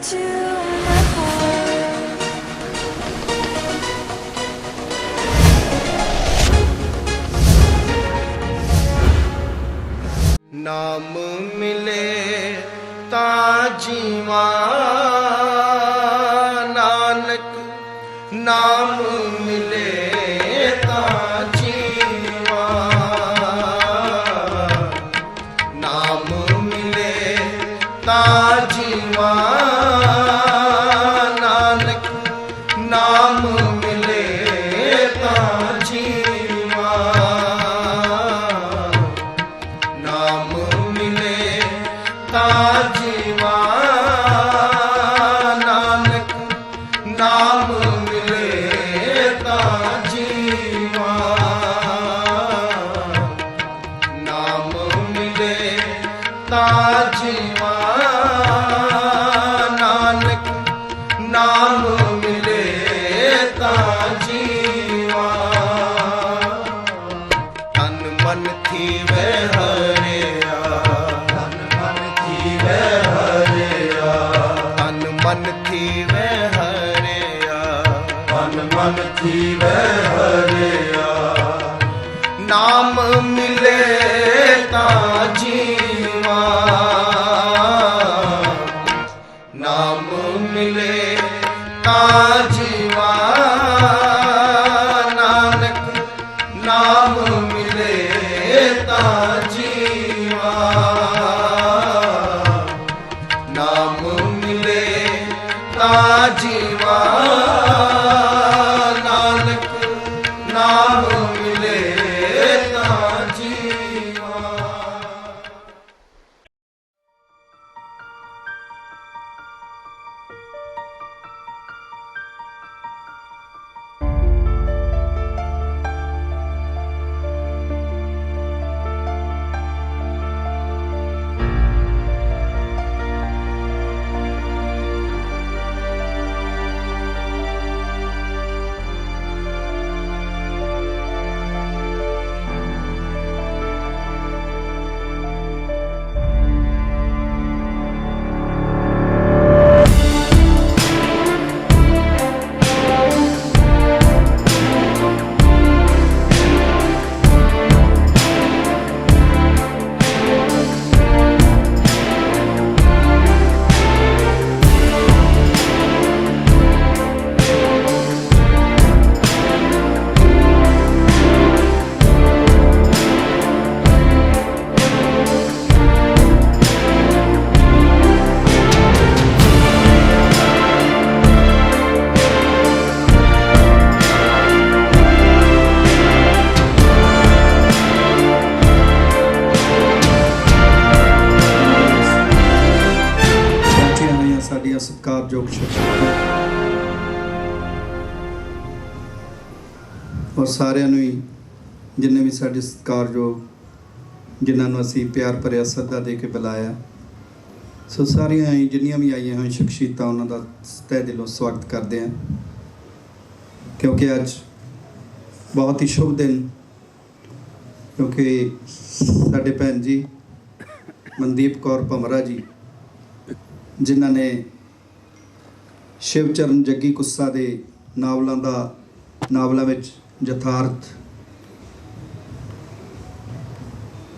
into my heart. नाम मिले ता जीवा नानक, नाम मिले ता जीवा, नाम मिले ता जीवा नानक, नाम मिले ता जीवा, नाम मिले ता जीवा नानक, नाम मिले ता जीवा, नाम मिले ता जीवा नानक, नाम मिले ता जीवा। तन मन थी वे हरिया, तन मन थी वे हरिया, तन मन थी वे हरिया, तन मन थी वे हरिया, नाम मिले ता जीवा, नाम मिले ता जीवा नानक, नाम मिले ता जीवा, नाम मिले ता जीवा नानक, नाम मिले ता जीवा। ਸਾਡੀਆਂ ਸਤਿਕਾਰਯੋਗ ਸ਼ਖਸੀਅਤਾਂ ਔਰ ਸਾਰਿਆਂ ਨੂੰ ਹੀ ਜਿੰਨੇ ਵੀ ਸਾਡੇ ਸਤਿਕਾਰਯੋਗ, ਜਿਨ੍ਹਾਂ ਨੂੰ ਅਸੀਂ ਪਿਆਰ ਭਰਿਆ ਸੱਦਾ ਦੇ ਕੇ ਬੁਲਾਇਆ, ਸੋ ਸਾਰੀਆਂ ਹੀ ਜਿੰਨੀਆਂ ਵੀ ਆਈਆਂ ਹੋਈਆਂ ਸ਼ਖਸੀਅਤਾਂ ਉਹਨਾਂ ਦਾ ਤਹਿ ਦਿਲੋਂ ਸਵਾਗਤ ਕਰਦੇ ਹਾਂ, ਕਿਉਂਕਿ ਅੱਜ ਬਹੁਤ ਹੀ ਸ਼ੁਭ ਦਿਨ, ਕਿਉਂਕਿ ਸਾਡੇ ਭੈਣ ਜੀ ਮਨਦੀਪ ਕੌਰ ਭਮਰਾ ਜੀ, ਜਿਨ੍ਹਾਂ ਨੇ ਸ਼ਿਵਚਰਨ ਜੱਗੀ ਕੁੱਸਾ ਦੇ ਨਾਵਲਾਂ ਵਿੱਚ ਯਥਾਰਥ,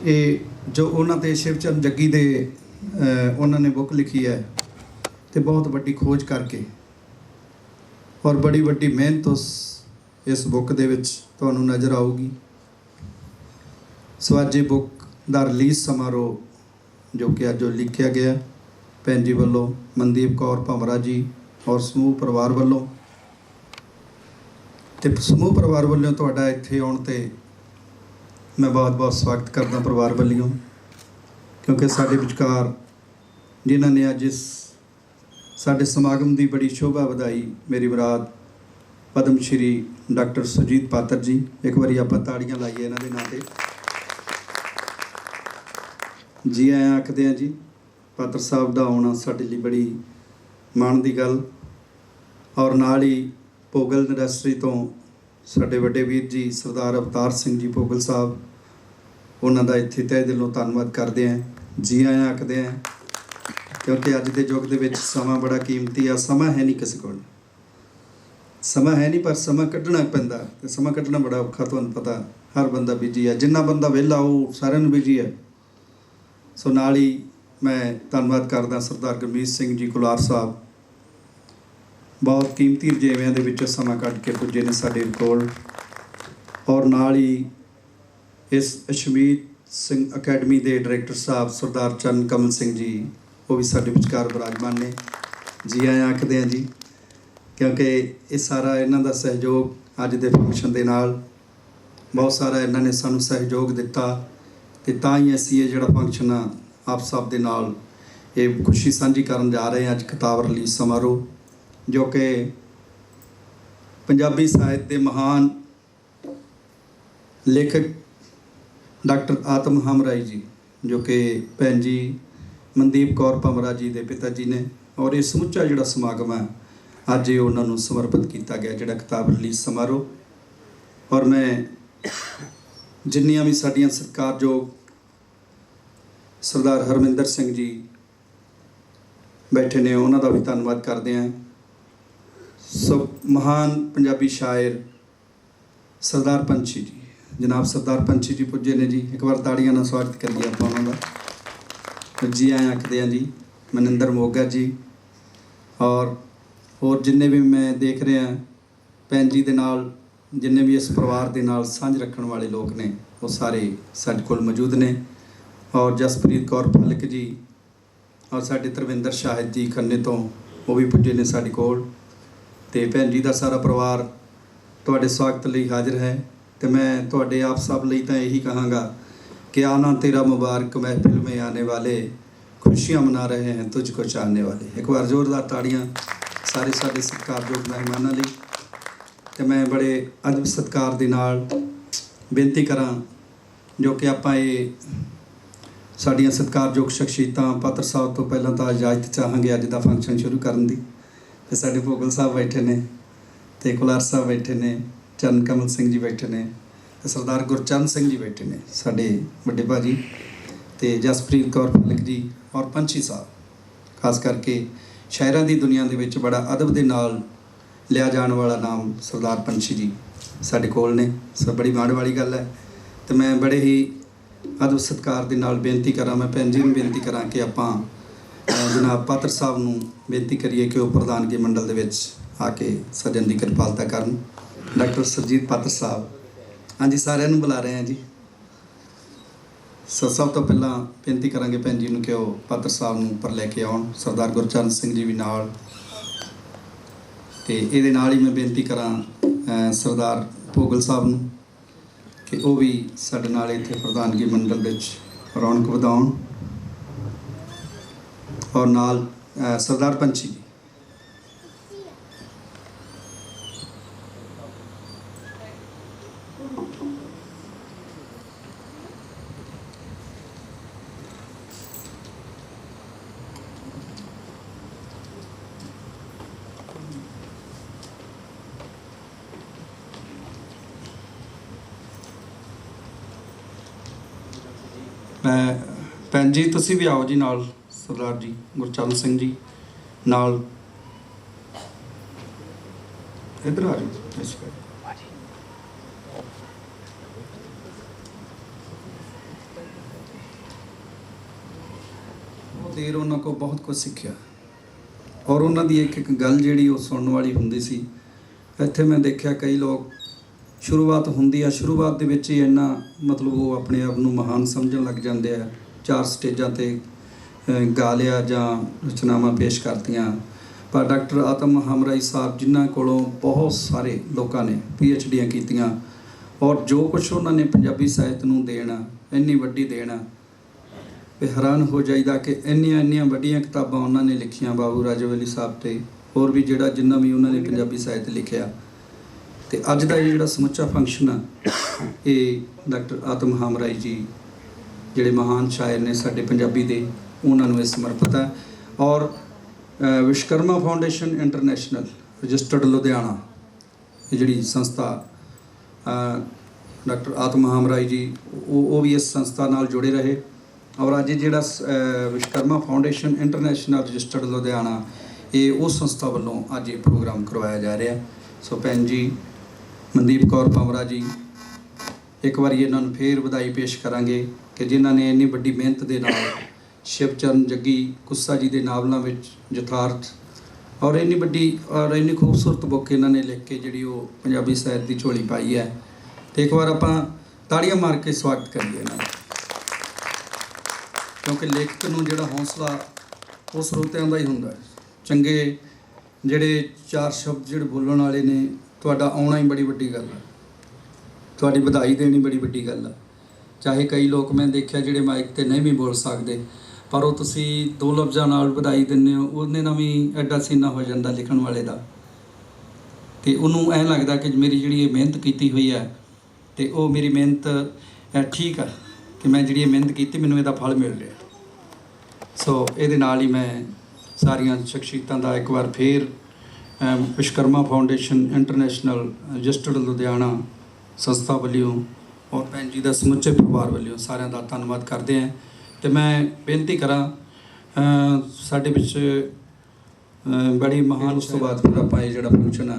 ਇਹ ਜੋ ਉਹਨਾਂ ਤੇ ਸ਼ਿਵਚਰਨ ਜੱਗੀ ਦੇ ਉਹਨਾਂ ਨੇ ਬੁੱਕ ਲਿਖੀ ਹੈ, ਤੇ ਬਹੁਤ ਵੱਡੀ ਖੋਜ ਕਰਕੇ ਔਰ ਬੜੀ ਵੱਡੀ ਮਿਹਨਤ ਇਸ ਬੁੱਕ ਦੇ ਵਿੱਚ ਤੁਹਾਨੂੰ ਨਜ਼ਰ ਆਊਗੀ। ਸੋ ਅੱਜ ਇਹ ਬੁੱਕ ਦਾ ਰਿਲੀਜ਼ ਸਮਾਰੋਹ ਜੋ ਕਿ ਅੱਜ ਲਿਖਿਆ ਗਿਆ ਭੈਣ ਜੀ ਵੱਲੋਂ, ਮਨਦੀਪ ਕੌਰ ਭਮਰਾ ਜੀ ਔਰ ਸਮੂਹ ਪਰਿਵਾਰ ਵੱਲੋਂ, ਤੇ ਸਮੂਹ ਪਰਿਵਾਰ ਵੱਲੋਂ ਤੁਹਾਡਾ ਇੱਥੇ ਆਉਣ ਤੇ ਮੈਂ ਬਹੁਤ ਸਵਾਗਤ ਕਰਦਾ ਪਰਿਵਾਰ ਵੱਲੋਂ, ਕਿਉਂਕਿ ਸਾਡੇ ਵਿਚਕਾਰ ਜਿਨ੍ਹਾਂ ਨੇ ਅੱਜ ਇਸ ਸਾਡੇ ਸਮਾਗਮ ਦੀ ਬੜੀ ਸ਼ੋਭਾ ਵਧਾਈ, ਮੇਰੀ ਬਰਾਤ ਪਦਮ ਸ਼੍ਰੀ ਡਾਕਟਰ ਸੁਰਜੀਤ ਪਾਤਰ ਜੀ, ਇੱਕ ਵਾਰੀ ਆਪਾਂ ਤਾੜੀਆਂ ਲਾਈਏ ਇਹਨਾਂ ਦੇ ਨਾਂ 'ਤੇ। ਜੀ ਆਇਆਂ ਆਖਦੇ ਹਾਂ ਜੀ। ਪਾਤਰ ਸਾਹਿਬ ਦਾ ਆਉਣਾ ਸਾਡੇ ਲਈ ਬੜੀ ਮਾਣ ਦੀ ਗੱਲ, ਔਰ ਨਾਲ ਹੀ ਭੋਗਲ ਇੰਡਸਟਰੀ ਤੋਂ ਸਾਡੇ ਵੱਡੇ ਵੀਰ ਜੀ ਸਰਦਾਰ ਅਵਤਾਰ ਸਿੰਘ ਜੀ ਭੋਗਲ ਸਾਹਿਬ, ਉਹਨਾਂ ਦਾ ਇੱਥੇ ਤਹਿ ਦਿਲੋਂ ਧੰਨਵਾਦ ਕਰਦੇ ਹਾਂ, ਜੀ ਆਇਆਂ ਆਖਦੇ ਹਾਂ। क्योंकि अज के युग के समा बड़ा कीमती आ। समा है नहीं किसी को, समा है नहीं, पर समा कढ़ना पैंदा ते समा कढ़ना बड़ा औखा। तुहानूं पता हर बंदा बिजी है, जिन्ना बंदा विहला वो सारिਆਂ ਨੂੰ बिजी है। सो नाल ही मैं धन्नवाद करदा सरदार गुरमीत सिंह जी कुलार साहब, बहुत कीमती रजेविਆਂ ਦੇ ਵਿੱਚੋਂ ਸਮਾਂ ਕੱਢ ਕੇ ਪੁੱਜੇ ਨੇ ਸਾਡੇ ਕੋਲ। और नाल ही इस अशमीत सिंह अकैडमी के डायरैक्टर साहब सरदार चरण कमल सिंह जी, वो भी साडे विचकार विराजमान ने। जी आया आखदे हैं जी, क्योंकि ये सारा इन्हां दा सहयोग अज दे फंक्शन दे नाल बहुत सारा इन्हां ने सानूं सहयोग दिता ते तां ही असीं ये जिहड़ा फंक्शन आ आप सब दे नाल ये खुशी साझी करन जा रहे हैं। अज किताब रिलीज समारोह जो कि पंजाबी साहित्य के महान लेखक डॉक्टर आत्म हमराई जी, जो कि भैन जी मनदीप कौर भमरा जी के पिता जी ने, और ये समुचा जिहड़ा समागम है अज ये उन्होंने समर्पित किया गया जिहड़ा किताब रिलीज समारोह। और मैं जिन्नियां भी साडियां सत्कारयोग सरदार हरमिंदर सिंह जी बैठे ने उन्हों का भी धन्नवाद करते हैं। सब महान पंजाबी शायर सरदार पंछी जी, जनाब सरदार पंछी जी पुजे ने जी, एक बार ताड़ियां नाल स्वागत करिए आप उन्हों का। जी आए आखते हैं जी मनिंदर मोगा जी, और जिन्ने भी मैं देख रहा भैन जी दे नाल जिन्ने भी इस परिवार के नाल सांझ रखने वाले लोग ने वो सारे साडे कोल मौजूद ने। और जसप्रीत कौर फलक जी और साडे तरविंदर शाहिद जी खन्ने तो वो भी पुजे ने साडे कोल, ते भैन जी का सारा परिवार तुहाडे स्वागत लई हाजिर है। तो मैं तुहाडे आप सब लई तां यही कहांगा कि आना तेरा मुबारक महफिल में आने वाले, खुशियां मना रहे हैं तुझको चाहने वाले। एक बार जोरदार ताड़ियां सारे साडे सत्कारयोग मेहमानां लई। तो मैं बड़े अदब सत्कार दे नाल बेनती करां जो कि आपां ये साडियां सत्कारयोग शख्सियतां पात्र साहब तो पहलां तां इजाजत चाहांगे अज दा फंक्शन शुरू करन दी। ते साडे भोगल साहब बैठे ने, ते कुलार साहब बैठे ने, चरण कमल सिंह जी बैठे ने, सरदार गुरचरण सिंह जी बैठे ने साडे वड्डे भाजी, ते जसप्रीत कौर फलक जी और पंछी साहब। खास करके शायरां दी दुनिया दे विच बड़ा अदब दे नाल लिया जाने वाला नाम सरदार पंछी जी साडे कोल ने। सो बड़ी माण वाली गल है। तो मैं बड़े ही अदब सत्कार दे नाल बेनती करा, मैं भैन जी नूं बेनती करा कि आपां जनाब पात्र साहब नूं बेनती करिए कि वो प्रधानगी मंडल दे विच आके सजन की किरपालता करन। डॉक्टर सरजीत पात्र साहब, हाँ जी सारिਆਂ ਨੂੰ बुला रहे हैं जी। सब तो पहला बेनती करांगे भैन जी नूं कि वो पात्र साहब नूं उपर लैके आउण, सरदार गुरचरण सिंह जी भी नाल। ते इहदे नाल ही मैं बेनती करां सरदार भोगल साहब नूं कि वो भी साडे नाल इत्थे प्रधानगी मंडल विच रौनक वधाउण, और नाल सरदार पंछी जी। भैन जी तुसी भी आओ जी नाल, सरदार जी गुरचरण सिंह जी नाल इधर आ जाओ। देर उन्होंने को बहुत कुछ सीखा, और उन्होंने एक गल जी सुनने वाली होंगी सी। इत्थे मैं देखा कई लोग शुरुआत होंदी है, शुरुआत के ही इन्ना मतलब वो अपने आप को महान समझन लग जाते हैं। 4 स्टेजा ते गा लिया जां रचनावां पेश करतियां, पर डॉक्टर आत्म हमराई साहब जिन्हां कोलों बहुत सारे लोगों ने PhDयां कीतियां, और जो कुछ उन्होंने पंजाबी साहित्य नूं देना इन्नी वड्डी देना भी हैरान हो जाइदा कि इन्नियां वड्डियां किताबां उन्होंने लिखियां। बाबू राजवली साहब ते होर भी जिन्ना भी उन्होंने पंजाबी साहित्य लिखिया। तो अज का ये समुचा फंक्शन आ ये डॉक्टर आत्म हमराई जी जिहड़े महान शायर ने साडे पंजाबी दे उन्होंने समर्पित है। और Vishwakarma foundation international registered Ludhiana ये जिहड़ी संस्था डॉक्टर आत्म हमराई जी वो भी इस संस्था नाल जुड़े रहे, और अज जिहड़ा Vishwakarma foundation international registered Ludhiana ये उस संस्था वालों अज ये प्रोग्राम करवाया जा रहा। सो भैन जी मनदीप कौर पंवरा जी एक बार इन्होंने फिर बधाई पेश करांगे कि जिन्हों ने इन्नी वड्डी मेहनत के नाल शिवचरण जग्गी कुस्सा जी के नावलों में यथार्थ और इन्नी वड्डी और इन्नी खूबसूरत बुक इन्होंने लिख के जी पंजाबी साहित्य की झोली पाई है। तो एक बार आप ताड़ियां मार के स्वागत करिए इन्हों, क्योंकि लेखक नूं जिहड़ा हौसला वो स्रोतिਆਂ ਦਾ ही हुंदा है। चंगे जिहड़े चार शब्द जिहड़े बोलण वाले ने तुहाडा आउणा ही बड़ी वड्डी गल है, तुहाडी बधाई देनी बड़ी वड्डी गल है। चाहे कई लोग मैं देखिया जिहड़े माइक ते नहीं भी बोल सकते, पर वो तुसी दो लफ्ज़ां नाल बधाई दिंदे हो, उहदे नाल भी एडा सीना हो जाता लिखण वाले दा। ते उहनूं ऐ लगदा कि मेरी जिहड़ी ये मेहनत कीती हुई है ते वो मेरी मेहनत ठीक है कि मैं जिहड़ी मेहनत कीती मैनूं इहदा फल मिल रहा। सो इहदे नाल ही मैं सारियां शख्सियतां दा एक बार फिर Vishwakarma foundation international registered Ludhiana संस्था वालों और भैन जी का समुचे परिवार वालों सारिਆਂ ਦਾ ਧੰਨਵਾਦ ਕਰਦੇ हैं। तो मैं बेनती करा साढ़े विच बड़ी महान उस तो बाद फिर आप ये जोड़ा फंक्शन है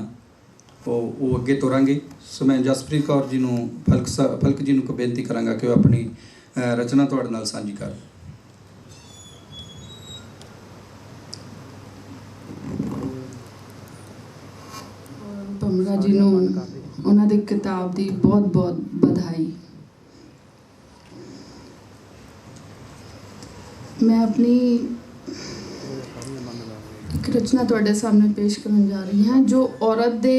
वो अगे तोरांगे। सो मैं जसप्रीत कौर जी नूं फलक जी को बेनती करांगा कि वो अपनी रचना तुहाडे नाल साझी कर। पंवरा जी नूं उन्हां दी किताब दी बहुत बहुत बधाई। मैं अपनी एक रचना तुहाडे सामने पेश करन जा रही हाँ जो औरत दे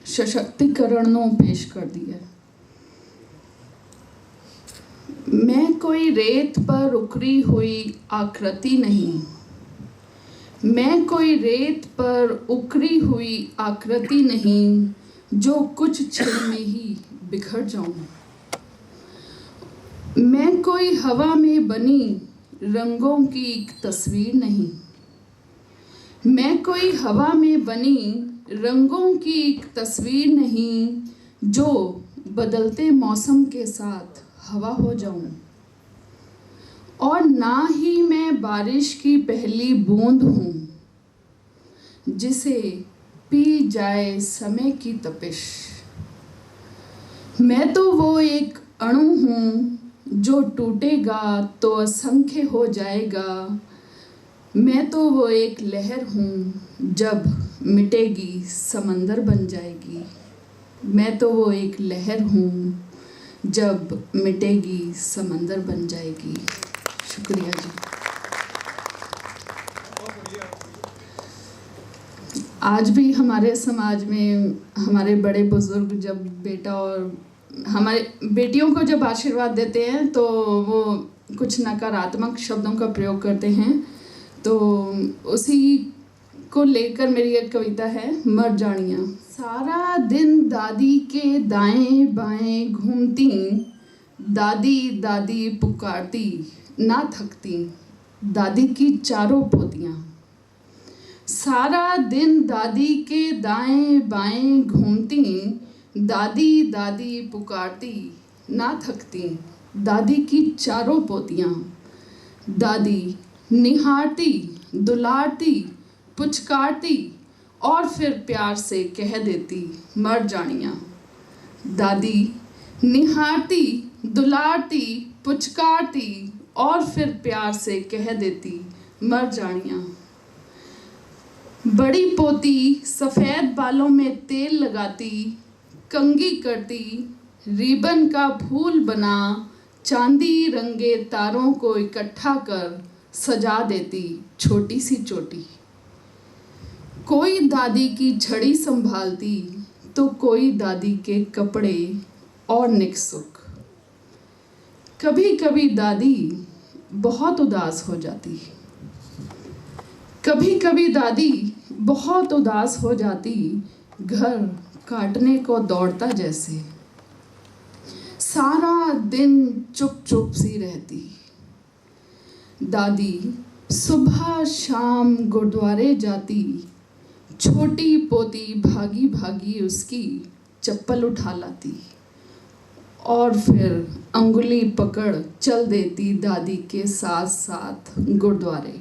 सशक्तिकरण नूं पेश करदी है। मैं कोई रेत पर उकरी हुई आकृति नहीं, मैं कोई रेत पर उकरी हुई आकृति नहीं जो कुछ क्षण में ही बिखर जाऊं। मैं कोई हवा में बनी रंगों की एक तस्वीर नहीं, मैं कोई हवा में बनी रंगों की एक तस्वीर नहीं जो बदलते मौसम के साथ हवा हो जाऊं। और ना ही मैं बारिश की पहली बूंद हूँ जिसे पी जाए समय की तपिश। मैं तो वो एक अणु हूँ जो टूटेगा तो असंख्य हो जाएगा। मैं तो वो एक लहर हूँ जब मिटेगी समंदर बन जाएगी। मैं तो वो एक लहर हूँ जब मिटेगी समंदर बन जाएगी। शुक्रिया जी। आज भी हमारे समाज में हमारे बड़े बुजुर्ग जब बेटा और हमारे बेटियों को जब आशीर्वाद देते हैं तो वो कुछ नकारात्मक शब्दों का प्रयोग करते हैं। तो उसी को लेकर मेरी एक कविता है मर जानियाँ। सारा दिन दादी के दाएं बाएं घूमती, दादी दादी पुकारती ना थकती दादी की चारों पोतियाँ। सारा दिन दादी के दाएं बाएं घूमती, दादी दादी पुकारती ना थकती दादी की चारों पोतियाँ। दादी निहारती दुलारती पुचकारती और फिर प्यार से कह देती मर जानियाँ। दादी निहारती दुलारती पुचकारती और फिर प्यार से कह देती मर जानियाँ। बड़ी पोती सफ़ेद बालों में तेल लगाती, कंघी करती, रिबन का फूल बना चांदी रंगे तारों को इकट्ठा कर सजा देती छोटी सी चोटी। कोई दादी की छड़ी संभालती तो कोई दादी के कपड़े और निकसुक। कभी कभी दादी बहुत उदास हो जाती, कभी कभी दादी बहुत उदास हो जाती, घर काटने को दौड़ता जैसे। सारा दिन चुप चुप सी रहती। दादी सुबह शाम गुरुद्वारे जाती, छोटी पोती भागी भागी उसकी चप्पल उठा लाती और फिर अंगुली पकड़ चल देती दादी के साथ साथ गुरुद्वारे।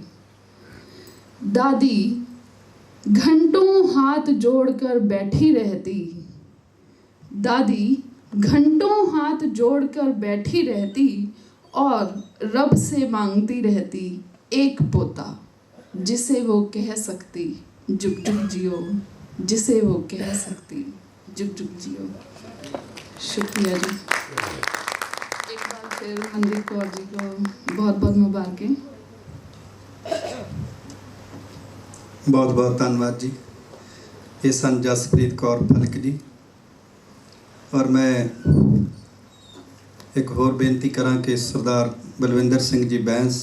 दादी घंटों हाथ जोड़कर बैठी रहती, दादी घंटों हाथ जोड़कर बैठी रहती और रब से मांगती रहती एक पोता, जिसे वो कह सकती जुग जुग जियो, जिसे वो कह सकती जुग जुग जियो। शुक्रिया जी। एक बार फिर मनदीप कौर जी को बहुत बहुत मुबारकें। बहुत बहुत धन्यवाद जी। ये सन जसप्रीत कौर फलक जी। और मैं एक होर बेनती करा कि सरदार बलविंदर सिंह जी बैंस,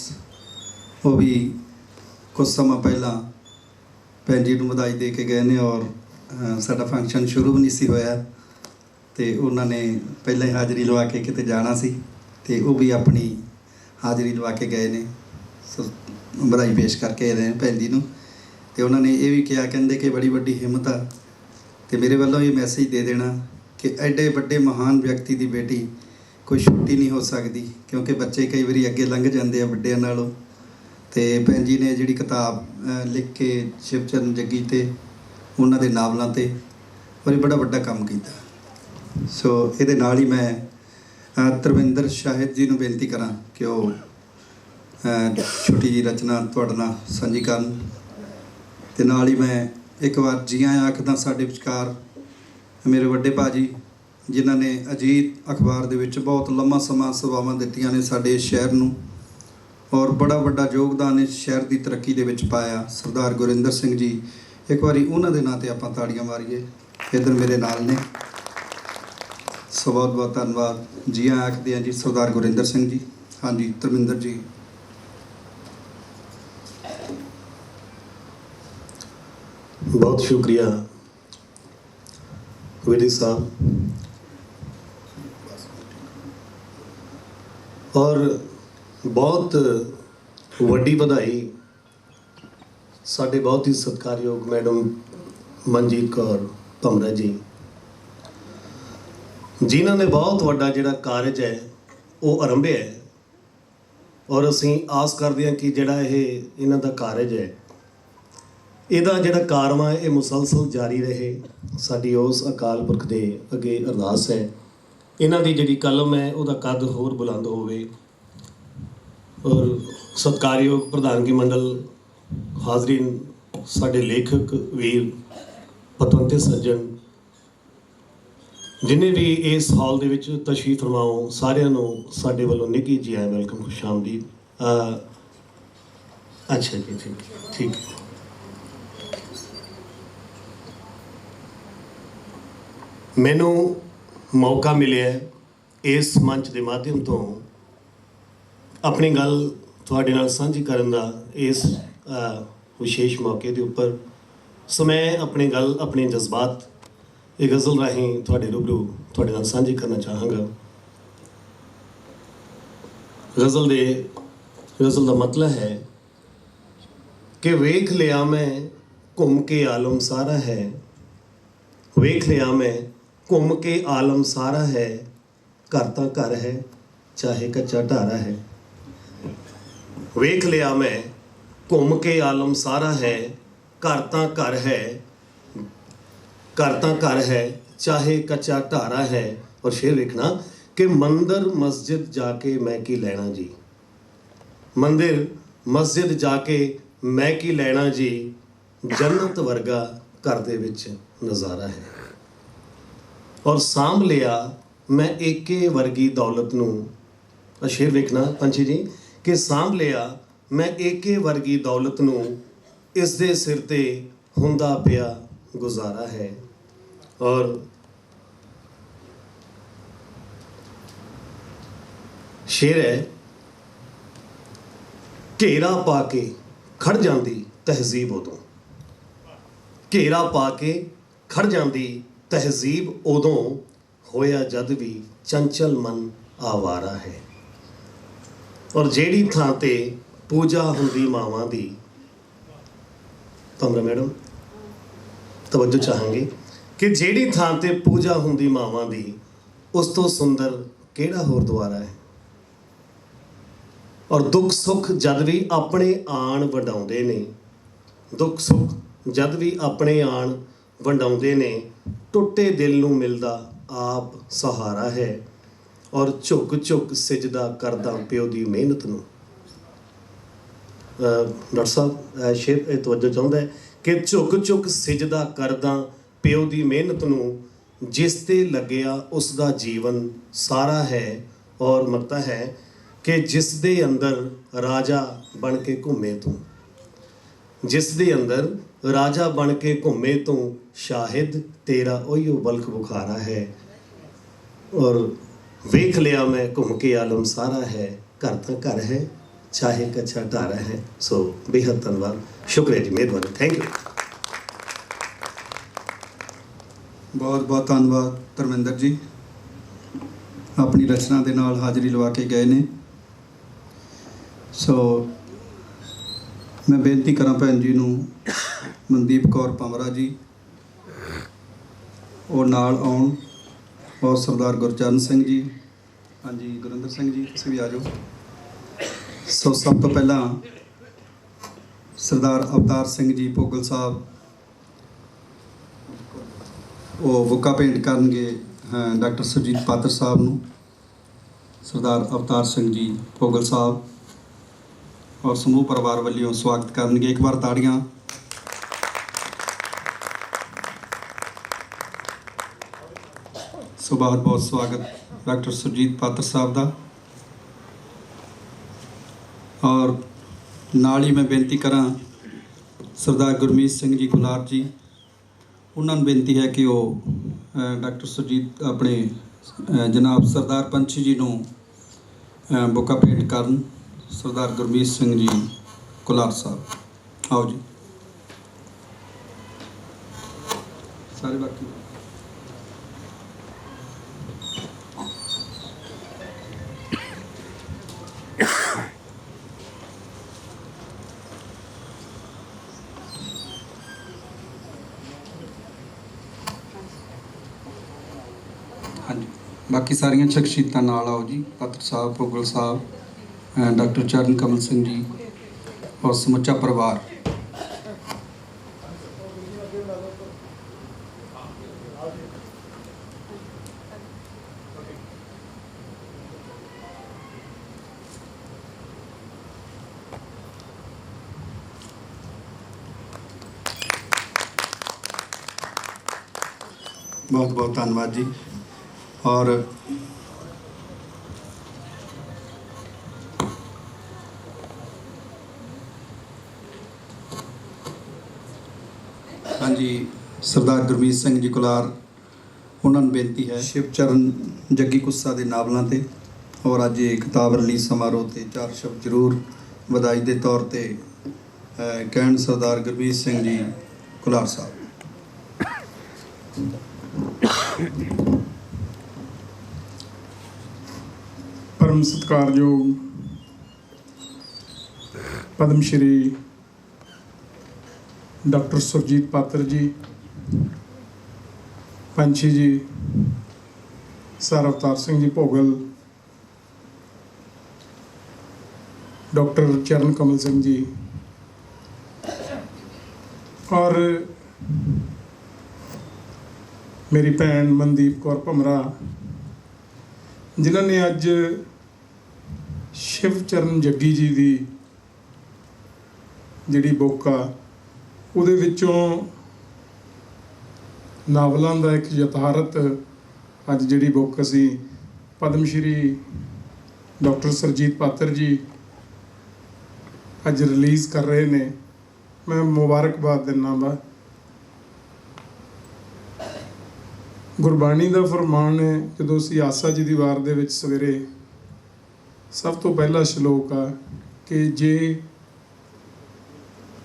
वो भी कुछ समा पहला भैन जी ਨੂੰ ਵਧਾਈ ਦੇ ਕੇ ਗਏ ਨੇ ਔਰ ਸਾਡਾ ਫੰਕਸ਼ਨ ਸ਼ੁਰੂ ਵੀ ਨਹੀਂ ਸੀ ਹੋਇਆ ਤੇ ਉਹਨਾਂ ਨੇ ਪਹਿਲਾਂ ਹੀ ਹਾਜ਼ਰੀ ਲਵਾ ਕੇ ਕਿਤੇ ਜਾਣਾ ਸੀ ਤੇ ਉਹ ਵੀ ਆਪਣੀ ਹਾਜ਼ਰੀ ਲਵਾ ਕੇ ਗਏ ਨੇ। ਵਧਾਈ ਪੇਸ਼ ਕਰਕੇ ਰਹੇ ਭੈਣ ਜੀ ਨੂੰ ਤੇ ਉਹਨਾਂ ਨੇ ਇਹ ਵੀ ਕਿਹਾ, ਕਹਿੰਦੇ ਕਿ ਬੜੀ ਵੱਡੀ ਹਿੰਮਤ ਆ ਤੇ ਮੇਰੇ ਵੱਲੋਂ ਇਹ ਮੈਸੇਜ ਦੇ ਦੇਣਾ ਕਿ ਐਡੇ ਵੱਡੇ ਮਹਾਨ ਵਿਅਕਤੀ ਦੀ ਬੇਟੀ ਕੋਈ ਛੁੱਟੀ ਨਹੀਂ ਹੋ ਸਕਦੀ, ਕਿਉਂਕਿ ਬੱਚੇ ਕਈ ਵਾਰੀ ਅੱਗੇ ਲੰਘ ਜਾਂਦੇ ਆ ਵੱਡਿਆਂ ਨਾਲੋਂ। ਤੇ ਭੈਣ ਜੀ ਨੇ ਜਿਹੜੀ ਕਿਤਾਬ ਲਿਖ ਕੇ ਸ਼ਿਵਚਰਨ ਜੱਗੀ ਤੇ ਉਹਨਾਂ ਦੇ ਨਾਵਲਾਂ ਤੇ ਔਰ ਇਹ ਬੜਾ ਵੱਡਾ ਕੰਮ ਕੀਤਾ। ਸੋ ਇਹਦੇ ਨਾਲ ਹੀ ਮੈਂ ਧਰਮਿੰਦਰ ਸ਼ਾਹਿਦ ਜੀ ਨੂੰ ਬੇਨਤੀ ਕਰਾਂ ਕਿ ਉਹ ਛੋਟੀ ਜਿਹੀ ਰਚਨਾ ਤੁਹਾਡੇ ਨਾਲ ਸਾਂਝੀ ਕਰਨ ਤੇ ਨਾਲ ਹੀ ਮੈਂ ਇੱਕ ਵਾਰ ਜੀ ਆਇਆਂ ਆਖਦਾ ਸਾਡੇ ਵਿਚਕਾਰ ਮੇਰੇ ਵੱਡੇ ਭਾਜੀ, ਜਿਨ੍ਹਾਂ ਨੇ ਅਜੀਤ ਅਖਬਾਰ ਦੇ ਵਿੱਚ ਬਹੁਤ ਲੰਮਾ ਸਮਾਂ ਸੇਵਾਵਾਂ ਦਿੱਤੀਆਂ ਨੇ ਸਾਡੇ ਸ਼ਹਿਰ ਨੂੰ ਔਰ ਬੜਾ ਵੱਡਾ ਯੋਗਦਾਨ ਇਸ ਸ਼ਹਿਰ ਦੀ ਤਰੱਕੀ ਦੇ ਵਿੱਚ ਪਾਇਆ, ਸਰਦਾਰ ਗੁਰਿੰਦਰ ਸਿੰਘ ਜੀ। ਇੱਕ ਵਾਰੀ ਉਹਨਾਂ ਦੇ ਨਾਂ ਤੇ ਆਪਾਂ ਤਾੜੀਆਂ ਮਾਰੀਏ। ਇੱਧਰ ਮੇਰੇ ਨਾਲ ਨੇ। ਸੋ ਬਹੁਤ ਬਹੁਤ ਧੰਨਵਾਦ। ਜੀ ਆਖਦੇ ਹਾਂ ਜੀ ਸਰਦਾਰ ਗੁਰਿੰਦਰ ਸਿੰਘ ਜੀ। ਹਾਂਜੀ ਧਰਮਿੰਦਰ ਜੀ। बहुत शुक्रिया विधि साहब, और बहुत वड्डी बधाई साढ़े बहुत ही सत्कारयोग मैडम मनजीत कौर भमरा जी, जिन्हों ने बहुत वड्डा जिहड़ा कारज है वो आरंभ्या है और असीं आस करते हैं कि जिहड़ा ये इन्हां दा कारज है ਇਹਦਾ ਜਿਹੜਾ ਕਾਰਵਾਂ ਇਹ ਮੁਸਲਸਲ ਜਾਰੀ ਰਹੇ। ਸਾਡੀ ਉਸ ਅਕਾਲ ਪੁਰਖ ਦੇ ਅੱਗੇ ਅਰਦਾਸ ਹੈ ਇਹਨਾਂ ਦੀ ਜਿਹੜੀ ਕਲਮ ਹੈ ਉਹਦਾ ਕੱਦ ਹੋਰ ਬੁਲੰਦ ਹੋਵੇ। ਔਰ ਸਤਿਕਾਰਯੋਗ ਪ੍ਰਧਾਨਗੀ ਮੰਡਲ ਹਾਜ਼ਰੀਨ, ਸਾਡੇ ਲੇਖਕ ਵੀਰ ਪਤਵੰਤੇ ਸੱਜਣ, ਜਿਨੇ ਵੀ ਇਸ ਹਾਲ ਦੇ ਵਿੱਚ ਤਸ਼ਰੀਫ ਫਰਮਾਓ, ਸਾਰਿਆਂ ਨੂੰ ਸਾਡੇ ਵੱਲੋਂ ਨਿੱਘੀ ਜੀ ਆਇਆਂ, ਵੈਲਕਮ, ਖੁਸ਼ ਆਮਦੀਦ। ਅੱਛਾ ਜੀ, ਠੀਕ ਹੈ। ਮੈਨੂੰ ਮੌਕਾ ਮਿਲਿਆ ਇਸ ਮੰਚ ਦੇ ਮਾਧਿਅਮ ਤੋਂ ਆਪਣੀ ਗੱਲ ਤੁਹਾਡੇ ਨਾਲ ਸਾਂਝੀ ਕਰਨ ਦਾ ਇਸ ਵਿਸ਼ੇਸ਼ ਮੌਕੇ ਦੇ ਉੱਪਰ। ਸੋ ਮੈਂ ਆਪਣੀ ਗੱਲ, ਆਪਣੇ ਜਜ਼ਬਾਤ ਇਹ ਗਜ਼ਲ ਰਾਹੀਂ ਤੁਹਾਡੇ ਰੂਬਰੂ ਤੁਹਾਡੇ ਨਾਲ ਸਾਂਝੀ ਕਰਨਾ ਚਾਹਾਂਗਾ। ਗਜ਼ਲ ਦਾ ਮਤਲਬ ਹੈ ਕਿ ਵੇਖ ਲਿਆ ਮੈਂ ਘੁੰਮ ਕੇ ਆਲਮ ਸਾਰਾ ਹੈ, ਵੇਖ ਲਿਆ ਮੈਂ ਘੁੰਮ ਕੇ ਆਲਮ ਸਾਰਾ ਹੈ, ਘਰ ਤਾਂ ਘਰ ਹੈ ਚਾਹੇ ਕੱਚਾ ਢਾਰਾ ਹੈ। ਵੇਖ ਲਿਆ ਮੈਂ ਘੁੰਮ ਕੇ ਆਲਮ ਸਾਰਾ ਹੈ, ਘਰ ਤਾਂ ਘਰ ਹੈ, ਘਰ ਤਾਂ ਘਰ ਹੈ ਚਾਹੇ ਕੱਚਾ ਢਾਰਾ ਹੈ। ਔਰ ਸ਼ੇਰ ਵੇਖਣਾ ਕਿ ਮੰਦਰ ਮਸਜਿਦ ਜਾ ਕੇ ਮੈਂ ਕੀ ਲੈਣਾ ਜੀ, ਮੰਦਿਰ ਮਸਜਿਦ ਜਾ ਕੇ ਮੈਂ ਕੀ ਲੈਣਾ ਜੀ, ਜੰਨਤ ਵਰਗਾ ਘਰ ਦੇ ਵਿੱਚ ਨਜ਼ਾਰਾ ਹੈ। ਔਰ ਸਾਂਭ ਲਿਆ ਮੈਂ ਏਕੇ ਵਰਗੀ ਦੌਲਤ ਨੂੰ, ਸ਼ੇਰ ਵੇਖਣਾ ਪੰਛੀ ਜੀ, ਕਿ ਸਾਂਭ ਲਿਆ ਮੈਂ ਏਕੇ ਵਰਗੀ ਦੌਲਤ ਨੂੰ, ਇਸ ਦੇ ਸਿਰ ਤੇ ਹੁੰਦਾ ਪਿਆ ਗੁਜ਼ਾਰਾ ਹੈ। ਔਰ ਸ਼ੇਰ ਹੈ, ਘੇਰਾ ਪਾ ਕੇ ਖੜ ਜਾਂਦੀ ਤਹਿਜ਼ੀਬ ਉਦੋਂ, ਘੇਰਾ ਪਾ ਕੇ ਖੜ ਜਾਂਦੀ ਤਹਿਜ਼ੀਬ ਉਦੋਂ, ਹੋਇਆ ਜਦ ਵੀ ਚੰਚਲ ਮਨ ਆਵਾਰਾ ਹੈ। ਔਰ ਜਿਹੜੀ ਥਾਂ ਤੇ ਪੂਜਾ ਹੁੰਦੀ ਮਾਵਾਂ ਦੀ, ਭਮਰਾ ਮੈਡਮ ਤਵੱਜੋ ਚਾਹਾਂਗੇ ਕਿ ਜਿਹੜੀ ਥਾਂ ਤੇ ਪੂਜਾ ਹੁੰਦੀ ਮਾਵਾਂ ਦੀ, ਉਸ ਤੋਂ ਸੁੰਦਰ ਕਿਹੜਾ ਹੋਰ ਦੁਆਰਾ ਹੈ। ਔਰ ਦੁੱਖ ਸੁੱਖ ਜਦ ਵੀ ਆਪਣੇ ਆਣ ਵੰਡਾਉਂਦੇ ਨੇ, ਦੁੱਖ ਸੁੱਖ ਜਦ ਵੀ ਆਪਣੇ ਆਣ ਵੰਡਾਉਂਦੇ ਨੇ, ਟੁੱਟੇ ਦਿਲ ਨੂੰ ਮਿਲਦਾ ਆਪ ਸਹਾਰਾ ਹੈ। ਔਰ ਝੁਕ ਝੁਕ ਸਿਜਦਾ ਕਰਦਾ ਪਿਓ ਦੀ ਮਿਹਨਤ ਨੂੰ। ਡਾਕਟਰ ਸਾਹਿਬ ਸ਼ੇਰ ਇਹ ਤਵੱਜੋ ਚਾਹੁੰਦਾ ਹੈ ਕਿ ਝੁਕ ਝੁਕ ਸਿਜਦਾ ਕਰਦਾ ਪਿਓ ਦੀ ਮਿਹਨਤ ਨੂੰ, ਜਿਸ ਤੇ ਲੱਗਿਆ ਉਸ ਦਾ ਜੀਵਨ ਸਾਰਾ ਹੈ। ਔਰ ਮਕਤਾ ਹੈ ਕਿ ਜਿਸ ਦੇ ਅੰਦਰ ਰਾਜਾ ਬਣ ਕੇ ਘੁੰਮੇ ਤੂੰ, ਜਿਸ ਦੇ ਅੰਦਰ ਰਾਜਾ ਬਣ ਕੇ ਘੁੰਮੇ ਤੂੰ, ਸ਼ਾਹਿਦ ਤੇਰਾ ਉਹੀਓ ਬਲਖ ਬੁਖਾਰਾ ਹੈ। ਔਰ ਵੇਖ ਲਿਆ ਮੈਂ ਘੁੰਮ ਕੇ ਆਲਮ ਸਾਰਾ ਹੈ, ਘਰ ਤਾਂ ਘਰ ਹੈ ਚਾਹੇ ਕੱਚਾ ਢਾਰਾ ਹੈ। ਸੋ ਬੇਹੱਦ ਧੰਨਵਾਦ, ਸ਼ੁਕਰੀਆ ਜੀ, ਮਿਹਰਬਾਨੀ, ਥੈਂਕ ਯੂ। ਬਹੁਤ ਬਹੁਤ ਧੰਨਵਾਦ ਧਰਮਿੰਦਰ ਜੀ, ਆਪਣੀ ਰਚਨਾ ਦੇ ਨਾਲ ਹਾਜ਼ਰੀ ਲਵਾ ਕੇ ਗਏ ਨੇ। ਸੋ ਮੈਂ ਬੇਨਤੀ ਕਰਾਂ ਭੈਣ ਜੀ ਨੂੰ, ਮਨਦੀਪ ਕੌਰ ਭਮਰਾ ਜੀ ਉਹ ਨਾਲ ਆਉਣ, ਔਰ ਸਰਦਾਰ ਗੁਰਚਰਨ ਸਿੰਘ ਜੀ, ਹਾਂਜੀ ਗੁਰਿੰਦਰ ਸਿੰਘ ਜੀ ਤੁਸੀਂ ਵੀ ਆ ਜਾਓ। ਸੋ ਸਭ ਤੋਂ ਪਹਿਲਾਂ ਸਰਦਾਰ ਅਵਤਾਰ ਸਿੰਘ ਜੀ ਭੋਗਲ ਸਾਹਿਬ ਉਹ ਬੁੱਕਾ ਭੇਂਟ ਕਰਨਗੇ ਡਾਕਟਰ ਸੁਰਜੀਤ ਪਾਤਰ ਸਾਹਿਬ ਨੂੰ। ਸਰਦਾਰ ਅਵਤਾਰ ਸਿੰਘ ਜੀ ਭੋਗਲ ਸਾਹਿਬ ਔਰ ਸਮੂਹ ਪਰਿਵਾਰ ਵੱਲੋਂ ਸਵਾਗਤ ਕਰਨਗੇ। ਇੱਕ ਵਾਰ ਤਾੜੀਆਂ। ਸੋ ਬਹੁਤ ਬਹੁਤ ਸਵਾਗਤ ਡਾਕਟਰ ਸੁਰਜੀਤ ਪਾਤਰ ਸਾਹਿਬ ਦਾ। ਔਰ ਨਾਲ ਹੀ ਮੈਂ ਬੇਨਤੀ ਕਰਾਂ ਸਰਦਾਰ ਗੁਰਮੀਤ ਸਿੰਘ ਜੀ ਗੁਲਾਰ ਜੀ, ਉਹਨਾਂ ਨੂੰ ਬੇਨਤੀ ਹੈ ਕਿ ਉਹ ਡਾਕਟਰ ਸੁਰਜੀਤ ਆਪਣੇ ਜਨਾਬ ਸਰਦਾਰ ਪੰਛੀ ਜੀ ਨੂੰ ਬੁੱਕਾ ਭੇਂਟ ਕਰਨ। ਸਰਦਾਰ ਗੁਰਮੀਤ ਸਿੰਘ ਜੀ ਗੁਲਾਰ ਸਾਹਿਬ, ਆਓ ਜੀ ਸਾਰੇ ਬਾਕੀ। ਹਾਂਜੀ ਬਾਕੀ ਸਾਰੀਆਂ ਸ਼ਖਸੀਅਤਾਂ ਨਾਲ ਆਓ ਜੀ, ਪਾਤਰ ਸਾਹਿਬ, ਭੋਗਲ ਸਾਹਿਬ, ਡਾਕਟਰ ਚਰਨ ਕਮਲ ਸਿੰਘ ਜੀ ਔਰ ਸਮੁੱਚਾ ਪਰਿਵਾਰ। बहुत बहुत धन्यवाद जी। और हाँ जी सरदार गुरमीत सिंह जी कुलार, उन्होंने बेनती है शिवचरण जग्गी कुस्सा के नावलों से और अज ये किताब रिलीज समारोह से 4 शब्द जरूर वधाई के तौर पर कहण सरदार गुरमीत सिंह जी कुलार साहब। परम सत्कारयोग पद्म श्री डॉक्टर सुरजीत पात्र जी, पंछी जी, सर अवतार सिंह जी भोगल, डॉक्टर चरण कमल सिंह जी और मेरी भैन मनदीप कौर भमरा, जिन्होंने अज शिवचरण जग्गी जी की जिहड़ी बुक आ उहदे विचों नावलों का एक यथार्थ अज जिहड़ी बुक असी पद्म श्री डॉक्टर सुरजीत पात्र जी अज रिलीज़ कर रहे ने। मैं मुबारकबाद दिना वा। गुरबाणी का फरमान है, जो असी आसा जी दी वार दे विच सवेरे सब तो पहला श्लोक आ कि जे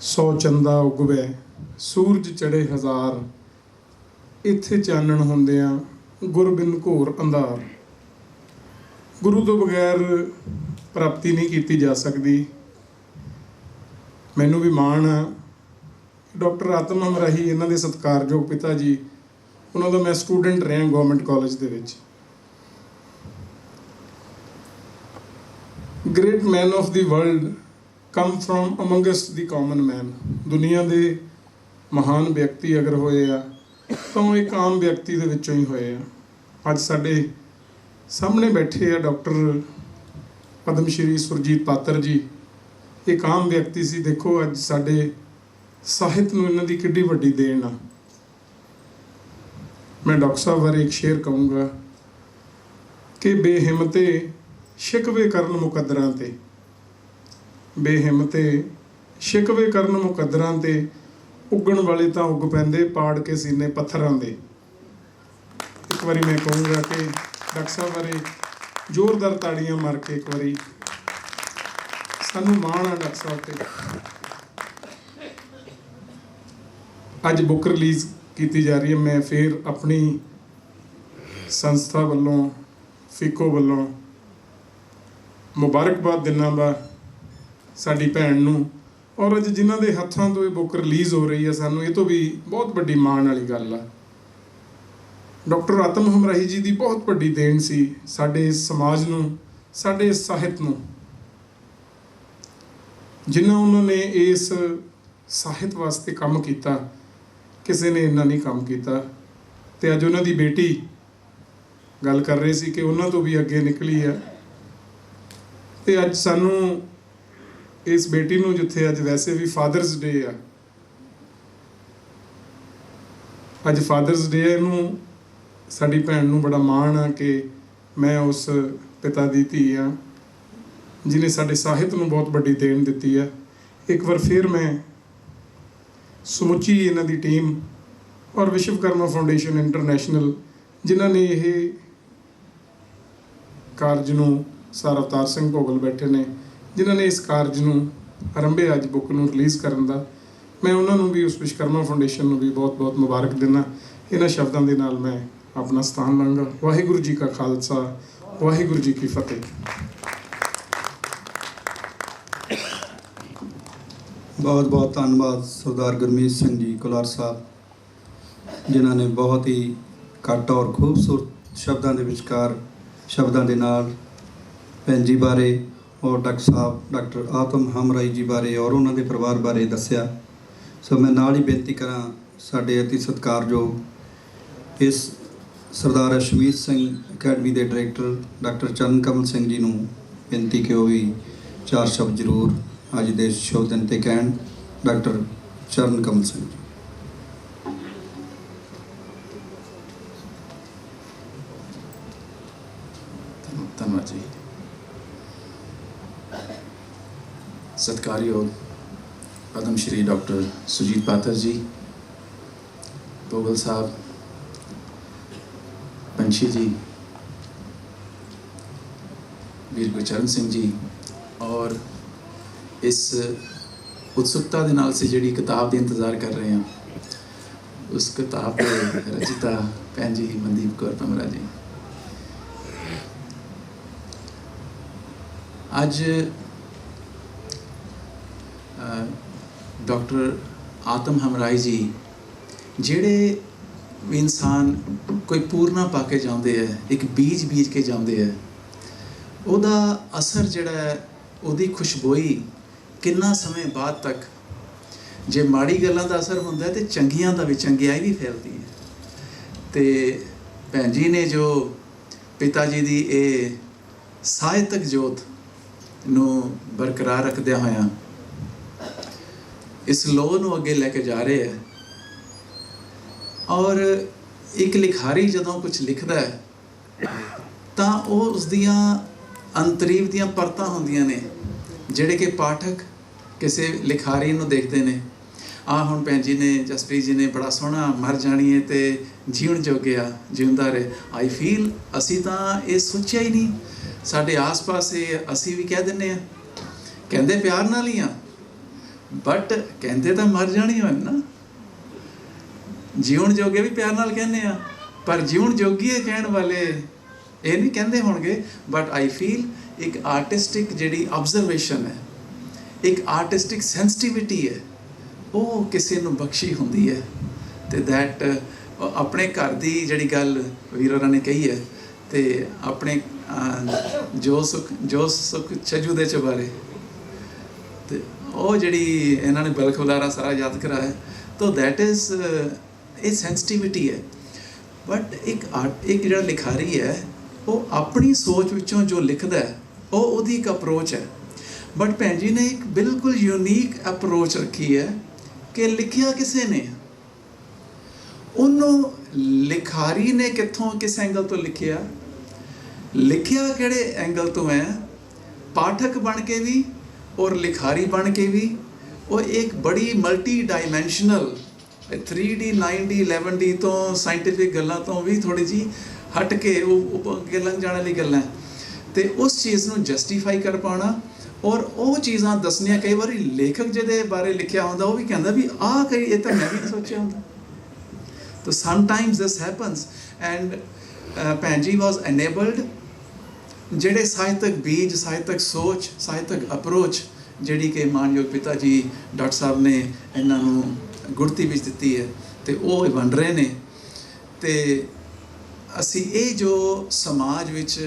100 चंदा उगवे सूरज चढ़े 1000, इत्थे चानण हुंदियां गुर बिन घोर अंधार। गुरु तो बगैर प्राप्ति नहीं की जा सकती। मैनू भी माण आ डॉक्टर आत्मा मराही इन्हां दे सत्कारयोग पिता जी, उन्हों का मैं स्टूडेंट रहा government college they which. great men of the world come from amongst the common man। ਦੁਨੀਆ ਦੇ ਮਹਾਨ ਵਿਅਕਤੀ ਅਗਰ ਹੋਏ ਆ ਤਾਂ ਉਹ ਇੱਕ ਆਮ ਵਿਅਕਤੀ ਦੇ ਵਿੱਚੋਂ ਹੀ ਹੋਏ ਆ। ਅੱਜ ਸਾਡੇ ਸਾਹਮਣੇ ਬੈਠੇ ਆ ਡਾਕਟਰ ਪਦਮ ਸ਼੍ਰੀ ਸੁਰਜੀਤ ਪਾਤਰ ਜੀ, ਇੱਕ ਆਮ ਵਿਅਕਤੀ ਸੀ। ਦੇਖੋ ਅੱਜ ਸਾਡੇ ਸਾਹਿਤ ਨੂੰ ਇਹਨਾਂ ਦੀ ਕਿੱਡੀ ਵੱਡੀ ਦੇਣ ਆ। ਮੈਂ ਡਾਕਟਰ ਸਾਹਿਬ ਬਾਰੇ ਇੱਕ ਸ਼ੇਰ ਕਹੂੰਗਾ ਕਿ ਬੇਹਿੰਮਤੇ ਸ਼ਿਕਵੇ ਕਰਨ ਮੁਕੱਦਰਾਂ ਤੇ, ਬੇਹਿੰਮਤੇ ਸ਼ਿਕਵੇ ਕਰਨ ਮੁਕੱਦਰਾਂ ਤੇ, ਉੱਗਣ ਵਾਲੇ ਤਾਂ ਉੱਗ ਪੈਂਦੇ ਪਾੜ ਕੇ ਸੀਨੇ ਪੱਥਰਾਂ ਦੇ। ਇੱਕ ਵਾਰੀ ਮੈਂ ਕਹੂੰਗਾ ਕਿ ਡਾਕਟਰ ਸਾਹਿਬ ਬਾਰੇ ਜ਼ੋਰਦਾਰ ਤਾੜੀਆਂ ਮਾਰ ਕੇ ਇੱਕ ਵਾਰੀ ਸਾਨੂੰ ਮਾਣ ਆ ਡਾਕਟਰ ਸਾਹਿਬ ਤੇ। ਅੱਜ ਬੁੱਕ ਰਿਲੀਜ਼ ਕੀਤੀ ਜਾ ਰਹੀ ਹੈ। ਮੈਂ ਫਿਰ ਆਪਣੀ ਸੰਸਥਾ ਵੱਲੋਂ, ਫਿਕੋ ਵੱਲੋਂ ਮੁਬਾਰਕਬਾਦ ਦਿੰਦਾ ਵਾ ਸਾਡੀ ਭੈਣ ਨੂੰ, ਔਰ ਅੱਜ ਜਿਨ੍ਹਾਂ ਦੇ ਹੱਥਾਂ ਤੋਂ ਇਹ ਬੁੱਕ ਰਿਲੀਜ਼ ਹੋ ਰਹੀ ਹੈ, ਸਾਨੂੰ ਇਹ ਤੋਂ ਵੀ ਬਹੁਤ ਵੱਡੀ ਮਾਣ ਵਾਲੀ ਗੱਲ ਆ। ਡਾਕਟਰ ਆਤਮ ਹਮਰਾਹੀ ਜੀ ਦੀ ਬਹੁਤ ਵੱਡੀ ਦੇਣ ਸੀ ਸਾਡੇ ਸਮਾਜ ਨੂੰ, ਸਾਡੇ ਸਾਹਿਤ ਨੂੰ। ਜਿੰਨਾ ਉਹਨਾਂ ਨੇ ਇਸ ਸਾਹਿਤ ਵਾਸਤੇ ਕੰਮ ਕੀਤਾ, ਕਿਸੇ ਨੇ ਇੰਨਾ ਨਹੀਂ ਕੰਮ ਕੀਤਾ। ਤੇ ਅੱਜ ਉਹਨਾਂ ਦੀ ਬੇਟੀ ਗੱਲ ਕਰ ਰਹੇ ਸੀ ਕਿ ਉਹਨਾਂ ਤੋਂ ਵੀ ਅੱਗੇ ਨਿਕਲੀ ਆ। ਤੇ ਅੱਜ ਸਾਨੂੰ ਇਸ ਬੇਟੀ ਨੂੰ, ਜਿੱਥੇ ਅੱਜ ਵੈਸੇ ਵੀ ਫਾਦਰਸ ਡੇ ਆ, ਅੱਜ ਫਾਦਰਸ ਡੇ ਹੈ, ਇਹਨੂੰ ਸਾਡੀ ਭੈਣ ਨੂੰ ਬੜਾ ਮਾਣ ਆ ਕਿ ਮੈਂ ਉਸ ਪਿਤਾ ਦੀ ਧੀ ਆ ਜਿਹਨੇ ਸਾਡੇ ਸਾਹਿਤ ਨੂੰ ਬਹੁਤ ਵੱਡੀ ਦੇਣ ਦਿੱਤੀ ਆ। ਇੱਕ ਵਾਰ ਫਿਰ ਮੈਂ ਸਮੁੱਚੀ ਇਹਨਾਂ ਦੀ ਟੀਮ ਔਰ ਵਿਸ਼ਵਕਰਮਾ ਫਾਊਂਡੇਸ਼ਨ ਇੰਟਰਨੈਸ਼ਨਲ, ਜਿਨ੍ਹਾਂ ਨੇ ਇਹ ਕਾਰਜ ਨੂੰ, ਸਰ ਅਵਤਾਰ ਸਿੰਘ ਭੋਗਲ ਬੈਠੇ ਨੇ, ਜਿਨ੍ਹਾਂ ਨੇ ਇਸ ਕਾਰਜ ਨੂੰ ਆਰੰਭਿਆ ਅੱਜ ਬੁੱਕ ਨੂੰ ਰਿਲੀਜ਼ ਕਰਨ ਦਾ, ਮੈਂ ਉਹਨਾਂ ਨੂੰ ਵੀ, ਉਸ ਵਿਸ਼ਵਕਰਮਾ ਫਾਊਂਡੇਸ਼ਨ ਨੂੰ ਵੀ ਬਹੁਤ ਬਹੁਤ ਮੁਬਾਰਕ ਦਿੰਦਾ। ਇਹਨਾਂ ਸ਼ਬਦਾਂ ਦੇ ਨਾਲ ਮੈਂ ਆਪਣਾ ਸਥਾਨ ਲਾਂਗਾ। ਵਾਹਿਗੁਰੂ ਜੀ ਕਾ ਖਾਲਸਾ, ਵਾਹਿਗੁਰੂ ਜੀ ਕੀ ਫਤਿਹ। ਬਹੁਤ ਬਹੁਤ ਧੰਨਵਾਦ ਸਰਦਾਰ ਗੁਰਮੀਤ ਸਿੰਘ ਜੀ ਕੁਲਾਰ ਸਾਹਿਬ, ਜਿਨ੍ਹਾਂ ਨੇ ਬਹੁਤ ਹੀ ਘੱਟ ਔਰ ਖੂਬਸੂਰਤ ਸ਼ਬਦਾਂ ਦੇ ਵਿਚਕਾਰ, ਸ਼ਬਦਾਂ ਦੇ ਨਾਲ ਭੈਣ ਜੀ ਬਾਰੇ ਔਰ ਡਾਕਟਰ ਸਾਹਿਬ ਡਾਕਟਰ ਆਤਮ ਹਮਰਾਈ ਜੀ ਬਾਰੇ ਔਰ ਉਹਨਾਂ ਦੇ ਪਰਿਵਾਰ ਬਾਰੇ ਦੱਸਿਆ। ਸੋ ਮੈਂ ਨਾਲ ਹੀ ਬੇਨਤੀ ਕਰਾਂ ਸਾਡੇ ਅਤੀ ਸਤਿਕਾਰਯੋਗ ਇਸ ਸਰਦਾਰ ਅਸ਼ਮੀਤ ਸਿੰਘ ਅਕੈਡਮੀ ਦੇ ਡਾਇਰੈਕਟਰ ਡਾਕਟਰ ਚਰਨ ਕਮਲ ਸਿੰਘ ਜੀ ਨੂੰ ਬੇਨਤੀ ਕਿ ਉਹ ਵੀ ਚਾਰ ਸ਼ਬਦ ਜ਼ਰੂਰ ਅੱਜ ਦੇ ਸ਼ੁਭ ਦਿਨ 'ਤੇ ਕਹਿਣ। ਡਾਕਟਰ ਚਰਨ ਕਮਲ ਸਿੰਘ ਜੀ। ਧੰਨਵਾਦ ਜੀ। ਸਤਿਕਾਰਯੋਗ ਪਦਮ ਸ਼੍ਰੀ ਡਾਕਟਰ ਸੁਰਜੀਤ ਪਾਤਰ ਜੀ, ਭੋਗਲ ਸਾਹਿਬ, ਪੰਛੀ ਜੀ, ਵੀਰ ਗੁਰਚਰਨ ਸਿੰਘ ਜੀ, ਔਰ ਇਸ ਉਤਸੁਕਤਾ ਦੇ ਨਾਲ ਸੀ ਜਿਹੜੀ ਕਿਤਾਬ ਦੀ ਇੰਤਜ਼ਾਰ ਕਰ ਰਹੇ ਹਾਂ, ਉਸ ਕਿਤਾਬ ਦੇ ਰਚਿਤਾ ਭੈਣ ਜੀ ਮਨਦੀਪ ਕੌਰ ਭਮਰਾ ਜੀ। ਅੱਜ ਡਾਕਟਰ ਆਤਮ ਹਮਰਾਈ ਜੀ ਜਿਹੜੇ ਵੀ ਇਨਸਾਨ ਕੋਈ ਪੂਰਨਾ ਪਾ ਕੇ ਜਾਂਦੇ ਹੈ, ਇੱਕ ਬੀਜ ਕੇ ਜਾਂਦੇ ਹੈ, ਉਹਦਾ ਅਸਰ ਜਿਹੜਾ ਹੈ, ਉਹਦੀ ਖੁਸ਼ਬੋਈ ਕਿੰਨਾ ਸਮੇਂ ਬਾਅਦ ਤੱਕ, ਜੇ ਮਾੜੀ ਗੱਲਾਂ ਦਾ ਅਸਰ ਹੁੰਦਾ ਤੇ ਚੰਗੀਆਂ ਦਾ ਵੀ, ਚੰਗਿਆਈ ਵੀ ਫੈਲਦੀ ਹੈ। ਤੇ ਭੈਣ ਜੀ ਨੇ ਜੋ ਪਿਤਾ ਜੀ ਦੀ ਇਹ ਸਾਹਿਤਕ ਜੋਤ ਨੂੰ ਬਰਕਰਾਰ ਰੱਖਦਿਆਂ ਹੋਇਆਂ ਇਸ ਲੋਹ ਨੂੰ ਅੱਗੇ ਲੈ ਕੇ ਜਾ ਰਹੇ ਹੈ। ਔਰ ਇੱਕ ਲਿਖਾਰੀ ਜਦੋਂ ਕੁਝ ਲਿਖਦਾ ਹੈ ਤਾਂ ਉਹ ਉਸ ਦੀਆਂ ਅੰਤਰੀਵ ਦੀਆਂ ਪਰਤਾਂ ਹੁੰਦੀਆਂ ਨੇ, ਜਿਹੜੇ ਕਿ ਪਾਠਕ ਕਿਸੇ ਲਿਖਾਰੀ ਨੂੰ ਦੇਖਦੇ ਨੇ। ਹੁਣ ਭੈਣ ਜੀ ਨੇ, ਜਸਪ੍ਰੀਤ ਜੀ ਨੇ ਬੜਾ ਸੋਹਣਾ ਮਰ ਜਾਣੀਏ ਤੇ ਜੀਉਣ ਜੋਗਿਆ ਜਿਉਂਦਾ ਰਹੇ। ਆਈ ਫੀਲ ਅਸੀਂ ਤਾਂ ਇਹ ਸੋਚਿਆ ਹੀ ਨਹੀਂ। ਸਾਡੇ ਆਸ-ਪਾਸ ਇਹ ਅਸੀਂ ਵੀ ਕਹਿ ਦਿੰਦੇ ਹਾਂ, ਕਹਿੰਦੇ ਪਿਆਰ ਨਾਲ ਹੀ ਆ, ਬਟ ਕਹਿੰਦੇ ਤਾਂ ਮਰ ਜਾਣੀ ਹੋਏ ਨਾ। ਜੀਉਣ ਜੋਗੇ ਵੀ ਪਿਆਰ ਨਾਲ ਕਹਿੰਦੇ ਆ, ਪਰ ਜੀਉਣ ਜੋਗੀਏ ਕਹਿਣ ਵਾਲੇ ਇਹ ਨਹੀਂ ਕਹਿੰਦੇ ਹੋਣਗੇ। ਬਟ ਆਈ ਫੀਲ ਇੱਕ ਆਰਟਿਸਟਿਕ ਜਿਹੜੀ ਆਬਜ਼ਰਵੇਸ਼ਨ ਹੈ, ਇੱਕ ਆਰਟਿਸਟਿਕ ਸੈਂਸਿਟੀਵਿਟੀ ਹੈ, ਉਹ ਕਿਸੇ ਨੂੰ ਬਖਸ਼ੀ ਹੁੰਦੀ ਹੈ। ਤੇ ਦੈਟ ਆਪਣੇ ਘਰ ਦੀ ਜਿਹੜੀ ਗੱਲ ਵੀਰ ਹੋਰਾਂ ਨੇ ਕਹੀ ਹੈ, ਤੇ ਆਪਣੇ ਜੋ ਸੁਖ ਛਜੂ ਦੇ ਚੁਬਾਰੇ, ਤੇ ਉਹ ਜਿਹੜੀ ਇਹਨਾਂ ਨੇ ਬਲਖ ਬੁਲਾਰਾ ਸਾਰਾ ਯਾਦ ਕਰਾਇਆ। ਤਾਂ ਦੈਟ ਇਜ਼ ਇਹ ਸੈਂਸਿਟੀਵਿਟੀ ਹੈ। ਬਟ ਇੱਕ ਜਿਹੜਾ ਲਿਖਾਰੀ ਹੈ ਉਹ ਆਪਣੀ ਸੋਚ ਵਿੱਚੋਂ ਜੋ ਲਿਖਦਾ ਹੈ ਉਹ ਉਹਦੀ ਇੱਕ ਅਪਰੋਚ ਹੈ। ਬਟ ਭੈਣ ਜੀ ਨੇ ਇੱਕ ਬਿਲਕੁਲ ਯੂਨੀਕ ਅਪਰੋਚ ਰੱਖੀ ਹੈ ਕਿ ਲਿਖਿਆ ਕਿਸੇ ਨੇ, ਉਹਨੂੰ ਲਿਖਾਰੀ ਨੇ ਕਿੱਥੋਂ ਕਿਸ ਐਂਗਲ ਤੋਂ ਲਿਖਿਆ ਕਿਹੜੇ ਐਂਗਲ ਤੋਂ ਹੈ, ਪਾਠਕ ਬਣ ਕੇ ਵੀ ਔਰ ਲਿਖਾਰੀ ਬਣ ਕੇ ਵੀ। ਉਹ ਇੱਕ ਬੜੀ multi dimensional 3D 9D 11D ਤੋਂ ਸਾਇੰਟੀਫਿਕ ਗੱਲਾਂ ਤੋਂ ਵੀ ਥੋੜੀ ਜੀ ਹਟ ਕੇ ਉਹ ਅੱਗੇ ਲੰਘ ਜਾਣ ਵਾਲੀ ਗੱਲਾਂ, ਤੇ ਉਸ ਚੀਜ਼ ਨੂੰ ਜਸਟੀਫਾਈ ਕਰ ਪਾਉਣਾ ਔਰ ਉਹ ਚੀਜ਼ਾਂ ਦੱਸਣੀਆਂ। ਕਈ ਵਾਰੀ ਲੇਖਕ ਜਿਹਦੇ ਬਾਰੇ ਲਿਖਿਆ ਹੁੰਦਾ ਉਹ ਵੀ ਕਹਿੰਦਾ ਵੀ ਆਹ ਕਈ ਇਹ ਤਾਂ ਮੈਂ ਵੀ ਨਹੀਂ ਸੋਚਿਆ ਹੁੰਦਾ। ਤਾਂ ਸਮਟਾਈਮਸ ਦਿਸ ਹੈਪਨਸ ਐਂਡ ਭੈਣ ਜੀ ਵਾਜ਼ ਐਨੇਬਲਡ। ਜਿਹੜੇ ਸਾਹਿਤਕ ਬੀਜ, ਸਾਹਿਤਕ ਸੋਚ, ਸਾਹਿਤਕ ਅਪਰੋਚ ਜਿਹੜੀ ਕਿ ਮਾਨਯੋਗ ਪਿਤਾ ਜੀ ਡਾਕਟਰ ਸਾਹਿਬ ਨੇ ਇਹਨਾਂ ਨੂੰ ਗੁੜਤੀ ਵਿੱਚ ਦਿੱਤੀ ਹੈ ਤੇ ਉਹ ਵੰਡ ਰਹੇ ਨੇ। ਤੇ ਅਸੀਂ ਇਹ ਜੋ ਸਮਾਜ ਵਿੱਚ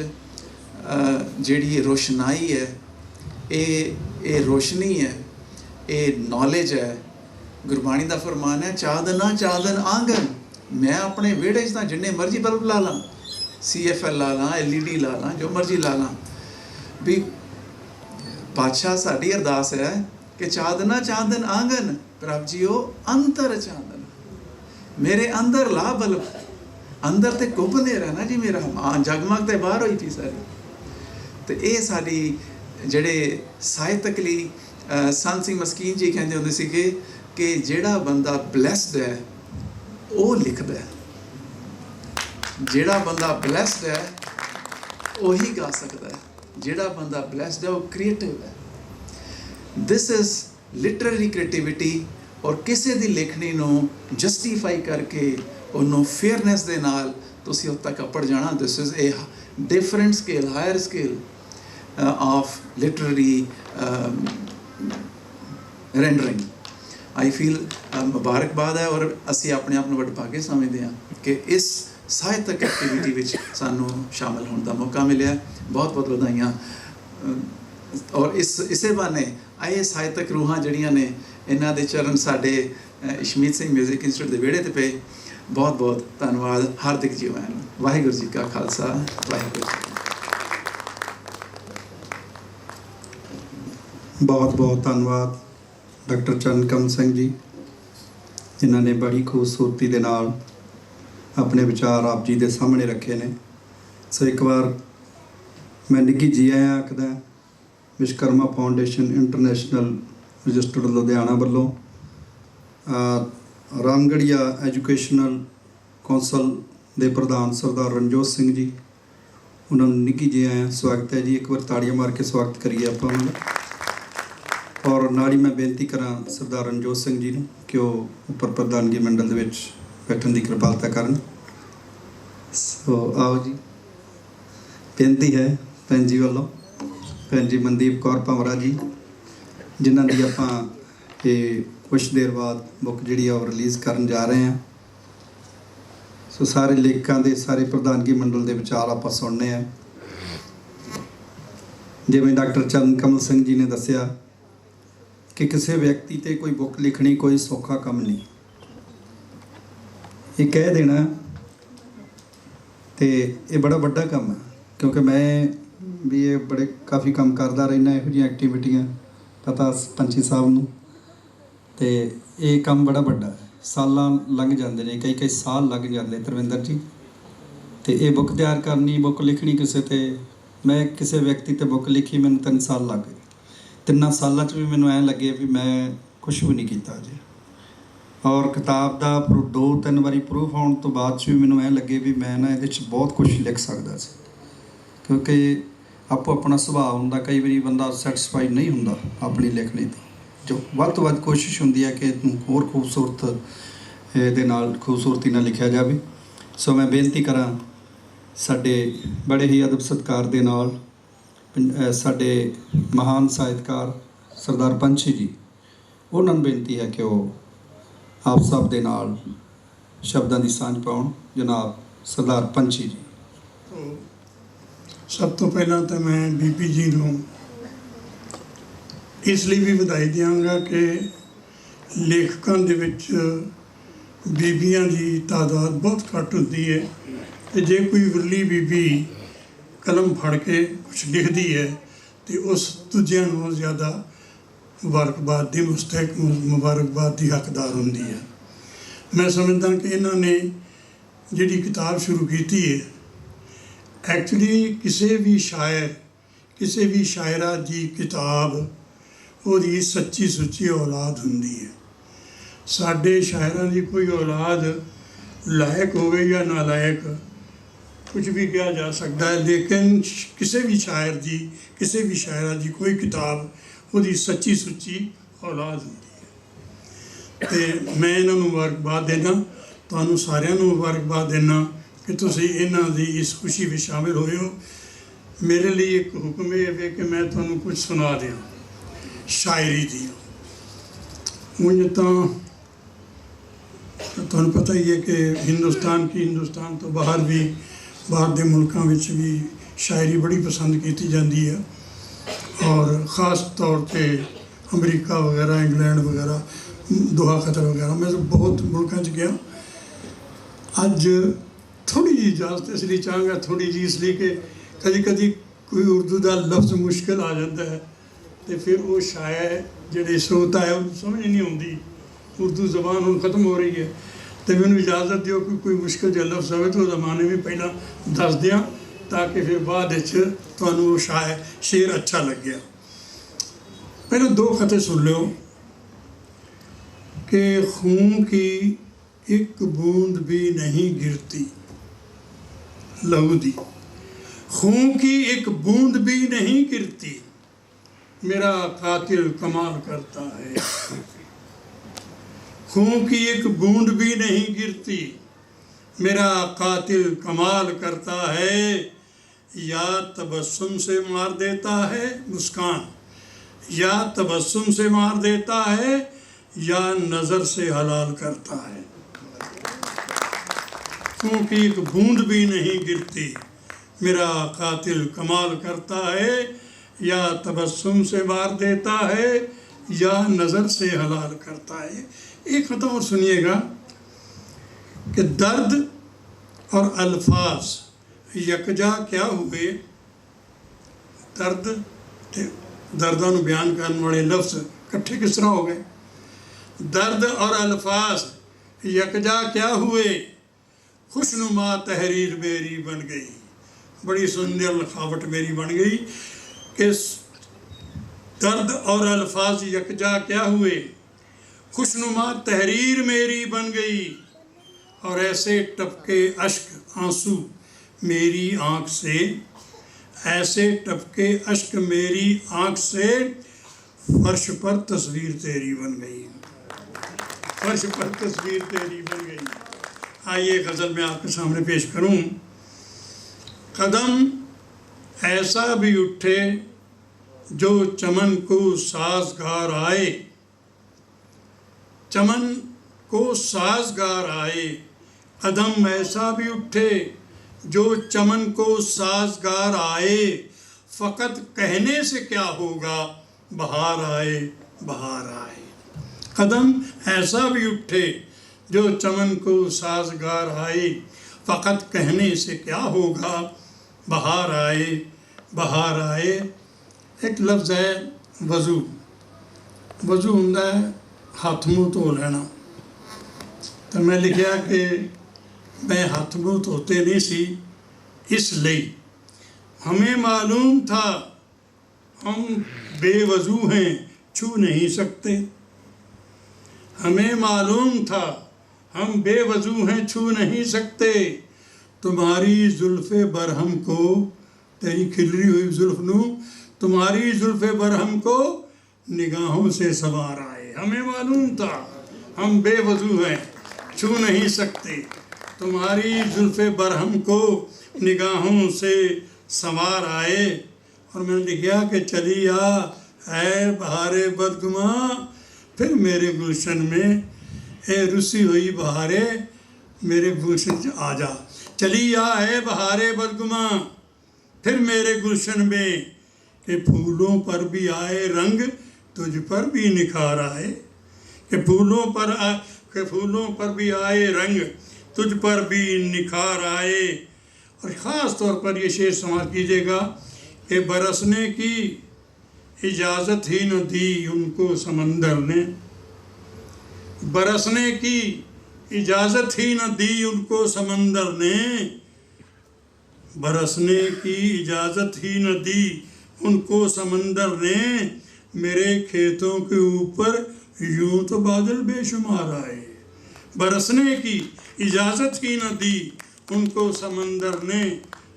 ਜਿਹੜੀ ਰੋਸ਼ਨਾਈ ਹੈ, ਇਹ ਰੋਸ਼ਨੀ ਹੈ, ਇਹ ਨੌਲੇਜ ਹੈ। ਗੁਰਬਾਣੀ ਦਾ ਫਰਮਾਨ ਹੈ ਚਾਦਨਾ ਚਾਦਨ ਆਂਗਨ। ਮੈਂ ਆਪਣੇ ਵਿਹੜੇ 'ਚ ਤਾਂ ਜਿੰਨੇ ਮਰਜ਼ੀ ਬਲਬ ਲਾ ਲਾਂ, CFL ਲਾ ਲਾਂ, LED ਲਾ ਲਾਂ, ਜੋ ਮਰਜ਼ੀ ਲਾ ਲਾਂ, ਵੀ ਪਾਤਸ਼ਾਹ ਸਾਡੀ ਅਰਦਾਸ ਹੈ ਕਿ ਚਾਦਨਾ ਚਾਦਨ ਆਂਗਨ ਪ੍ਰਭ ਜੀਓ ਅੰਤਰ ਚਾਦਨ, ਮੇਰੇ ਅੰਦਰ ਲਾ ਬਲਬ। ਅੰਦਰ ਤੇ ਕੁੱਬ ਹਨੇਰਾ ਨਾ ਜੀ ਮੇਰਾ, ਜਗਮਗ ਤੇ ਬਾਹਰ ਹੋਈ ਪਈ ਸਾਰੀ। ਤੇ ਇਹ ਸਾਡੀ ਜਿਹੜੇ ਸਾਹਿਤਕ ਲਈ ਸੰਤ ਸਿੰਘ ਮਸਕੀਨ ਜੀ ਕਹਿੰਦੇ ਹੁੰਦੇ ਸੀਗੇ ਕਿ ਜਿਹੜਾ ਬੰਦਾ ਬਲੈਸਡ ਹੈ ਉਹ ਲਿਖਦਾ ਹੈ, ਜਿਹੜਾ ਬੰਦਾ ਬਲੈਸਡ ਹੈ ਉਹੀ ਗਾ ਸਕਦਾ ਹੈ, ਜਿਹੜਾ ਬੰਦਾ ਬਲੈਸਡ ਹੈ ਉਹ ਕ੍ਰੀਏਟਿਵ ਹੈ। This is literary creativity. ਔਰ ਕਿਸੇ ਦੀ ਲੇਖਣੀ ਨੂੰ ਜਸਟੀਫਾਈ ਕਰਕੇ ਉਹਨੂੰ ਫੇਅਰਨੈਸ ਦੇ ਨਾਲ ਤੁਸੀਂ ਉੱਥੇ ਤੱਕ ਅੱਪੜ ਜਾਣਾ। This is a different scale, higher scale of literary rendering. I feel ਮੁਬਾਰਕਬਾਦ ਹੈ ਔਰ ਅਸੀਂ ਆਪਣੇ ਆਪ ਨੂੰ ਵਡਭਾਗੇ ਸਮਝਦੇ ਹਾਂ ਕਿ ਇਸ ਸਾਹਿਤਕ ਐਕਟੀਵਿਟੀ ਵਿੱਚ ਸਾਨੂੰ ਸ਼ਾਮਲ ਹੋਣ ਦਾ ਮੌਕਾ ਮਿਲਿਆ। ਬਹੁਤ ਬਹੁਤ ਵਧਾਈਆਂ। ਔਰ ਇਸੇ ਬਹਾਨੇ ਇਹ ਸਾਹਿਤਕ ਰੂਹਾਂ ਜਿਹੜੀਆਂ ਨੇ ਇਹਨਾਂ ਦੇ ਚਰਨ ਸਾਡੇ ਇਸ਼ਮੀਤ ਸਿੰਘ ਮਿਊਜ਼ਿਕ ਇੰਸਟੀਚਿਊਟ ਦੇ ਵਿਹੜੇ 'ਤੇ ਪਏ। ਬਹੁਤ ਬਹੁਤ ਧੰਨਵਾਦ। ਹਾਰਦਿਕ ਜੀ ਆਇਆਂ ਨੂੰ। ਵਾਹਿਗੁਰੂ ਜੀ ਕਾ ਖਾਲਸਾ, ਵਾਹਿਗੁਰੂ ਜੀ। ਬਹੁਤ ਬਹੁਤ ਧੰਨਵਾਦ ਡਾਕਟਰ ਚਰਨ ਕਮਲ ਸਿੰਘ ਜੀ, ਜਿਨ੍ਹਾਂ ਨੇ ਬੜੀ ਖੂਬਸੂਰਤੀ ਦੇ ਨਾਲ ਆਪਣੇ ਵਿਚਾਰ ਆਪ ਜੀ ਦੇ ਸਾਹਮਣੇ ਰੱਖੇ ਨੇ। ਸੋ ਇੱਕ ਵਾਰ ਮੈਂ ਨਿੱਘੀ ਜੀ ਆਇਆਂ ਆਖਦਾ Vishwakarma foundation international registered Ludhiana ਵੱਲੋਂ ਰਾਮਗੜੀਆ ਐਜੂਕੇਸ਼ਨਲ ਕੌਂਸਲ ਦੇ ਪ੍ਰਧਾਨ ਸਰਦਾਰ ਰਣਜੋਤ ਸਿੰਘ ਜੀ, ਉਹਨਾਂ ਨੂੰ ਨਿੱਘੀ ਜੀ ਆਇਆਂ, ਸਵਾਗਤ ਹੈ ਜੀ। ਇੱਕ ਵਾਰ ਤਾੜੀਆਂ ਮਾਰ ਕੇ ਸਵਾਗਤ ਕਰੀਏ ਆਪਾਂ ਉਹਨਾਂ ਦਾ। ਔਰ ਨਾਲ ਹੀ ਮੈਂ ਬੇਨਤੀ ਕਰਾਂ ਸਰਦਾਰ ਰਣਜੋਤ ਸਿੰਘ ਜੀ ਨੂੰ ਕਿ ਉਹ ਉੱਪਰ ਪ੍ਰਧਾਨਗੀ ਮੰਡਲ ਦੇ ਵਿੱਚ ਬੈਠਣ ਦੀ ਕਿਰਪਾਲਤਾ ਕਰਨ। ਸੋ ਆਓ ਜੀ, ਬੇਨਤੀ ਹੈ ਭੈਣ ਜੀ ਵੱਲੋਂ, ਭੈਣ ਜੀ ਮਨਦੀਪ ਕੌਰ ਭੰਵਰਾ ਜੀ, ਜਿਨ੍ਹਾਂ ਦੀ ਆਪਾਂ ਇਹ ਕੁਛ ਦੇਰ ਬਾਅਦ ਬੁੱਕ ਜਿਹੜੀ ਆ ਉਹ ਰਿਲੀਜ਼ ਕਰਨ ਜਾ ਰਹੇ ਹਾਂ। ਸੋ ਸਾਰੇ ਲੇਖਕਾਂ ਦੇ, ਸਾਰੇ ਪ੍ਰਧਾਨਗੀ ਮੰਡਲ ਦੇ ਵਿਚਾਰ ਆਪਾਂ ਸੁਣਨੇ ਆ। ਜਿਵੇਂ ਡਾਕਟਰ ਚਰਨ ਕਮਲ ਸਿੰਘ ਜੀ ਨੇ ਦੱਸਿਆ ਕਿ ਕਿਸੇ ਵਿਅਕਤੀ ਤੇ ਕੋਈ ਬੁੱਕ ਲਿਖਣੀ ਕੋਈ ਸੌਖਾ ਕੰਮ ਨਹੀਂ। ਇਹ ਕਹਿ ਦੇਣਾ ਤੇ ਇਹ ਬੜਾ ਵੱਡਾ ਕੰਮ ਹੈ, ਕਿਉਂਕਿ ਮੈਂ ਵੀ ਇਹ ਬੜੇ ਕਾਫੀ ਕੰਮ ਕਰਦਾ ਰਹਿਣਾ ਇਹੋ ਜਿਹੀਆਂ ਐਕਟੀਵਿਟੀਆਂ, ਪਤਾ ਪੰਛੀ ਸਾਹਿਬ ਨੂੰ। ਤੇ ਇਹ ਕੰਮ ਬੜਾ ਵੱਡਾ ਹੈ, ਸਾਲਾਂ ਲੰਘ ਜਾਂਦੇ ਨੇ, ਕਈ ਸਾਲ ਲੱਗ ਜਾਂਦੇ ਧਰਮਿੰਦਰ ਜੀ। ਤੇ ਇਹ ਬੁੱਕ ਤਿਆਰ ਕਰਨੀ, ਬੁੱਕ ਲਿਖਣੀ ਕਿਸੇ ਤੇ, ਮੈਂ ਕਿਸੇ ਵਿਅਕਤੀ ਤੇ ਬੁੱਕ ਲਿਖੀ ਮੈਨੂੰ 3 ਸਾਲ ਲੱਗ ਗਏ। 3 ਸਾਲਾਂ 'ਚ ਵੀ ਮੈਨੂੰ ਐਂ ਲੱਗੇ ਵੀ ਮੈਂ ਕੁਛ ਵੀ ਨਹੀਂ ਕੀਤਾ ਅਜੇ। ਔਰ ਕਿਤਾਬ ਦਾ 2-3 ਵਾਰੀ ਪ੍ਰੂਫ ਆਉਣ ਤੋਂ ਬਾਅਦ 'ਚ ਵੀ ਮੈਨੂੰ ਐਂ ਲੱਗੇ ਵੀ ਮੈਂ ਨਾ ਇਹਦੇ 'ਚ ਬਹੁਤ ਕੁਛ ਲਿਖ ਸਕਦਾ ਸੀ, ਕਿਉਂਕਿ ਆਪੋ ਆਪਣਾ ਸੁਭਾਅ ਹੁੰਦਾ। ਕਈ ਵਾਰੀ ਬੰਦਾ ਸੈਟੀਸਫਾਈਡ ਨਹੀਂ ਹੁੰਦਾ ਆਪਣੀ ਲਿਖਣੀ ਤੋਂ, ਜੋ ਵੱਧ ਤੋਂ ਵੱਧ ਕੋਸ਼ਿਸ਼ ਹੁੰਦੀ ਹੈ ਕਿ ਇਹਨੂੰ ਹੋਰ ਖੂਬਸੂਰਤ ਇਹਦੇ ਨਾਲ ਖੂਬਸੂਰਤੀ ਨਾਲ ਲਿਖਿਆ ਜਾਵੇ। ਸੋ ਮੈਂ ਬੇਨਤੀ ਕਰਾਂ ਸਾਡੇ ਬੜੇ ਹੀ ਅਦਬ ਸਤਿਕਾਰ ਦੇ ਨਾਲ ਸਾਡੇ ਮਹਾਨ ਸਾਹਿਤਕਾਰ ਸਰਦਾਰ ਪੰਛੀ ਜੀ, ਉਹਨਾਂ ਨੂੰ ਬੇਨਤੀ ਹੈ ਕਿ ਉਹ ਆਪ ਸਭ ਦੇ ਨਾਲ ਸ਼ਬਦਾਂ ਦੀ ਸਾਂਝ ਪਾਉਣ। ਜਨਾਬ ਸਰਦਾਰ ਪੰਛੀ ਜੀ। ਸਭ ਤੋਂ ਪਹਿਲਾਂ ਤਾਂ ਮੈਂ ਬੀਪੀ ਜੀ ਨੂੰ ਇਸ ਲਈ ਵੀ ਵਧਾਈ ਦਿਆਂਗਾ ਕਿ ਲੇਖਕਾਂ ਦੇ ਵਿੱਚ ਬੀਬੀਆਂ ਦੀ ਤਾਦਾਦ ਬਹੁਤ ਘੱਟ ਹੁੰਦੀ ਹੈ ਤੇ ਜੇ ਕੋਈ ਵਿਰਲੀ ਬੀਬੀ ਕਲਮ ਫੜ ਕੇ ਕੁਝ ਲਿਖਦੀ ਹੈ ਤੇ ਉਸ ਦੂਜਿਆਂ ਨੂੰ ਜ਼ਿਆਦਾ ਮੁਬਾਰਕਬਾਦ ਦੀ ਮੁਬਾਰਕਬਾਦ ਦੀ ਹੱਕਦਾਰ ਹੁੰਦੀ ਹੈ। ਮੈਂ ਸਮਝਦਾ ਕਿ ਇਹਨਾਂ ਨੇ ਜਿਹੜੀ ਕਿਤਾਬ ਸ਼ੁਰੂ ਕੀਤੀ ਹੈ, ਐਕਚੁਅਲੀ ਕਿਸੇ ਵੀ ਸ਼ਾਇਰ ਕਿਸੇ ਵੀ ਸ਼ਾਇਰਾ ਦੀ ਕਿਤਾਬ ਉਹਦੀ ਸੱਚੀ ਸੁੱਚੀ ਔਲਾਦ ਹੁੰਦੀ ਹੈ। ਸਾਡੇ ਸ਼ਾਇਰਾਂ ਦੀ ਕੋਈ ਔਲਾਦ ਲਾਇਕ ਹੋਵੇ ਜਾਂ ਨਾਲਾਇਕ ਕੁਝ ਵੀ ਕਿਹਾ ਜਾ ਸਕਦਾ ਹੈ, ਲੇਕਿਨ ਕਿਸੇ ਵੀ ਸ਼ਾਇਰ ਦੀ ਕਿਸੇ ਵੀ ਸ਼ਾਇਰਾ ਦੀ ਕੋਈ ਕਿਤਾਬ ਉਹਦੀ ਸੱਚੀ ਸੁੱਚੀ ਔਲਾਦ ਹੁੰਦੀ ਹੈ। ਅਤੇ ਮੈਂ ਇਹਨਾਂ ਨੂੰ ਮੁਬਾਰਕਬਾਦ ਦੇਣਾ, ਤੁਹਾਨੂੰ ਸਾਰਿਆਂ ਨੂੰ ਮੁਬਾਰਕਬਾਦ ਦੇਣਾ ਕਿ ਤੁਸੀਂ ਇਹਨਾਂ ਦੀ ਇਸ ਖੁਸ਼ੀ ਵਿੱਚ ਸ਼ਾਮਿਲ ਹੋਏ ਹੋ। ਮੇਰੇ ਲਈ ਇੱਕ ਹੁਕਮ ਇਹ ਹੈ ਕਿ ਮੈਂ ਤੁਹਾਨੂੰ ਕੁਝ ਸੁਣਾ ਦਿਆਂ ਸ਼ਾਇਰੀ ਦੀ। ਉਂਝ ਤਾਂ ਤੁਹਾਨੂੰ ਪਤਾ ਹੀ ਹੈ ਕਿ ਹਿੰਦੁਸਤਾਨ ਤੋਂ ਬਾਹਰ ਵੀ ਬਾਹਰ ਦੇ ਮੁਲਕਾਂ ਵਿੱਚ ਵੀ ਸ਼ਾਇਰੀ ਬੜੀ ਪਸੰਦ ਕੀਤੀ ਜਾਂਦੀ ਹੈ, ਔਰ ख़ास तौर पे अमेरिका वगैरह इंग्लैंड वगैरह दोहा खतर वगैरह मैं तो बहुत मुल्कों च गया। अज थोड़ी जी इजाजत इसलिए चाहूँगा, थोड़ी जी इसलिए कि कभी कभी कोई उर्दू का लफ्ज़ मुश्किल आ जाता है तो फिर वो शायर जो श्रोता है उन्हें समझ नहीं आती, उर्दू जबान हम ख़त्म हो रही है, तो मैंने इजाज़त दिओ कि कोई मुश्किल जो लफ्ज़ हो तो ज़माने में पहला दस दियाँ ताकि फिर बाद तुहानू वो शेर अच्छा लग गया। पहले दो खते सुन लो कि खून की एक बूंद भी नहीं गिरती, लहू दी खून की एक बूंद भी नहीं गिरती, मेरा कातिल कमाल करता है। खून की एक बूंद भी नहीं गिरती, मेरा कातिल कमाल करता है, या तबस्सुम से मार देता है मुस्कान, या तबस्सुम से मार देता है, या नज़र से हलाल करता है। क्योंकि एक बूंद भी नहीं गिरती, मेरा कातिल कमाल करता है, या तबस्सुम से मार देता है, या नज़र से हलाल करता है। एक खत्म और सुनिएगा कि दर्द और अल्फाज यकजा क्या हुए, दर्द दर्दां नूं बयान करने वाले लफ्ज़ इकट्ठे किस तरह हो गए। दर्द और अल्फाज यकजा क्या हुए, खुशनुमा तहरीर मेरी बन गई, बड़ी सुंदर लिखावट मेरी बन गई कि दर्द और अल्फाज यकजा क्या हुए, खुशनुमा तहरीर मेरी बन गई, और ऐसे टपके अश्क आंसू मेरी आँख से, ऐसे टपके अश्क मेरी आँख से, फर्श पर तस्वीर तेरी बन गई, फर्श पर तस्वीर तेरी बन गई। आइए गज़ल मैं आपके सामने पेश करूं। कदम ऐसा भी उठे जो चमन को साजगार आए, चमन को साजगार आए, कदम ऐसा भी उठे जो चमन को साजगार आए, फ़कत कहने से क्या होगा बहार आए बहार आए। कदम ऐसा भी उठे जो चमन को साजगार आए, फ़कत कहने से क्या होगा बहार आए बहार आए। एक लफ्ज़ है वज़ू, वज़ू हुंदा है हथ मूँह धो लेना, तो मैं लिखा कि मैं हाथ मुँह धोते नहीं सी, इसलिए हमें मालूम था हम बेवजू हैं छू नहीं सकते, हमें मालूम था हम बेवजू हैं छू नहीं सकते, तुम्हारी जुल्फ़े बरहम को, तेरी खिलरी हुई जुल्फ़ नू, तुम्हारी जुल्फ़े बरहम को निगाहों से सवार आए। हमें मालूम था हम बेवजू हैं छू नहीं सकते, तुम्हारी जुल्फ़े बरहम को निगाहों से संवार आए। और मैंने लिखा कि चली आ है बहारे बदगुमा, फिर मेरे गुलशन में ए रुसी हुई बहारे मेरे गुलशन आ जा। चली आ है बहारे बदगुमा, फिर मेरे गुलशन में कि फूलों पर भी आए रंग, तुझ पर भी निखार आए। कि फूलों पर भी आए रंग, तुझ पर भी निखार आए। और ख़ास तौर पर ये शेर समाप्त कीजिएगा कि बरसने की इजाज़त ही न दी उनको समंदर ने, बरसने की इजाज़त ही न दी उनको समंदर ने, बरसने की इजाज़त ही न दी उनको समंदर ने। मेरे खेतों के ऊपर यूं तो बादल बेशुमार आए। बरसने की इजाज़त ही न दी उनको समंदर ने,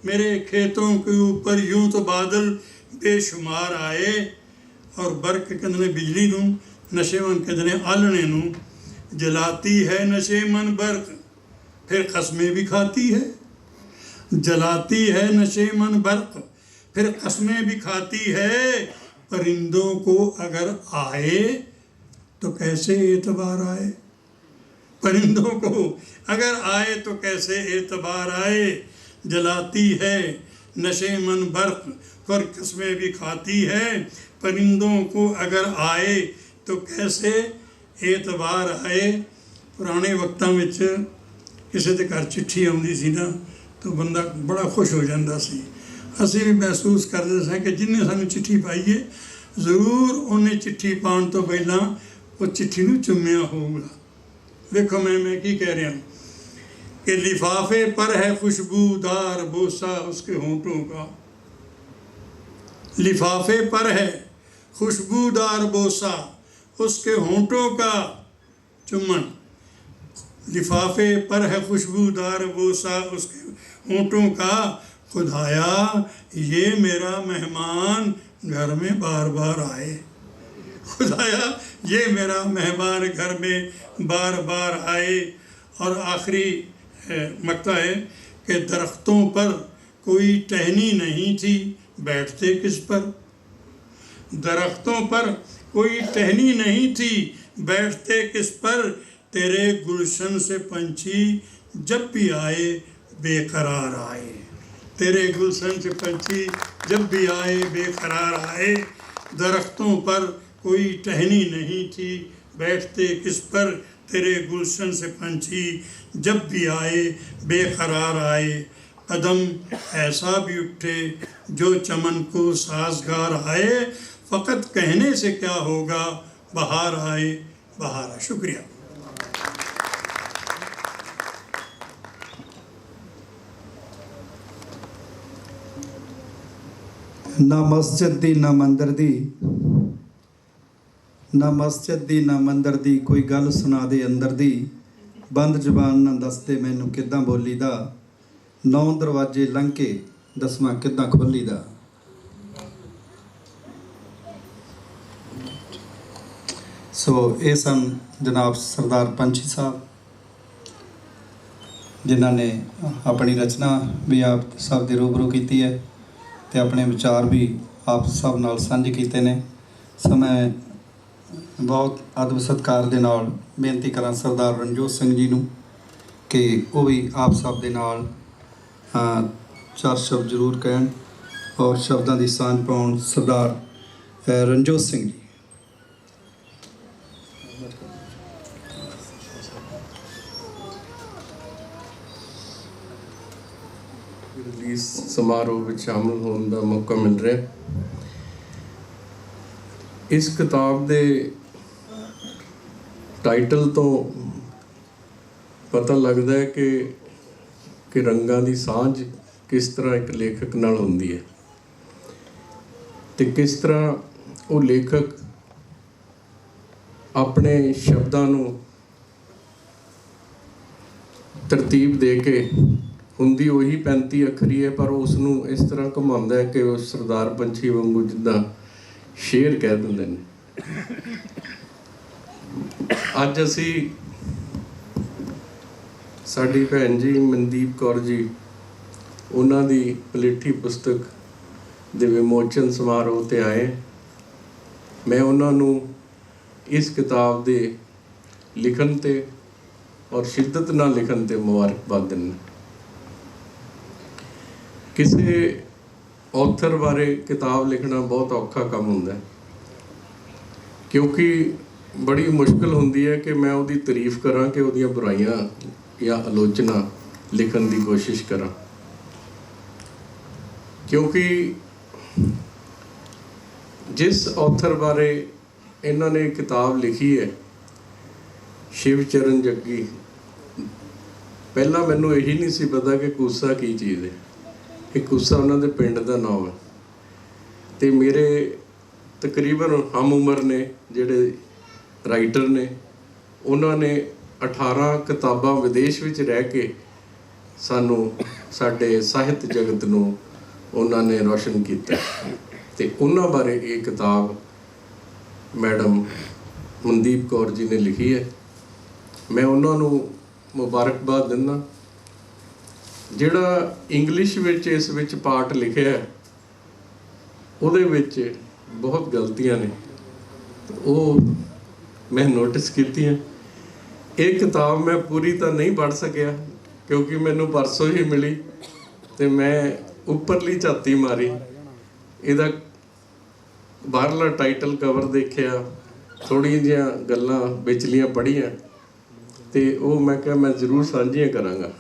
मेरे खेतों के ऊपर यूं तो बादल बेशुमार आए। और बरक कहते बिजली नूं, नशेमन कहते आलने नूं, जलाती है नशेमन बरक, फिर कस्में भी खाती है। जलाती है नशेमन बरक, फिर कस्में भी खाती है। परिंदों को अगर आए तो कैसे एतबार आए, परिंदों को अगर आए तो कैसे एतबार आए। जलाती है नशेमन बरक, फिर कस्में भी खाती है। परिंदों को अगर आए तो कैसे एतबार आए। पुराने वक्तां विच किसी के घर चिट्ठी आउंदी सी ना तो बंदा बड़ा खुश हो जाता सी। असीं भी महसूस करते सां कि जिन्हें सानूं चिट्ठी पाई है जरूर उन्हें चिट्ठी पाउण तो पहलां वो चिट्ठी नूं चुम्मिया होगा। देखो मैं की कह रहा कि लिफाफे पर है खुशबूदार बोसा उसके होंठों का, लिफाफे पर है खुशबूदार बोसा उसके होंठों का चुम्बन। लिफाफे पर है खुशबूदार बोसा उसके होंठों का। खुदाया ये मेरा मेहमान घर में बार बार आए, खुदाया ये मेरा मेहमान घर में बार बार आए। और आखिरी मक्ता है कि दरख्तों पर कोई टहनी नहीं थी, बैठते किस पर। दरख्तों पर कोई टहनी नहीं थी, बैठते किस पर। तेरे गुलशन से पंछी जब भी आए बेकरार आए, तेरे गुलशन से पंछी जब भी आए बेकरार आए। दरख्तों पर कोई टहनी नहीं थी, बैठते किस पर। तेरे गुलशन से पंछी जब भी आए बेकरार आए। कदम ऐसा भी उठे जो चमन को साजगार आए, फ़कत कहने से क्या होगा बहार आए बहार आए। शुक्रिया। ना मस्जिद दी ना मंदिर दी, ना मस्जिद दी ना मंदिर दी, कोई गल सुना दे अंदर दी। बंद जबान ना दसदे मैनू किद्दां बोली दा, 9 दरवाजे लंघ के दसवां किद्दां खोली दा। सो ये सन जनाब सरदार पंछी साहब जिन्हों ने अपनी रचना भी आप सब के रूबरू की है तो अपने विचार भी आप सब नाल साझे कीते ने। सो मैं बहुत अदब सत्कार दे नाल बेनती करा सरदार रणजोत सिंह जी नूं कि वो भी आप सब दे नाल 4 शब्द जरूर कहन और शब्दों की सांझ पाउण। सरदार रणजोत सिंह जी। रिलीज समारोह में शामिल होने का मौका मिल रहा है। इस किताब के टाइटल तो पता लगता है कि रंगां की सांझ किस तरह एक लेखक नाल होंदी है ते किस तरह वो लेखक अपने शब्दां नूं तरतीब दे के हुंदी वही 35 अखरी है पर उसनूं इस तरह घुमाउंदा है कि उस सरदार पंछी वांगू जिद्दां शेर कह दिंदे ने। अज असी साडी भैन जी मनदीप कौर जी उन्हां दी पलेठी पुस्तक दे विमोचन समारोह ते आए। मैं उन्हां नूं इस किताब दे लिखण ते और शिद्दत नाल लिखण ते मुबारकबाद दिंदा। किसी ਔਥਰ ਬਾਰੇ ਕਿਤਾਬ ਲਿਖਣਾ ਬਹੁਤ ਔਖਾ ਕੰਮ ਹੁੰਦਾ ਹੈ, ਕਿਉਂਕਿ ਬੜੀ ਮੁਸ਼ਕਲ ਹੁੰਦੀ ਹੈ ਕਿ ਮੈਂ ਉਹਦੀ ਤਾਰੀਫ ਕਰਾਂ ਕਿ ਉਹਦੀਆਂ ਬੁਰਾਈਆਂ ਜਾਂ ਆਲੋਚਨਾ ਲਿਖਣ ਦੀ ਕੋਸ਼ਿਸ਼ ਕਰਾਂ। ਕਿਉਂਕਿ ਜਿਸ ਔਥਰ ਬਾਰੇ ਇਹਨਾਂ ਨੇ ਕਿਤਾਬ ਲਿਖੀ ਹੈ, ਸ਼ਿਵ ਚਰਨ ਜੱਗੀ, ਪਹਿਲਾਂ ਮੈਨੂੰ ਇਹੀ ਨਹੀਂ ਸੀ ਪਤਾ ਕਿ ਕੂਸਾ ਕੀ ਚੀਜ਼ ਹੈ। ਇਹ ਕੂਸਾ ਉਹਨਾਂ ਦੇ ਪਿੰਡ ਦਾ ਨਾਮ ਹੈ। ਅਤੇ ਮੇਰੇ ਤਕਰੀਬਨ ਹਮ ਉਮਰ ਨੇ ਜਿਹੜੇ ਰਾਈਟਰ ਨੇ, ਉਹਨਾਂ ਨੇ 18 ਕਿਤਾਬਾਂ ਵਿਦੇਸ਼ ਵਿੱਚ ਰਹਿ ਕੇ ਸਾਨੂੰ ਸਾਡੇ ਸਾਹਿਤ ਜਗਤ ਨੂੰ ਉਹਨਾਂ ਨੇ ਰੋਸ਼ਨ ਕੀਤਾ, ਅਤੇ ਉਹਨਾਂ ਬਾਰੇ ਇਹ ਕਿਤਾਬ ਮੈਡਮ ਮਨਦੀਪ ਕੌਰ ਜੀ ਨੇ ਲਿਖੀ ਹੈ। ਮੈਂ ਉਹਨਾਂ ਨੂੰ ਮੁਬਾਰਕਬਾਦ ਦਿੰਦਾ। ਜਿਹੜਾ ਇੰਗਲਿਸ਼ ਵਿੱਚ ਇਸ ਵਿੱਚ ਪਾਰਟ ਲਿਖਿਆ ਹੈ, ਉਹਦੇ ਵਿੱਚ ਬਹੁਤ ਗਲਤੀਆਂ ਨੇ, ਉਹ ਮੈਂ ਨੋਟਿਸ ਕੀਤੀਆਂ। ਇਹ ਕਿਤਾਬ ਮੈਂ ਪੂਰੀ ਤਾਂ ਨਹੀਂ ਪੜ੍ਹ ਸਕਿਆ ਕਿਉਂਕਿ ਮੈਨੂੰ ਪਰਸੋਂ ਹੀ ਮਿਲੀ ਅਤੇ ਮੈਂ ਉੱਪਰਲੀ ਝਾਤੀ ਮਾਰੀ, ਇਹਦਾ ਬਾਹਰਲਾ ਟਾਈਟਲ ਕਵਰ ਦੇਖਿਆ, ਥੋੜ੍ਹੀਆਂ ਜਿਹੀਆਂ ਗੱਲਾਂ ਵਿਚਲੀਆਂ ਪੜ੍ਹੀਆਂ, ਅਤੇ ਉਹ ਮੈਂ ਕਿਹਾ ਮੈਂ ਜ਼ਰੂਰ ਸਾਂਝੀਆਂ ਕਰਾਂਗਾ।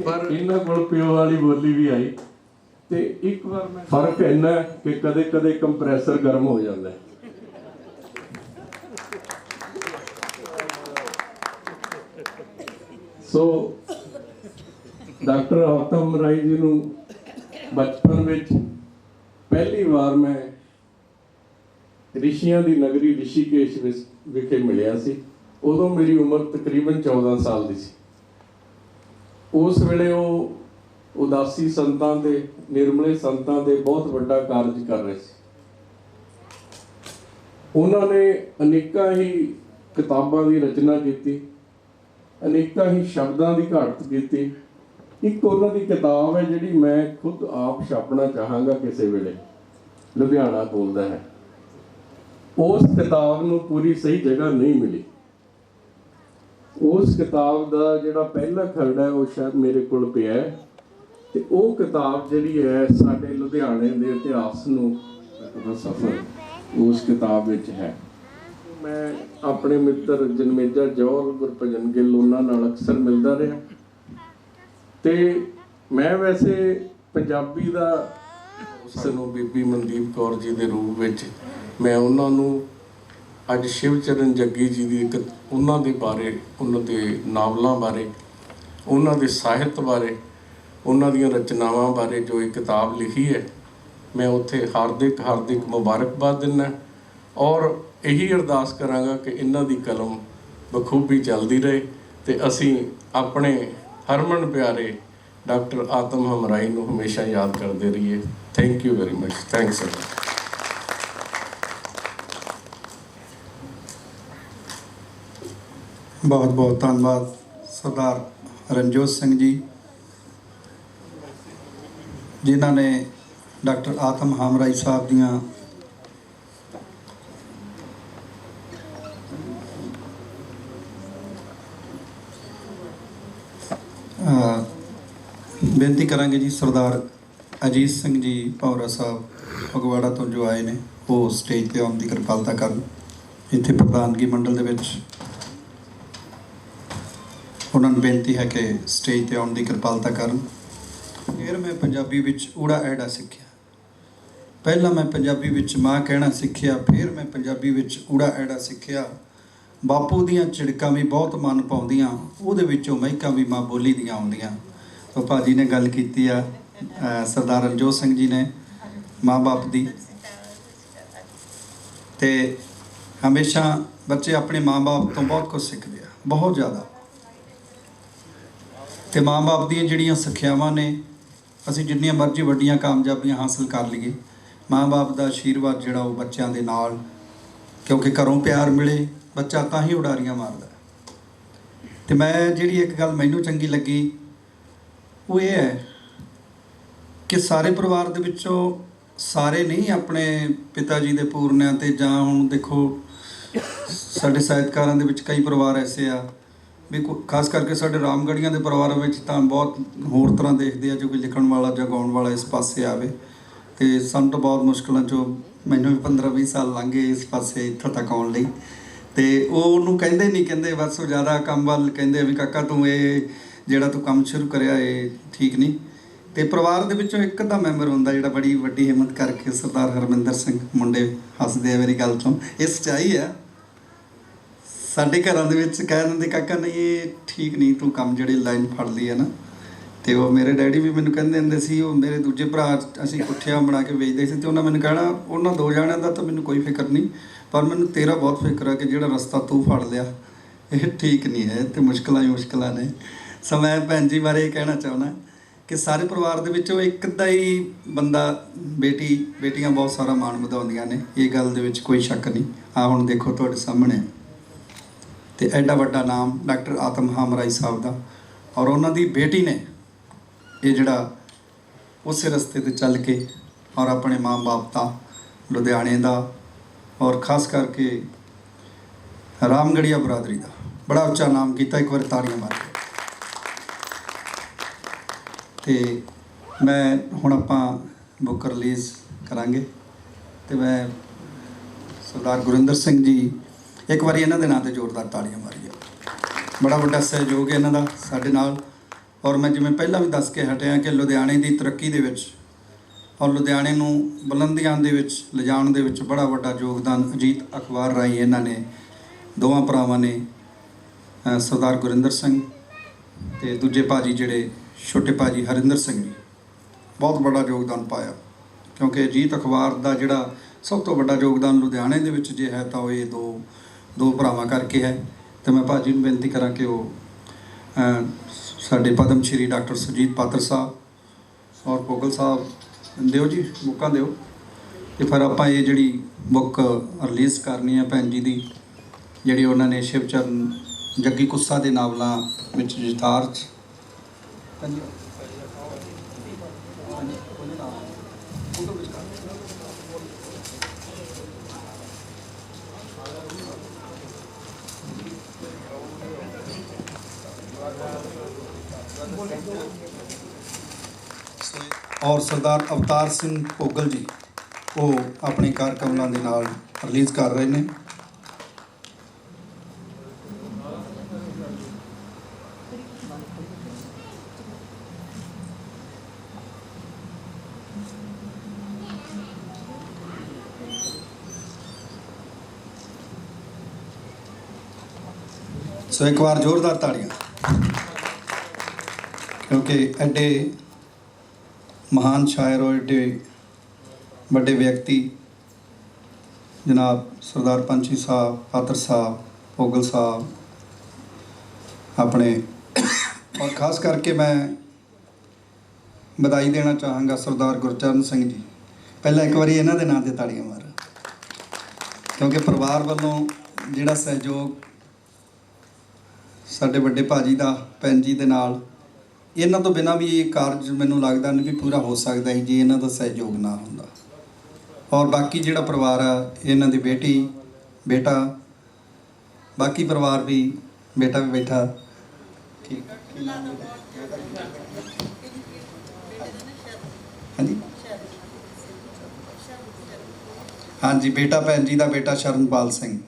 ਪਰ ਇਹਨਾਂ ਕੋਲ ਪਿਓ ਵਾਲੀ ਬੋਲੀ ਵੀ ਆਈ, ਅਤੇ ਇੱਕ ਵਾਰ ਮੈਂ ਫਰਕ ਇੰਨਾ ਕਿ ਕਦੇ ਕਦੇ ਕੰਪਰੈਸਰ ਗਰਮ ਹੋ ਜਾਂਦਾ। ਸੋ ਡਾਕਟਰ ਆਤਮ ਰਾਏ ਜੀ ਨੂੰ ਬਚਪਨ ਵਿੱਚ ਪਹਿਲੀ ਵਾਰ ਮੈਂ ਰਿਸ਼ੀਆਂ ਦੀ ਨਗਰੀ ਰਿਸ਼ੀਕੇਸ਼ ਵਿਖੇ ਮਿਲਿਆ ਸੀ। ਉਦੋਂ ਮੇਰੀ ਉਮਰ ਤਕਰੀਬਨ 14 ਸਾਲ ਦੀ ਸੀ। ਉਸ ਵੇਲੇ ਉਹ ਉਦਾਸੀ ਸੰਤਾਂ ਦੇ, ਨਿਰਮਲੇ ਸੰਤਾਂ ਦੇ ਬਹੁਤ ਵੱਡਾ ਕਾਰਜ ਕਰ ਰਹੇ ਸੀ। ਉਹਨਾਂ ਨੇ ਅਨੇਕਾਂ ਹੀ ਕਿਤਾਬਾਂ ਦੀ ਰਚਨਾ ਕੀਤੀ, ਅਨੇਕਾਂ ਹੀ ਸ਼ਬਦਾਂ ਦੀ ਘਾਟ ਕੀਤੀ। ਇੱਕ ਉਹਨਾਂ ਦੀ ਕਿਤਾਬ ਹੈ ਜਿਹੜੀ ਮੈਂ ਖੁਦ ਆਪ ਛਾਪਣਾ ਚਾਹਾਂਗਾ ਕਿਸੇ ਵੇਲੇ, ਲੁਧਿਆਣਾ ਬੋਲਦਾ ਹੈ। ਉਸ ਕਿਤਾਬ ਨੂੰ ਪੂਰੀ ਸਹੀ ਜਗ੍ਹਾ ਨਹੀਂ ਮਿਲੀ। ਉਸ ਕਿਤਾਬ ਦਾ ਜਿਹੜਾ ਪਹਿਲਾ ਖਰੜਾ ਹੈ ਉਹ ਸ਼ਾਇਦ ਮੇਰੇ ਕੋਲ ਪਿਆ ਹੈ, ਅਤੇ ਉਹ ਕਿਤਾਬ ਜਿਹੜੀ ਹੈ ਸਾਡੇ ਲੁਧਿਆਣੇ ਦੇ ਇਤਿਹਾਸ ਨੂੰ ਦਾ ਸਫ਼ਰ ਉਸ ਕਿਤਾਬ ਵਿੱਚ ਹੈ। ਮੈਂ ਆਪਣੇ ਮਿੱਤਰ ਜਨਮੇਜਾ ਜੌਹਰ, ਗੁਰਭਜਨ ਗਿੱਲ, ਉਹਨਾਂ ਨਾਲ ਅਕਸਰ ਮਿਲਦਾ ਰਿਹਾ, ਅਤੇ ਮੈਂ ਵੈਸੇ ਪੰਜਾਬੀ ਦਾ ਸਾਨੂੰ ਬੀਬੀ ਮਨਦੀਪ ਕੌਰ ਜੀ ਦੇ ਰੂਪ ਵਿੱਚ ਮੈਂ ਉਹਨਾਂ ਨੂੰ ਅੱਜ ਸ਼ਿਵ ਚਰਨ ਜੱਗੀ ਜੀ ਦੀ ਇੱਕ ਉਹਨਾਂ ਦੇ ਬਾਰੇ, ਉਹਨਾਂ ਦੇ ਨਾਵਲਾਂ ਬਾਰੇ, ਉਹਨਾਂ ਦੇ ਸਾਹਿਤ ਬਾਰੇ, ਉਹਨਾਂ ਦੀਆਂ ਰਚਨਾਵਾਂ ਬਾਰੇ ਜੋ ਇਹ ਕਿਤਾਬ ਲਿਖੀ ਹੈ, ਮੈਂ ਉੱਥੇ ਹਾਰਦਿਕ ਮੁਬਾਰਕਬਾਦ ਦਿੰਦਾ ਔਰ ਇਹੀ ਅਰਦਾਸ ਕਰਾਂਗਾ ਕਿ ਇਹਨਾਂ ਦੀ ਕਲਮ ਬਖੂਬੀ ਚੱਲਦੀ ਰਹੇ ਅਤੇ ਅਸੀਂ ਆਪਣੇ ਹਰਮਨ ਪਿਆਰੇ ਡਾਕਟਰ ਆਤਮ ਹਮਰਾਈ ਨੂੰ ਹਮੇਸ਼ਾ ਯਾਦ ਕਰਦੇ ਰਹੀਏ। Thank you very much. Thanks sir. ਬਹੁਤ ਬਹੁਤ ਧੰਨਵਾਦ ਸਰਦਾਰ ਰਣਜੋਤ ਸਿੰਘ ਜੀ, ਜਿਨ੍ਹਾਂ ਨੇ ਡਾਕਟਰ ਆਤਮ ਹਮਰਾਈ ਸਾਹਿਬ ਦੀਆਂ ਬੇਨਤੀ ਕਰਾਂਗੇ ਜੀ, ਸਰਦਾਰ ਅਜੀਤ ਸਿੰਘ ਜੀ ਭੌਰਾ ਸਾਹਿਬ ਫਗਵਾੜਾ ਤੋਂ ਜੋ ਆਏ ਨੇ, ਉਹ ਸਟੇਜ 'ਤੇ ਆਉਣ ਦੀ ਕਿਰਪਾਲਤਾ ਕਰਨ। ਇੱਥੇ ਪ੍ਰਧਾਨਗੀ ਮੰਡਲ ਦੇ ਵਿੱਚ ਉਹਨਾਂ ਨੂੰ ਬੇਨਤੀ ਹੈ ਕਿ ਸਟੇਜ 'ਤੇ ਆਉਣ ਦੀ ਕਿਰਪਾਲਤਾ ਕਰਨ। ਫਿਰ ਮੈਂ ਪੰਜਾਬੀ ਵਿੱਚ ਊੜਾ ਐੜਾ ਸਿੱਖਿਆ। ਪਹਿਲਾਂ ਮੈਂ ਪੰਜਾਬੀ ਵਿੱਚ ਮਾਂ ਕਹਿਣਾ ਸਿੱਖਿਆ, ਫਿਰ ਮੈਂ ਪੰਜਾਬੀ ਵਿੱਚ ਊੜਾ ਐੜਾ ਸਿੱਖਿਆ। ਬਾਪੂ ਦੀਆਂ ਝਿੜਕਾਂ ਵੀ ਬਹੁਤ ਮਨ ਪਾਉਂਦੀਆਂ, ਉਹਦੇ ਵਿੱਚੋਂ ਮਹਿਕਾਂ ਵੀ ਮਾਂ ਬੋਲੀ ਦੀਆਂ ਆਉਂਦੀਆਂ। ਉਹ ਭਾਜੀ ਨੇ ਗੱਲ ਕੀਤੀ ਆ, ਸਰਦਾਰ ਰਣਜੋਤ ਸਿੰਘ ਜੀ ਨੇ, ਮਾਂ ਬਾਪ ਦੀ, ਅਤੇ ਹਮੇਸ਼ਾ ਬੱਚੇ ਆਪਣੇ ਮਾਂ ਬਾਪ ਤੋਂ ਬਹੁਤ ਕੁਝ ਸਿੱਖਦੇ ਆ, ਬਹੁਤ ਜ਼ਿਆਦਾ। ਅਤੇ ਮਾਂ ਬਾਪ ਦੀਆਂ ਜਿਹੜੀਆਂ ਸਿੱਖਿਆਵਾਂ ਨੇ, ਅਸੀਂ ਜਿੰਨੀਆਂ ਮਰਜ਼ੀ ਵੱਡੀਆਂ ਕਾਮਯਾਬੀਆਂ ਹਾਸਲ ਕਰ ਲਈਏ, ਮਾਂ ਬਾਪ ਦਾ ਆਸ਼ੀਰਵਾਦ ਜਿਹੜਾ ਉਹ ਬੱਚਿਆਂ ਦੇ ਨਾਲ, ਕਿਉਂਕਿ ਘਰੋਂ ਪਿਆਰ ਮਿਲੇ ਬੱਚਾ ਤਾਂ ਹੀ ਉਡਾਰੀਆਂ ਮਾਰਦਾ। ਅਤੇ ਮੈਂ ਜਿਹੜੀ ਇੱਕ ਗੱਲ ਮੈਨੂੰ ਚੰਗੀ ਲੱਗੀ ਉਹ ਇਹ ਹੈ ਕਿ ਸਾਰੇ ਪਰਿਵਾਰ ਦੇ ਵਿੱਚੋਂ ਸਾਰੇ ਨਹੀਂ ਆਪਣੇ ਪਿਤਾ ਜੀ ਦੇ ਪੂਰਨਿਆਂ 'ਤੇ, ਜਾਂ ਹੁਣ ਦੇਖੋ ਸਾਡੇ ਸਾਹਿਤਕਾਰਾਂ ਦੇ ਵਿੱਚ ਕਈ ਪਰਿਵਾਰ ਐਸੇ ਆ ਵੀ ਖਾਸ ਕਰਕੇ ਸਾਡੇ ਰਾਮਗੜੀਆਂ ਦੇ ਪਰਿਵਾਰਾਂ ਵਿੱਚ ਤਾਂ ਬਹੁਤ ਹੋਰ ਤਰ੍ਹਾਂ ਦੇਖਦੇ ਆ ਜੋ ਕੋਈ ਲਿਖਣ ਵਾਲਾ ਜਾਂ ਗਾਉਣ ਵਾਲਾ ਇਸ ਪਾਸੇ ਆਵੇ। ਅਤੇ ਸਾਨੂੰ ਤਾਂ ਬਹੁਤ ਮੁਸ਼ਕਿਲਾਂ 'ਚੋਂ ਮੈਨੂੰ ਵੀ 15-20 ਸਾਲ ਲੰਘ ਗਏ ਇਸ ਪਾਸੇ ਇੱਥੋਂ ਤੱਕ ਆਉਣ ਲਈ। ਅਤੇ ਉਹ ਉਹਨੂੰ ਕਹਿੰਦੇ ਨਹੀਂ, ਕਹਿੰਦੇ ਬਸ ਉਹ ਜ਼ਿਆਦਾ ਕੰਮ ਵੱਲ ਕਹਿੰਦੇ ਵੀ ਕਾਕਾ ਤੂੰ ਇਹ ਜਿਹੜਾ ਤੂੰ ਕੰਮ ਸ਼ੁਰੂ ਕਰਿਆ ਇਹ ਠੀਕ ਨਹੀਂ। ਅਤੇ ਪਰਿਵਾਰ ਦੇ ਵਿੱਚੋਂ ਇੱਕ ਅੱਧਾ ਮੈਂਬਰ ਹੁੰਦਾ ਜਿਹੜਾ ਬੜੀ ਵੱਡੀ ਹਿੰਮਤ ਕਰਕੇ, ਸਰਦਾਰ ਹਰਮਿੰਦਰ ਸਿੰਘ, ਮੁੰਡੇ ਹੱਸਦੇ ਆ ਮੇਰੀ ਗੱਲ ਤੋਂ, ਇਹ ਸੱਚਾਈ ਆ। ਸਾਡੇ ਘਰਾਂ ਦੇ ਵਿੱਚ ਕਹਿ ਦਿੰਦੇ ਕਾਕਾ ਨਹੀਂ ਇਹ ਠੀਕ ਨਹੀਂ, ਤੂੰ ਕੰਮ ਜਿਹੜੀ ਲਾਈਨ ਫੜ ਲਈ ਹੈ ਨਾ। ਅਤੇ ਉਹ ਮੇਰੇ ਡੈਡੀ ਵੀ ਮੈਨੂੰ ਕਹਿੰਦੇ ਹੁੰਦੇ ਸੀ, ਉਹ ਮੇਰੇ ਦੂਜੇ ਭਰਾ ਅਸੀਂ ਕੁੱਠੀਆਂ ਬਣਾ ਕੇ ਵੇਚਦੇ ਸੀ, ਅਤੇ ਉਹਨਾਂ ਮੈਨੂੰ ਕਹਿਣਾ ਉਹਨਾਂ 2 ਜਣਿਆਂ ਦਾ ਤਾਂ ਮੈਨੂੰ ਕੋਈ ਫਿਕਰ ਨਹੀਂ, ਪਰ ਮੈਨੂੰ ਤੇਰਾ ਬਹੁਤ ਫਿਕਰ ਆ ਕਿ ਜਿਹੜਾ ਰਸਤਾ ਤੂੰ ਫੜ ਲਿਆ ਇਹ ਠੀਕ ਨਹੀਂ ਹੈ ਅਤੇ ਮੁਸ਼ਕਿਲਾਂ ਹੀ ਮੁਸ਼ਕਿਲਾਂ ਨੇ। ਸੋ ਮੈਂ ਭੈਣ ਜੀ ਬਾਰੇ ਇਹ ਕਹਿਣਾ ਚਾਹੁੰਦਾ ਕਿ ਸਾਰੇ ਪਰਿਵਾਰ ਦੇ ਵਿੱਚੋਂ ਇੱਕ ਅੱਧਾ ਹੀ ਬੰਦਾ ਬੇਟੀਆਂ ਬਹੁਤ ਸਾਰਾ ਮਾਣ ਵਧਾਉਂਦੀਆਂ ਨੇ, ਇਹ ਗੱਲ ਦੇ ਵਿੱਚ ਕੋਈ ਸ਼ੱਕ ਨਹੀਂ। ਹੁਣ ਦੇਖੋ ਤੁਹਾਡੇ ਸਾਹਮਣੇ ਅਤੇ ਐਡਾ ਵੱਡਾ ਨਾਮ ਡਾਕਟਰ ਆਤਮ ਹਾਮਰਾਈ ਸਾਹਿਬ ਦਾ, ਔਰ ਉਹਨਾਂ ਦੀ ਬੇਟੀ ਨੇ ਇਹ ਜਿਹੜਾ ਉਸੇ ਰਸਤੇ 'ਤੇ ਚੱਲ ਕੇ ਔਰ ਆਪਣੇ ਮਾਂ ਬਾਪ ਦਾ, ਲੁਧਿਆਣੇ ਦਾ ਔਰ ਖ਼ਾਸ ਕਰਕੇ ਰਾਮਗੜੀਆ ਬਰਾਦਰੀ ਦਾ ਬੜਾ ਉੱਚਾ ਨਾਮ ਕੀਤਾ। ਇੱਕ ਵਾਰ ਤਾੜੀਆਂ ਮਾਰ ਕੇ। ਅਤੇ ਮੈਂ ਹੁਣ ਆਪਾਂ ਬੁੱਕ ਰਿਲੀਜ਼ ਕਰਾਂਗੇ ਅਤੇ ਮੈਂ ਸਰਦਾਰ ਗੁਰਿੰਦਰ ਸਿੰਘ ਜੀ, ਇੱਕ ਵਾਰੀ ਇਹਨਾਂ ਦੇ ਨਾਂ 'ਤੇ ਜ਼ੋਰਦਾਰ ਤਾੜੀਆਂ ਮਾਰੀਏ। ਬੜਾ ਵੱਡਾ ਸਹਿਯੋਗ ਹੈ ਇਹਨਾਂ ਦਾ ਸਾਡੇ ਨਾਲ। ਔਰ ਮੈਂ ਜਿਵੇਂ ਪਹਿਲਾਂ ਵੀ ਦੱਸ ਕੇ ਹਟਿਆ ਕਿ ਲੁਧਿਆਣੇ ਦੀ ਤਰੱਕੀ ਦੇ ਵਿੱਚ ਔਰ ਲੁਧਿਆਣੇ ਨੂੰ ਬੁਲੰਦੀਆਂ ਦੇ ਵਿੱਚ ਲਿਜਾਣ ਦੇ ਵਿੱਚ ਬੜਾ ਵੱਡਾ ਯੋਗਦਾਨ ਅਜੀਤ ਅਖਬਾਰ ਰਾਹੀਂ ਇਹਨਾਂ ਨੇ, ਦੋਵਾਂ ਭਰਾਵਾਂ ਨੇ, ਸਰਦਾਰ ਗੁਰਿੰਦਰ ਸਿੰਘ ਅਤੇ ਦੂਜੇ ਭਾਜੀ ਜਿਹੜੇ ਛੋਟੇ ਭਾਜੀ ਹਰਿੰਦਰ ਸਿੰਘ ਜੀ, ਬਹੁਤ ਵੱਡਾ ਯੋਗਦਾਨ ਪਾਇਆ। ਕਿਉਂਕਿ ਅਜੀਤ ਅਖਬਾਰ ਦਾ ਜਿਹੜਾ ਸਭ ਤੋਂ ਵੱਡਾ ਯੋਗਦਾਨ ਲੁਧਿਆਣੇ ਦੇ ਵਿੱਚ ਜੇ ਹੈ ਤਾਂ ਉਹ ਇਹ ਦੋ ਭਰਾਵਾਂ ਕਰਕੇ ਹੈ। ਅਤੇ ਮੈਂ ਭਾਜੀ ਨੂੰ ਬੇਨਤੀ ਕਰਾਂ ਕਿ ਉਹ ਸਾਡੇ ਪਦਮ ਸ਼੍ਰੀ ਡਾਕਟਰ ਸੁਰਜੀਤ ਪਾਤਰ ਸਾਹਿਬ ਔਰ ਭੋਗਲ ਸਾਹਿਬ ਦਿਓ ਜੀ, ਬੁੱਕਾਂ ਦਿਓ। ਅਤੇ ਫਿਰ ਆਪਾਂ ਇਹ ਜਿਹੜੀ ਬੁੱਕ ਰਿਲੀਜ਼ ਕਰਨੀ ਹੈ ਭੈਣ ਜੀ ਦੀ, ਜਿਹੜੀ ਉਹਨਾਂ ਨੇ ਸ਼ਿਵਚਰਨ ਜੱਗੀ ਕੁੱਸਾ ਦੇ ਨਾਵਲਾਂ ਵਿੱਚ ਜਿਤਾਰ 'ਚ ਔਰ ਸਰਦਾਰ ਅਵਤਾਰ ਸਿੰਘ ਭੋਗਲ ਜੀ ਉਹ ਆਪਣੇ ਕਾਰਕੁਨਾਂ ਦੇ ਨਾਲ ਰਿਲੀਜ਼ ਕਰ ਰਹੇ ਨੇ। ਸੋ ਇੱਕ ਵਾਰ ਜ਼ੋਰਦਾਰ ਤਾੜੀਆਂ, ਕਿਉਂਕਿ ਐਡੇ ਮਹਾਨ ਸ਼ਾਇਰ ਔਰ ਐਡੇ ਵੱਡੇ ਵਿਅਕਤੀ ਜਨਾਬ ਸਰਦਾਰ ਪੰਛੀ ਸਾਹਿਬ, ਪਾਤਰ ਸਾਹਿਬ, ਭੋਗਲ ਸਾਹਿਬ ਆਪਣੇ, ਔਰ ਖ਼ਾਸ ਕਰਕੇ ਮੈਂ ਵਧਾਈ ਦੇਣਾ ਚਾਹਾਂਗਾ ਸਰਦਾਰ ਗੁਰਚਰਨ ਸਿੰਘ ਜੀ। ਪਹਿਲਾਂ ਇੱਕ ਵਾਰੀ ਇਹਨਾਂ ਦੇ ਨਾਂ 'ਤੇ ਤਾੜੀਆਂ ਮਾਰ, ਕਿਉਂਕਿ ਪਰਿਵਾਰ ਵੱਲੋਂ ਜਿਹੜਾ ਸਹਿਯੋਗ ਸਾਡੇ ਵੱਡੇ ਭਾਜੀ ਦਾ, ਭੈਣ ਜੀ ਦੇ ਨਾਲ, ਇਹਨਾਂ ਤੋਂ ਬਿਨਾਂ ਵੀ ਇਹ ਕਾਰਜ ਮੈਨੂੰ ਲੱਗਦਾ ਨਹੀਂ ਕਿ ਪੂਰਾ ਹੋ ਸਕਦਾ ਸੀ ਜੇ ਇਹਨਾਂ ਦਾ ਸਹਿਯੋਗ ਨਾ ਹੁੰਦਾ। ਔਰ ਬਾਕੀ ਜਿਹੜਾ ਪਰਿਵਾਰ ਆ, ਇਹਨਾਂ ਦੀ ਬੇਟਾ, ਬਾਕੀ ਪਰਿਵਾਰ ਵੀ, ਬੇਟਾ ਵੀ ਬੈਠਾ, ਠੀਕ ਹਾਂਜੀ, ਬੇਟਾ ਭੈਣ ਜੀ ਦਾ ਬੇਟਾ ਸ਼ਰਨਪਾਲ ਸਿੰਘ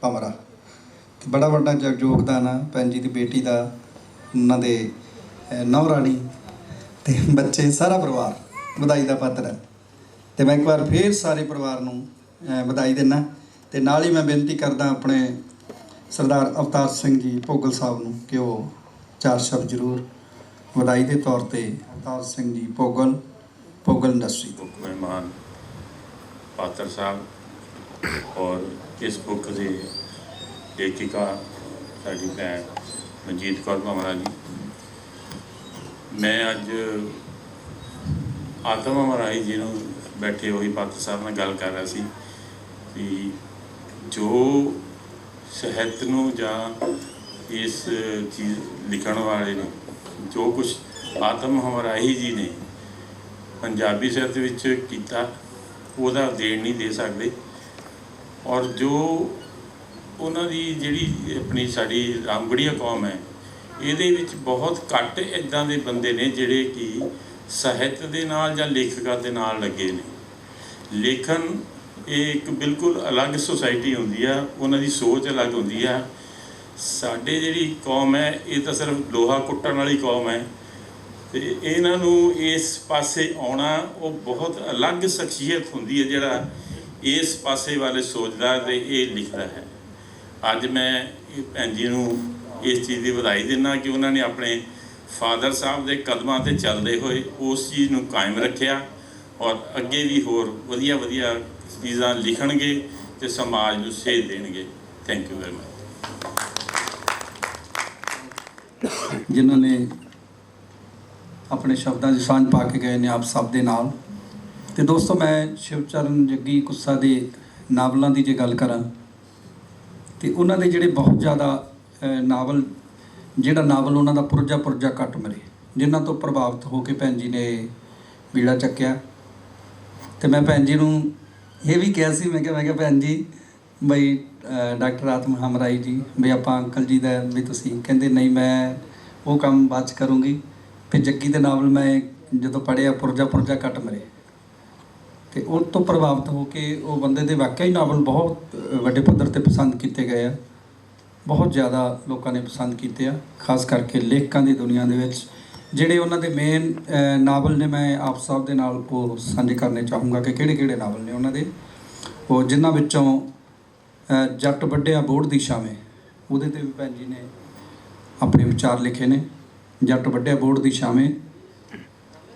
ਭਮਰਾ, ਅਤੇ ਬੜਾ ਵੱਡਾ ਯੋਗਦਾਨ ਆ ਭੈਣ ਜੀ ਦੀ ਬੇਟੀ ਦਾ, ਉਹਨਾਂ ਦੇ ਨੌਂ ਰਾਣੀ ਅਤੇ ਬੱਚੇ, ਸਾਰਾ ਪਰਿਵਾਰ ਵਧਾਈ ਦਾ ਪਾਤਰ ਹੈ। ਅਤੇ ਮੈਂ ਇੱਕ ਵਾਰ ਫੇਰ ਸਾਰੇ ਪਰਿਵਾਰ ਨੂੰ ਵਧਾਈ ਦਿੰਦਾ। ਅਤੇ ਨਾਲ ਹੀ ਮੈਂ ਬੇਨਤੀ ਕਰਦਾ ਆਪਣੇ ਸਰਦਾਰ ਅਵਤਾਰ ਸਿੰਘ ਜੀ ਭੋਗਲ ਸਾਹਿਬ ਨੂੰ ਕਿ ਉਹ 4 ਸ਼ਬਦ ਜ਼ਰੂਰ ਵਧਾਈ ਦੇ ਤੌਰ 'ਤੇ। ਅਵਤਾਰ ਸਿੰਘ ਜੀ ਭੋਗਲ ਇੰਡਸਟਰੀ बुक मेहमान पात्र साहब और इस बुक के लेखिका साड़ी भैन मनजीत कौर भमरा जी। मैं अज आतम हमराई जी ਨੂੰ बैठे हुई पात्र साहब ਨਾਲ ਗੱਲ ਕਰ ਰਿਹਾ ਸੀ ਕਿ ਜੋ ਸਾਹਿਤ ਨੂੰ ਜਾਂ ਇਸ ਚੀਜ਼ ਲਿਖਣ ਵਾਲੇ ਨੇ ਜੋ ਕੁਝ ਆਤਮ ਹਮਰਾਈ ਜੀ ਨੇ ਪੰਜਾਬੀ ਸਾਹਿਤ ਵਿੱਚ ਕੀਤਾ ਉਹਦਾ ਦੇਣ ਨਹੀਂ ਦੇ ਸਕਦੇ। ਔਰ ਜੋ ਉਹਨਾਂ ਦੀ ਜਿਹੜੀ ਆਪਣੀ ਸਾਡੀ ਰਾਮਗੜੀਆ ਕੌਮ ਹੈ, ਇਹਦੇ ਵਿੱਚ ਬਹੁਤ ਘੱਟ ਇੱਦਾਂ ਦੇ ਬੰਦੇ ਨੇ ਜਿਹੜੇ ਕਿ ਸਾਹਿਤ ਦੇ ਨਾਲ ਜਾਂ ਲੇਖਕਾਂ ਦੇ ਨਾਲ ਲੱਗੇ ਨੇ। ਲੇਖਣ ਇਹ ਇੱਕ ਬਿਲਕੁਲ ਅਲੱਗ ਸੁਸਾਇਟੀ ਹੁੰਦੀ ਆ, ਉਹਨਾਂ ਦੀ ਸੋਚ ਅਲੱਗ ਹੁੰਦੀ ਆ। ਸਾਡੇ ਜਿਹੜੀ ਕੌਮ ਹੈ ਇਹ ਤਾਂ ਸਿਰਫ ਲੋਹਾ ਕੁੱਟਣ ਵਾਲੀ ਕੌਮ ਹੈ, ਅਤੇ ਇਹਨਾਂ ਨੂੰ ਇਸ ਪਾਸੇ ਆਉਣਾ ਉਹ ਬਹੁਤ ਅਲੱਗ ਸ਼ਖਸੀਅਤ ਹੁੰਦੀ ਹੈ ਜਿਹੜਾ ਇਸ ਪਾਸੇ ਵਾਲੇ ਸੋਚਦਾ ਅਤੇ ਇਹ ਲਿਖਦਾ ਹੈ। ਅੱਜ ਮੈਂ ਭੈਣ ਜੀ ਨੂੰ ਇਸ ਚੀਜ਼ ਦੀ ਵਧਾਈ ਦਿੰਦਾ ਕਿ ਉਹਨਾਂ ਨੇ ਆਪਣੇ ਫਾਦਰ ਸਾਹਿਬ ਦੇ ਕਦਮਾਂ 'ਤੇ ਚੱਲਦੇ ਹੋਏ ਉਸ ਚੀਜ਼ ਨੂੰ ਕਾਇਮ ਰੱਖਿਆ ਔਰ ਅੱਗੇ ਵੀ ਹੋਰ ਵਧੀਆ ਵਧੀਆ ਚੀਜ਼ਾਂ ਲਿਖਣਗੇ ਅਤੇ ਸਮਾਜ ਨੂੰ ਸੇਧ ਦੇਣਗੇ। Thank you very much. ਜਿਨ੍ਹਾਂ ਨੇ ਆਪਣੇ ਸ਼ਬਦਾਂ 'ਚ ਸਾਂਝ ਪਾ ਕੇ ਗਏ ਨੇ ਆਪ ਸਭ ਦੇ ਨਾਲ। ਅਤੇ ਦੋਸਤੋ, ਮੈਂ ਸ਼ਿਵਚਰਨ ਜੱਗੀ ਕੁੱਸਾ ਦੇ ਨਾਵਲਾਂ ਦੀ ਜੇ ਗੱਲ ਕਰਾਂ ਤੇ ਉਹਨਾਂ ਦੇ ਜਿਹੜੇ ਬਹੁਤ ਜ਼ਿਆਦਾ ਨਾਵਲ ਉਹਨਾਂ ਦਾ ਪੁਰਜਾ ਕੱਟ ਮਰੇ, ਜਿਨ੍ਹਾਂ ਤੋਂ ਪ੍ਰਭਾਵਿਤ ਹੋ ਕੇ ਭੈਣ ਜੀ ਨੇ ਬੀੜਾ ਚੱਕਿਆ। ਅਤੇ ਮੈਂ ਭੈਣ ਜੀ ਨੂੰ ਇਹ ਵੀ ਕਿਹਾ ਸੀ, ਮੈਂ ਕਿਹਾ ਭੈਣ ਜੀ ਬਈ ਡਾਕਟਰ ਆਤਮ ਹਮਰਾਈ ਜੀ ਵੀ ਆਪਾਂ ਅੰਕਲ ਜੀ ਦਾ ਵੀ ਤੁਸੀਂ, ਕਹਿੰਦੇ ਨਹੀਂ ਮੈਂ ਉਹ ਕੰਮ ਬਾਅਦ 'ਚ ਕਰੂੰਗੀ। ਫਿਰ ਜੱਗੀ ਦੇ ਨਾਵਲ ਮੈਂ ਜਦੋਂ ਪੜ੍ਹਿਆ ਪੁਰਜਾ ਕੱਟ ਮਰੇ, ਅਤੇ ਉਹ ਤੋਂ ਪ੍ਰਭਾਵਿਤ ਹੋ ਕੇ ਉਹ ਬੰਦੇ ਦੇ ਵਾਕਿਆ ਹੀ ਨਾਵਲ ਬਹੁਤ ਵੱਡੇ ਪੱਧਰ 'ਤੇ ਪਸੰਦ ਕੀਤੇ ਗਏ ਆ, ਬਹੁਤ ਜ਼ਿਆਦਾ ਲੋਕਾਂ ਨੇ ਪਸੰਦ ਕੀਤੇ ਆ, ਖਾਸ ਕਰਕੇ ਲੇਖਕਾਂ ਦੀ ਦੁਨੀਆ ਦੇ ਵਿੱਚ। ਜਿਹੜੇ ਉਹਨਾਂ ਦੇ ਮੇਨ ਨਾਵਲ ਨੇ, ਮੈਂ ਆਪ ਸਭ ਦੇ ਨਾਲ ਉਹ ਸਾਂਝੇ ਕਰਨੇ ਚਾਹੂੰਗਾ ਕਿ ਕਿਹੜੇ ਨਾਵਲ ਨੇ ਉਹਨਾਂ ਦੇ, ਉਹ ਜਿਨ੍ਹਾਂ ਵਿੱਚੋਂ ਜੱਟ ਵੱਢਿਆ ਬੋਹੜ ਦੀ ਛਾਵੇਂ, ਉਹਦੇ 'ਤੇ ਵੀ ਭੈਣ ਜੀ ਨੇ ਆਪਣੇ ਵਿਚਾਰ ਲਿਖੇ ਨੇ। ਜੱਟ ਵੱਢਿਆ ਬੋਹੜ ਦੀ ਛਾਵੇਂ,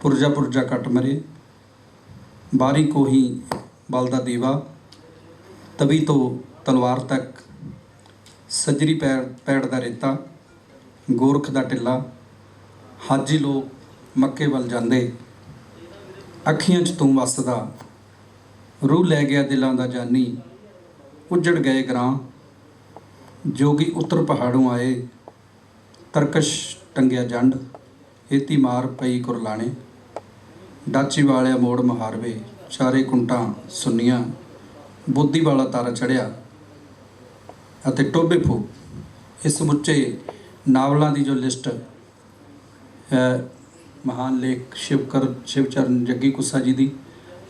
ਪੁਰਜਾ ਕੱਟ ਮਰੇ, ਬਾਰੀ ਕੋਹੀ ਬਲਦਾ ਦੀਵਾ, ਤਵੀ ਤੋਂ ਤਲਵਾਰ ਤੱਕ, ਸੱਜਰੀ ਪੈੜ ਦਾ ਰੇਤਾ, ਗੋਰਖ ਦਾ ਟਿੱਲਾ, ਹਾਜੀ ਲੋਕ ਮੱਕੇ ਵੱਲ ਜਾਂਦੇ, ਅੱਖੀਆਂ 'ਚ ਤੂੰ ਵਸਦਾ, ਰੂਹ ਲੈ ਗਿਆ ਦਿਲਾਂ ਦਾ ਜਾਨੀ, ਉੱਜੜ ਗਏ ਗਰਾਂ, ਜੋਗੀ ਉੱਤਰ ਪਹਾੜੋਂ ਆਏ, ਤਰਕਸ਼ ਟੰਗਿਆ ਜੰਡ, ਏਤੀ ਮਾਰ ਪਈ ਕੁਰਲਾਣੇ, ਡਾਚੀ ਵਾਲਿਆ ਮੋੜ ਮੁਹਾਰਵੇ, ਚਾਰੇ ਕੁੰਟਾਂ ਸੁੰਨੀਆਂ, ਬੋਦੀ ਵਾਲਾ ਤਾਰਾ ਚੜ੍ਹਿਆ ਅਤੇ ਟੋਭੇ ਫੂਕ। ਇਸ ਸਮੁੱਚੇ ਨਾਵਲਾਂ ਦੀ ਜੋ ਲਿਸਟ ਮਹਾਨ ਲੇਖ ਸ਼ਿਵਚਰਨ ਜੱਗੀ ਕੁੱਸਾ ਜੀ ਦੀ,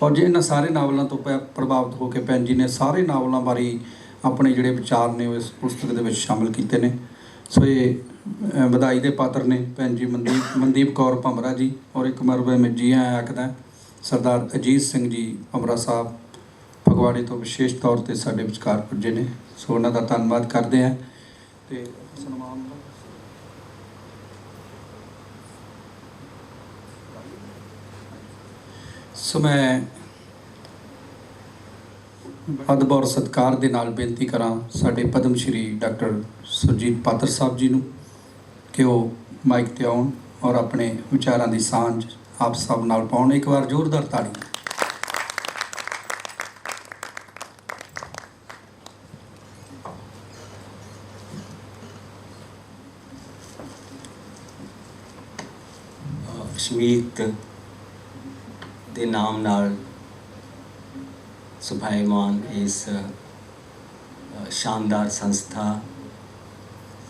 ਔਰ ਜੇ ਇਹਨਾਂ ਸਾਰੇ ਨਾਵਲਾਂ ਤੋਂ ਪ੍ਰਭਾਵਿਤ ਹੋ ਕੇ ਭੈਣ ਜੀ ਨੇ ਸਾਰੇ ਨਾਵਲਾਂ ਬਾਰੇ ਆਪਣੇ ਜਿਹੜੇ ਵਿਚਾਰ ਨੇ ਉਹ ਇਸ ਪੁਸਤਕ ਦੇ ਵਿੱਚ ਸ਼ਾਮਿਲ ਕੀਤੇ ਨੇ। ਸੋ ਇਹ ਵਧਾਈ ਦੇ ਪਾਤਰ ਨੇ ਭੈਣ ਜੀ ਮਨਦੀਪ ਕੌਰ ਭੰਮਰਾ ਜੀ, ਔਰ ਇੱਕ ਮਰਵੇ ਮੈਂ ਜੀ ਆਇਆਂ ਆਖਦਾ ਸਰਦਾਰ ਅਜੀਤ ਸਿੰਘ ਜੀ ਭੰਮਰਾ ਸਾਹਿਬ ਫਗਵਾੜੇ ਤੋਂ ਵਿਸ਼ੇਸ਼ ਤੌਰ 'ਤੇ ਸਾਡੇ ਵਿਚਕਾਰ ਪੁੱਜੇ ਨੇ। ਸੋ ਉਹਨਾਂ ਦਾ ਧੰਨਵਾਦ ਕਰਦੇ ਹਾਂ। ਅਤੇ ਸਨਮਾਨ ਸੋ ਮੈਂ ਅਦਬ ਔਰ ਸਤਿਕਾਰ ਦੇ ਨਾਲ ਬੇਨਤੀ ਕਰਾਂ ਸਾਡੇ ਪਦਮ ਸ਼੍ਰੀ ਡਾਕਟਰ ਸੁਰਜੀਤ ਪਾਤਰ ਸਾਹਿਬ ਜੀ ਨੂੰ ਕਿ ਉਹ ਮਾਈਕ 'ਤੇ ਆਉਣ ਔਰ ਆਪਣੇ ਵਿਚਾਰਾਂ ਦੀ ਸਾਂਝ ਆਪ ਸਭ ਨਾਲ ਪਾਉਣ। ਇੱਕ ਵਾਰ ਜ਼ੋਰਦਾਰ ਤਾੜੀ। ਸ਼ਮੀਤ ਦੇ ਨਾਮ ਨਾਲ ਸੁਭਾਈਮਾਨ ਇਸ ਸ਼ਾਨਦਾਰ ਸੰਸਥਾ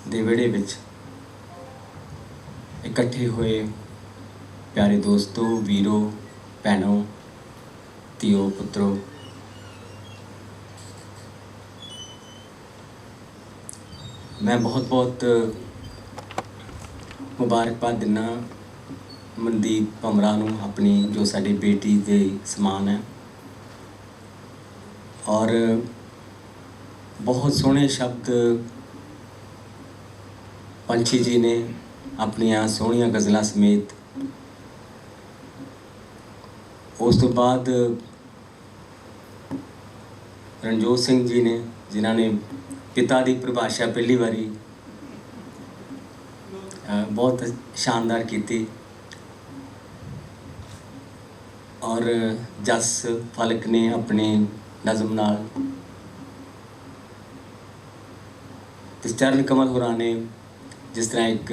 ਦੇ ਵਿਹੜੇ ਵਿੱਚ ਇਕੱਠੇ ਹੋਏ ਪਿਆਰੇ ਦੋਸਤੋ, ਵੀਰੋ, ਭੈਣੋ, ਧੀਓ, ਪੁੱਤਰੋ, ਮੈਂ ਬਹੁਤ ਮੁਬਾਰਕਬਾਦ ਦਿੰਦਾ ਮਨਦੀਪ ਭੰਮਰਾ ਨੂੰ, ਆਪਣੀ ਜੋ ਸਾਡੀ ਬੇਟੀ ਦੇ ਸਮਾਨ ਹੈ। ਔਰ ਬਹੁਤ ਸੋਹਣੇ ਸ਼ਬਦ ਪੰਛੀ ਜੀ ਨੇ ਆਪਣੀਆਂ ਸੋਹਣੀਆਂ ਗਜ਼ਲਾਂ ਸਮੇਤ। ਉਸ ਤੋਂ ਬਾਅਦ ਰਣਜੋਤ ਸਿੰਘ ਜੀ ਨੇ, ਜਿਨ੍ਹਾਂ ਨੇ ਪਿਤਾ ਦੀ ਪਰਿਭਾਸ਼ਾ ਪਹਿਲੀ ਵਾਰੀ ਬਹੁਤ ਸ਼ਾਨਦਾਰ ਕੀਤੀ। ਔਰ ਜਸ ਫਲਕ ਨੇ ਆਪਣੇ ਨਜ਼ਮ ਨਾਲ, ਤੇ ਚਰਨ ਕਮਲ ਹੋਰਾਂ ਨੇ ਜਿਸ ਤਰ੍ਹਾਂ ਇੱਕ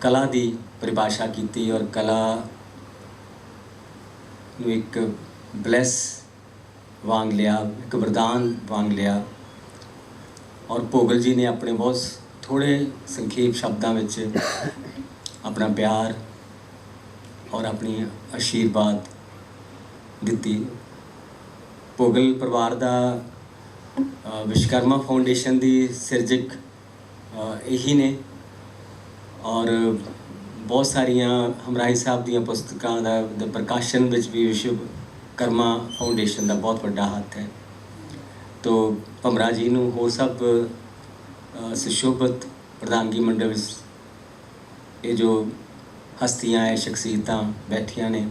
ਕਲਾ ਦੀ ਪਰਿਭਾਸ਼ਾ ਕੀਤੀ ਔਰ ਕਲਾ ਨੂੰ ਇੱਕ ਬਲੈਸ ਵਾਂਗ ਲਿਆ, ਇੱਕ ਵਰਦਾਨ ਵਾਂਗ ਲਿਆ। ਔਰ ਭੋਗਲ ਜੀ ਨੇ ਆਪਣੇ ਬਹੁਤ ਥੋੜ੍ਹੇ ਸੰਖੇਪ ਸ਼ਬਦਾਂ ਵਿੱਚ ਆਪਣਾ ਪਿਆਰ ਔਰ ਆਪਣੀ ਆਸ਼ੀਰਵਾਦ ਦਿੱਤੀ। ਭੋਗਲ ਪਰਿਵਾਰ ਦਾ ਵਿਸ਼ਵਕਰਮਾ ਫਾਊਂਡੇਸ਼ਨ ਦੀ ਸਿਰਜਕ ਇਹੀ ਨੇ ਔਰ ਬਹੁਤ ਸਾਰੀਆਂ ਹਮਰਾਹੀ ਸਾਹਿਬ ਦੀਆਂ ਪੁਸਤਕਾਂ ਦਾ ਪ੍ਰਕਾਸ਼ਨ ਵਿੱਚ ਵੀ ਵਿਸ਼ਵਕਰਮਾ ਫਾਊਂਡੇਸ਼ਨ ਦਾ ਬਹੁਤ ਵੱਡਾ ਹੱਥ ਹੈ। ਤੋ ਭਮਰਾ ਜੀ ਨੂੰ ਹੋਰ ਸਭ ਸੁਸ਼ੋਭਿਤ ਪ੍ਰਧਾਨਗੀ ਮੰਡਲ ਵਿੱਚ ਇਹ ਜੋ ਹਸਤੀਆਂ ਹੈ, ਸ਼ਖਸੀਅਤਾਂ ਬੈਠੀਆਂ ਨੇ,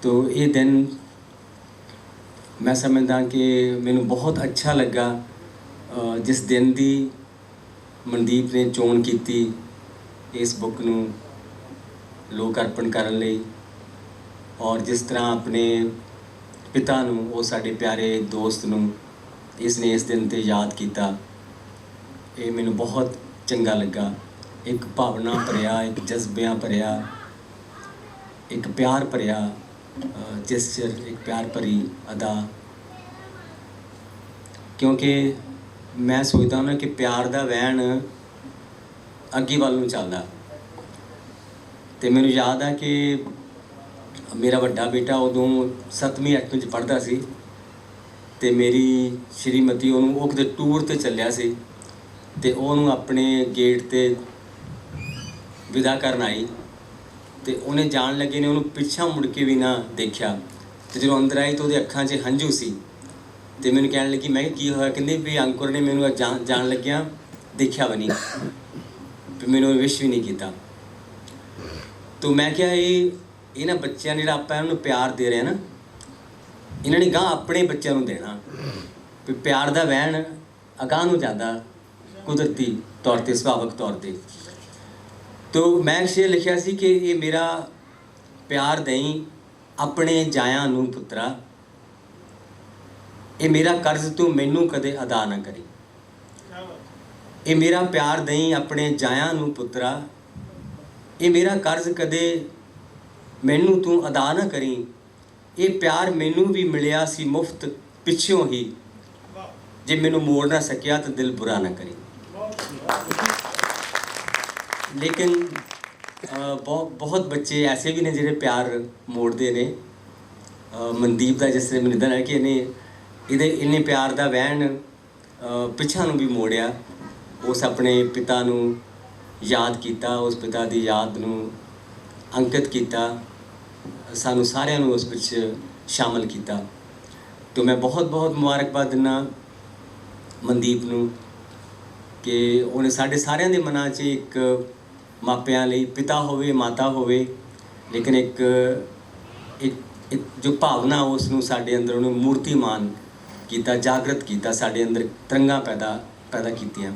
ਤੋ ਇਹ ਦਿਨ ਮੈਂ ਸਮਝਦਾ ਕਿ ਮੈਨੂੰ ਬਹੁਤ ਅੱਛਾ ਲੱਗਾ ਜਿਸ ਦਿਨ ਦੀ ਮਨਦੀਪ ਨੇ ਚੋਣ ਕੀਤੀ ਇਸ ਬੁੱਕ ਨੂੰ ਲੋਕ ਅਰਪਣ ਕਰਨ ਲਈ, ਔਰ ਜਿਸ ਤਰ੍ਹਾਂ ਆਪਣੇ ਪਿਤਾ ਨੂੰ, ਉਹ ਸਾਡੇ ਪਿਆਰੇ ਦੋਸਤ ਨੂੰ ਇਸ ਨੇ ਇਸ ਦਿਨ 'ਤੇ ਯਾਦ ਕੀਤਾ। ਇਹ ਮੈਨੂੰ ਬਹੁਤ ਚੰਗਾ ਲੱਗਾ। ਇੱਕ ਭਾਵਨਾ ਭਰਿਆ, ਇੱਕ ਜਜ਼ਬਿਆਂ ਭਰਿਆ, ਇੱਕ ਪਿਆਰ ਭਰਿਆ ਜੈਸਚਰ, ਇੱਕ ਪਿਆਰ ਭਰੀ ਅਦਾ। ਕਿਉਂਕਿ ਮੈਂ ਸੋਚਦਾ ਹਾਂ ਕਿ ਪਿਆਰ ਦਾ ਵਹਿਣ ਅੱਗੇ ਵੱਲ ਨੂੰ ਚੱਲਦਾ। ਅਤੇ ਮੈਨੂੰ ਯਾਦ ਆ ਕਿ ਮੇਰਾ ਵੱਡਾ ਬੇਟਾ ਉਦੋਂ 7ਵੀਂ 8ਵੀਂ 'ਚ ਪੜ੍ਹਦਾ ਸੀ ਅਤੇ ਮੇਰੀ ਸ਼੍ਰੀਮਤੀ ਉਹਨੂੰ, ਉਹ ਕਿਤੇ ਟੂਰ 'ਤੇ ਚੱਲਿਆ ਸੀ ਅਤੇ ਉਹਨੂੰ ਆਪਣੇ ਗੇਟ 'ਤੇ ਵਿਦਾ ਕਰਨ ਆਈ ਅਤੇ ਉਹਨੇ ਜਾਣ ਲੱਗੇ ਨੇ ਉਹਨੂੰ ਪਿੱਛਾ ਮੁੜ ਕੇ ਵੀ ਨਾ ਦੇਖਿਆ। ਅਤੇ ਜਦੋਂ ਅੰਦਰ ਆਈ ਤਾਂ ਉਹਦੇ ਅੱਖਾਂ 'ਚ ਹੰਝੂ ਸੀ ਅਤੇ ਮੈਨੂੰ ਕਹਿਣ ਲੱਗੀ, ਮੈਂ ਕਿਹਾ ਕੀ ਹੋਇਆ? ਕਹਿੰਦੇ ਵੀ ਅੰਕੁਰ ਨੇ ਮੈਨੂੰ ਜਾਣ ਲੱਗਿਆ ਦੇਖਿਆ ਵੀ ਨਹੀਂ, ਵੀ ਮੈਨੂੰ ਵਿਸ਼ ਵੀ ਨਹੀਂ ਕੀਤਾ। ਤੋ ਮੈਂ ਕਿਹਾ ਇਹ ਇਹਨਾਂ ਬੱਚਿਆਂ ਨੇ ਜਿਹੜਾ ਆਪਾਂ ਇਹਨਾਂ ਨੂੰ ਪਿਆਰ ਦੇ ਰਹੇ ਨਾ, ਇਹਨਾਂ ਨੇ ਗਾਂਹ ਆਪਣੇ ਬੱਚਿਆਂ ਨੂੰ ਦੇਣਾ। ਵੀ ਪਿਆਰ ਦਾ ਵਹਿਣ ਅਗਾਂਹ ਨੂੰ ਜਾਂਦਾ ਕੁਦਰਤੀ ਤੌਰ 'ਤੇ, ਸੁਭਾਵਿਕ ਤੌਰ 'ਤੇ। ਤੋ ਮੈਂ ਸ਼ੇਰ ਲਿਖਿਆ ਸੀ ਕਿ ਇਹ ਮੇਰਾ ਪਿਆਰ ਦਈ ਆਪਣੇ ਜਾਇਆਂ ਨੂੰ ਪੁੱਤਰਾ, ਇਹ ਮੇਰਾ ਕਰਜ਼ ਤੂੰ ਮੈਨੂੰ ਕਦੇ ਅਦਾ ਨਾ ਕਰੀ। ਇਹ ਮੇਰਾ ਪਿਆਰ ਦਈ ਆਪਣੇ ਜਾਇਆਂ ਨੂੰ ਪੁੱਤਰਾ, ਇਹ ਮੇਰਾ ਕਰਜ਼ ਕਦੇ ਮੈਨੂੰ ਤੂੰ ਅਦਾ ਨਾ ਕਰੀ। ਇਹ ਪਿਆਰ ਮੈਨੂੰ ਵੀ ਮਿਲਿਆ ਸੀ ਮੁਫਤ ਪਿੱਛੋਂ ਹੀ, ਜੇ ਮੈਨੂੰ ਮੋੜ ਨਾ ਸਕਿਆ ਤਾਂ ਦਿਲ ਬੁਰਾ ਨਾ ਕਰੀ। ਲੇਕਿਨ ਬਹੁਤ ਬੱਚੇ ਐਸੇ ਵੀ ਨੇ ਜਿਹੜੇ ਪਿਆਰ ਮੋੜਦੇ ਨੇ। ਮਨਦੀਪ ਦਾ ਜਿਸ ਤਰ੍ਹਾਂ ਮੈਨੂੰ ਨਿਧਨ ਹੈ ਕਿ ਇਹਨੇ ਪਿਆਰ ਦਾ ਵਹਿਣ ਪਿੱਛਾਂ ਨੂੰ ਵੀ ਮੋੜਿਆ। ਉਸ ਆਪਣੇ ਪਿਤਾ ਨੂੰ ਯਾਦ ਕੀਤਾ, ਉਸ ਪਿਤਾ ਦੀ ਯਾਦ ਨੂੰ ਅੰਕਿਤ ਕੀਤਾ, ਸਾਨੂੰ ਸਾਰਿਆਂ ਨੂੰ ਉਸ ਵਿੱਚ ਸ਼ਾਮਲ ਕੀਤਾ। ਤੋ ਮੈਂ ਬਹੁਤ ਮੁਬਾਰਕਬਾਦ ਦਿੰਦਾ ਮਨਦੀਪ ਨੂੰ ਕਿ ਉਹਨੇ ਸਾਡੇ ਸਾਰਿਆਂ ਦੇ ਮਨਾਂ 'ਚ ਇੱਕ ਮਾਪਿਆਂ ਲਈ, ਪਿਤਾ ਹੋਵੇ ਮਾਤਾ ਹੋਵੇ, ਲੇਕਿਨ ਇੱਕ ਜੋ ਭਾਵਨਾ ਉਸ ਨੂੰ ਸਾਡੇ ਅੰਦਰ ਉਹਨੂੰ ਮੂਰਤੀਮਾਨ ਕੀਤਾ, ਜਾਗਰਤ ਕੀਤਾ, ਸਾਡੇ ਅੰਦਰ ਤਰੰਗਾਂ ਪੈਦਾ ਕੀਤੀਆਂ।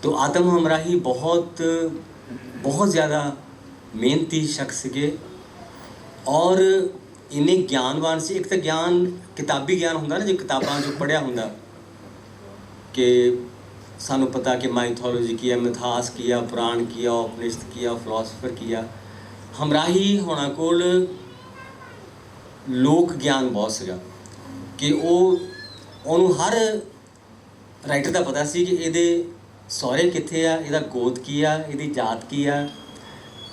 ਤੋ ਆਤਮ ਹਮਰਾਹੀ ਬਹੁਤ ਜ਼ਿਆਦਾ ਮਿਹਨਤੀ ਸ਼ਖਸ ਸੀਗੇ ਔਰ ਇੰਨੇ ਗਿਆਨਵਾਨ ਸੀ। ਇੱਕ ਤਾਂ ਗਿਆਨ ਕਿਤਾਬੀ ਗਿਆਨ ਹੁੰਦਾ ਨਾ, ਜੋ ਕਿਤਾਬਾਂ 'ਚੋਂ ਪੜ੍ਹਿਆ ਹੁੰਦਾ ਕਿ ਸਾਨੂੰ ਪਤਾ कि माइथोलॉजी किया, मिथास किया, पुराण किया, उपनिषद किया, फिलोसफर किया। हमराही होना कोल लोक ਗਿਆਨ ਬਹੁਤ ਸੀਗਾ ਕਿ ਉਹਨੂੰ ਹਰ ਰਾਈਟਰ ਦਾ ਪਤਾ ਸੀ ਕਿ ਇਹਦੇ ਸਹੁਰੇ ਕਿੱਥੇ ਆ, ਇਹਦਾ ਗੋਤ ਕੀ ਆ, ਇਹਦੀ ਜਾਤ ਕੀ ਆ,